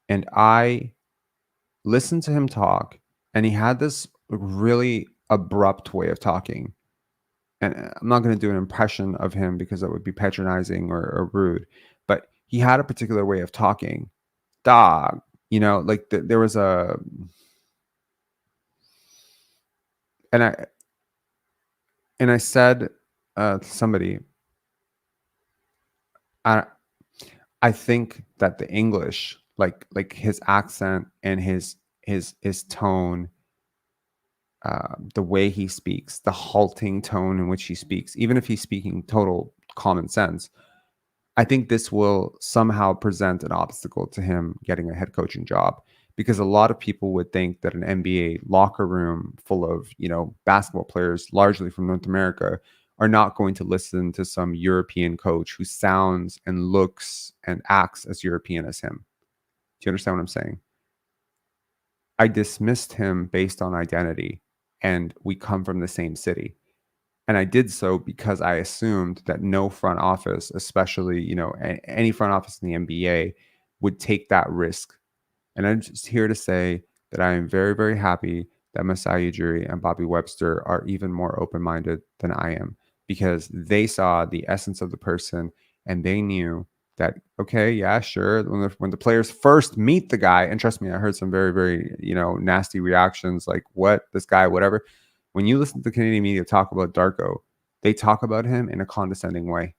And I listened to him talk, and he had this really abrupt way of talking. And I'm not going to do an impression of him because that would be patronizing or rude, but he had a particular way of talking. Dog, you know, like there was a, and I said to somebody, I think that the English, like his accent and his tone, the way he speaks, the halting tone in which he speaks, even if he's speaking total common sense, I think this will somehow present an obstacle to him getting a head coaching job, because a lot of people would think that an NBA locker room full of, you know, basketball players, largely from North America, are not going to listen to some European coach who sounds and looks and acts as European as him. Do you understand what I'm saying? I dismissed him based on identity, and we come from the same city. And I did so because I assumed that no front office, especially, you know, any front office in the NBA, would take that risk. And I'm just here to say that I am very, very happy that Masai Ujiri and Bobby Webster are even more open-minded than I am, because they saw the essence of the person and they knew that, okay, yeah, sure. When the players first meet the guy, and trust me, I heard some very, very, you know, nasty reactions like, what, this guy, whatever. When you listen to the Canadian media talk about Darko, they talk about him in a condescending way.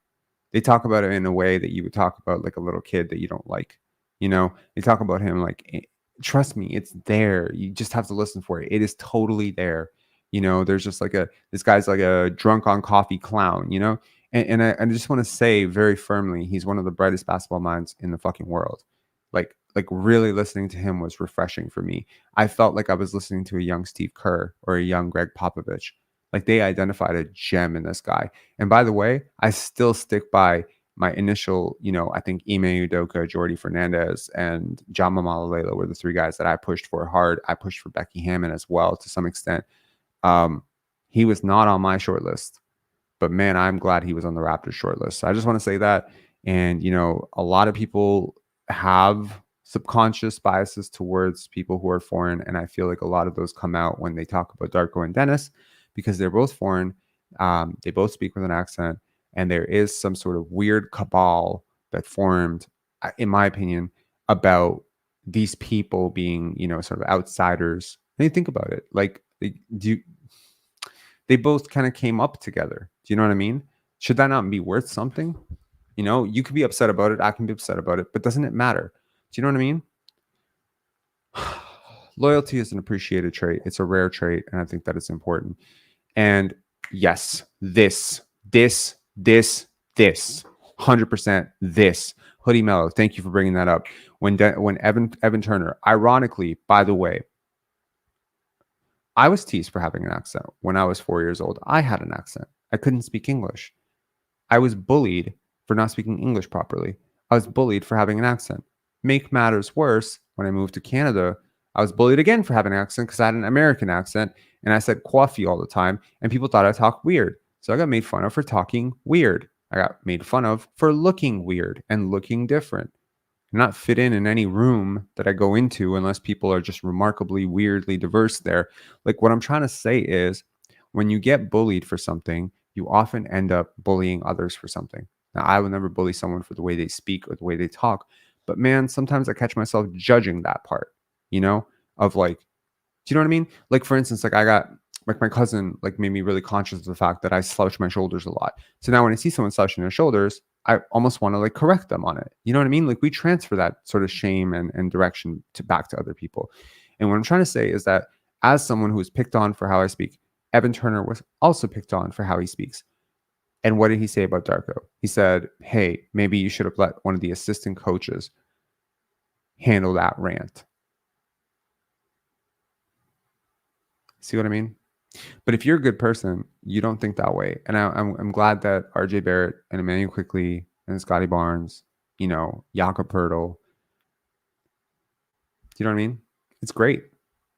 They talk about it in a way that you would talk about like a little kid that you don't like. You know, they talk about him like, trust me, it's there. You just have to listen for it. It is totally there. You know, there's just like this guy's like a drunk on coffee clown, you know? And I just want to say very firmly, he's one of the brightest basketball minds in the fucking world. Like really listening to him was refreshing for me. I felt like I was listening to a young Steve Kerr or a young Greg Popovich. Like they identified a gem in this guy. And by the way, I still stick by my initial, you know, I think Ime Udoka, Jordy Fernandez, and Jama Malalela were the three guys that I pushed for hard. I pushed for Becky Hammon as well to some extent. He was not on my short list, but man, I'm glad he was on the Raptors short list. So I just want to say that. And, you know, a lot of people have subconscious biases towards people who are foreign. And I feel like a lot of those come out when they talk about Darko and Dennis because they're both foreign. They both speak with an accent. And there is some sort of weird cabal that formed, in my opinion, about these people being, you know, sort of outsiders. And you think about it, like, they both kind of came up together. Do you know what I mean? Should that not be worth something? You know, you could be upset about it. I can be upset about it, but doesn't it matter? Do you know what I mean? Loyalty is an appreciated trait. It's a rare trait, and I think that it's important. And yes, this, 100% this. Hoodie Mellow, thank you for bringing that up. When Evan Turner, ironically, by the way, I was teased for having an accent. When I was 4 years old, I had an accent. I couldn't speak English. I was bullied for not speaking English properly. I was bullied for having an accent. Make matters worse, when I moved to Canada, I was bullied again for having an accent because I had an American accent and I said coffee all the time and people thought I talked weird. So I got made fun of for talking weird. I got made fun of for looking weird and looking different. Not fit in any room that I go into unless people are just remarkably weirdly diverse there. Like what I'm trying to say is when you get bullied for something, you often end up bullying others for something. Now, I would never bully someone for the way they speak or the way they talk, but man, sometimes I catch myself judging that part, you know, of like, do you know what I mean? Like for instance, like I got like my cousin like made me really conscious of the fact that I slouch my shoulders a lot. So now when I see someone slouching their shoulders, I almost want to like correct them on it. You know what I mean? Like we transfer that sort of shame and direction back to other people. And what I'm trying to say is that as someone who was picked on for how I speak, Evan Turner was also picked on for how he speaks. And what did he say about Darko? He said, hey, maybe you should have let one of the assistant coaches handle that rant. See what I mean? But if you're a good person, you don't think that way. And I'm glad that RJ Barrett and Emmanuel Quickley and Scotty Barnes, you know, Jakob Poeltl. Do you know what I mean? It's great.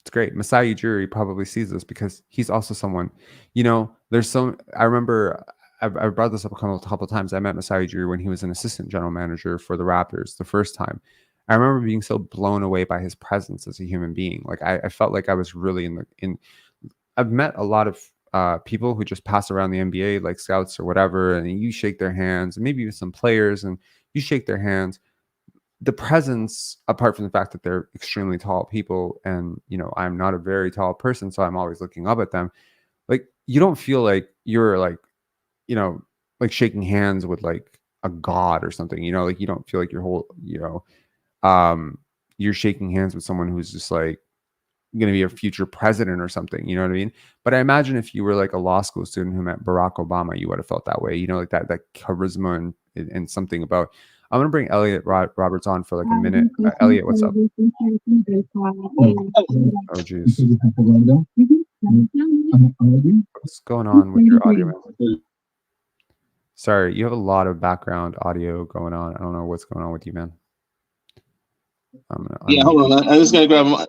It's great. Masai Ujiri probably sees this because he's also someone, you know, there's some, I remember I've brought this up a couple of times. I met Masai Ujiri when he was an assistant general manager for the Raptors the first time. I remember being so blown away by his presence as a human being. Like I felt like I was really in I've met a lot of people who just pass around the NBA, like scouts or whatever, and you shake their hands, and maybe even some players, and you shake their hands. The presence, apart from the fact that they're extremely tall people, and you know, I'm not a very tall person, so I'm always looking up at them. Like you don't feel like you're like, you know, like shaking hands with like a god or something. You know, like you don't feel like your whole, you know, you're shaking hands with someone who's just like going to be a future president or something, you know what I mean? But I imagine if you were like a law school student who met Barack Obama, you would have felt that way, you know, like that charisma and something about. I'm going to bring Elliot Roberts on for like a minute. Elliot, what's up? Oh, geez. What's going on with your audio, man? Sorry, you have a lot of background audio going on. I don't know what's going on with you, man. Yeah, hold on. I'm just going to grab my...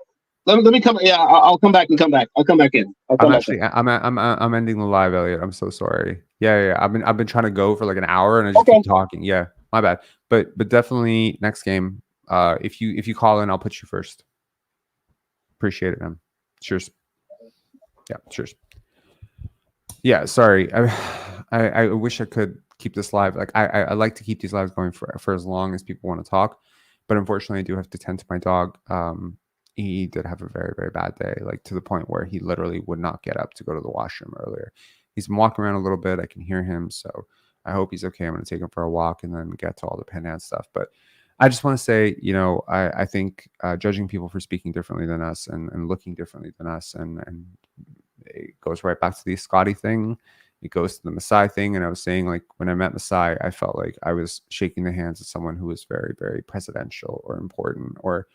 Let me come. Yeah, I'll come back and come back. I'll come back in. I'm ending the live, Elliot. I'm so sorry. Yeah. I've been trying to go for like an hour and I just keep talking. Yeah, my bad. But definitely next game. If you call in, I'll put you first. Appreciate it, man. Cheers. Yeah, cheers. Yeah, sorry. I wish I could keep this live. Like I like to keep these lives going for as long as people want to talk, but unfortunately, I do have to tend to my dog. He did have a very, very bad day, like to the point where he literally would not get up to go to the washroom earlier. He's been walking around a little bit. I can hear him. So I hope he's okay. I'm going to take him for a walk and then get to all the Penance stuff. But I just want to say, you know, I think judging people for speaking differently than us and looking differently than us and it goes right back to the Scotty thing. It goes to the Masai thing. And I was saying, like, when I met Masai, I felt like I was shaking the hands of someone who was very, very presidential or important or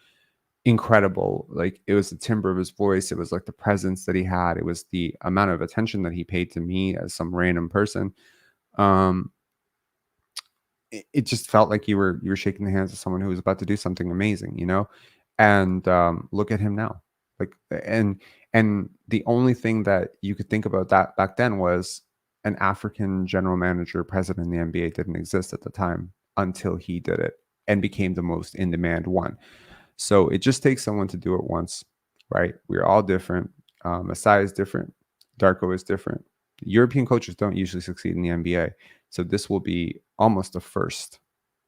incredible. Like, it was the timbre of his voice. It was like the presence that he had. It was the amount of attention that he paid to me as some random person. It just felt like you were shaking the hands of someone who was about to do something amazing, you know? And look at him now. Like, and the only thing that you could think about that back then was an African general manager president in the NBA didn't exist at the time until he did it and became the most in-demand one. So it just takes someone to do it once, right? We're all different. Masai is different. Darko is different. European coaches don't usually succeed in the NBA. So this will be almost a first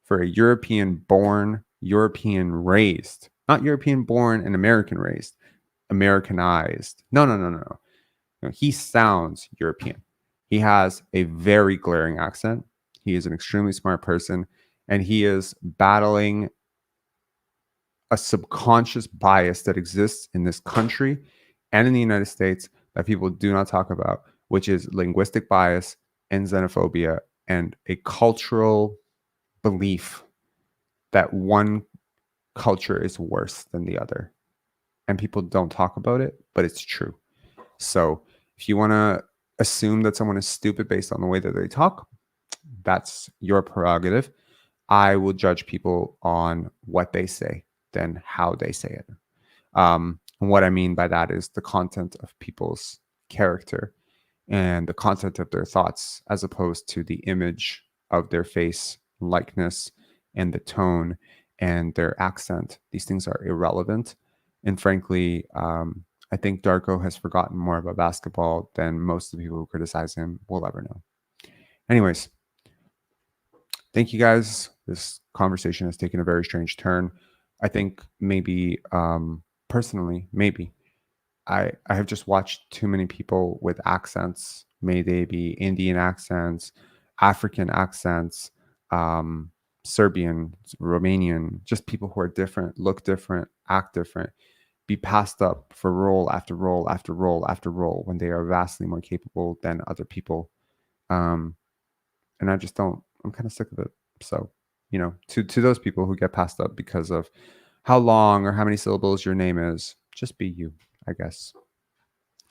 for a European-born, European-raised, not European-born and American-raised, Americanized. No. He sounds European. He has a very glaring accent. He is an extremely smart person, and he is battling a subconscious bias that exists in this country and in the United States that people do not talk about, which is linguistic bias and xenophobia and a cultural belief that one culture is worse than the other. And people don't talk about it, but it's true. So if you want to assume that someone is stupid based on the way that they talk, that's your prerogative. I will judge people on what they say than how they say it. And what I mean by that is the content of people's character and the content of their thoughts, as opposed to the image of their face, likeness, and the tone and their accent. These things are irrelevant. And frankly, I think Darko has forgotten more about basketball than most of the people who criticize him will ever know. Anyways, thank you guys. This conversation has taken a very strange turn. I think maybe, personally, maybe, I have just watched too many people with accents. May they be Indian accents, African accents, Serbian, Romanian, just people who are different, look different, act different, be passed up for role after role after role after role when they are vastly more capable than other people. And I just don't, I'm kind of sick of it. So, you know, to those people who get passed up because of how long or how many syllables your name is, just be you, I guess.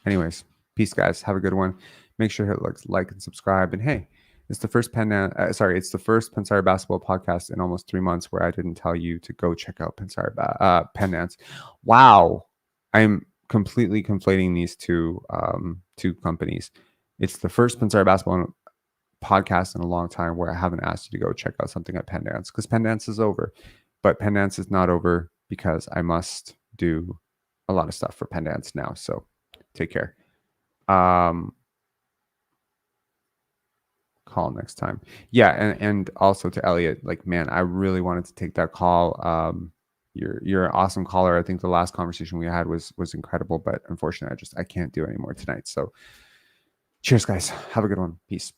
Anyways, peace, guys. Have a good one. Make sure to hit like and subscribe. And hey, it's the first it's the first Pensari basketball podcast in almost 3 months where I didn't tell you to go check out Penance. Wow, I'm completely conflating these two companies. It's the first Pensari basketball podcast in a long time where I haven't asked you to go check out something at Penance, because Penance is over. But Penance is not over because I must do a lot of stuff for Penance now. So take care. Call next time. Yeah, and also to Elliot, like, man, I really wanted to take that call. You're an awesome caller. I think the last conversation we had was incredible, but unfortunately I can't do it anymore tonight. So cheers, guys. Have a good one. Peace.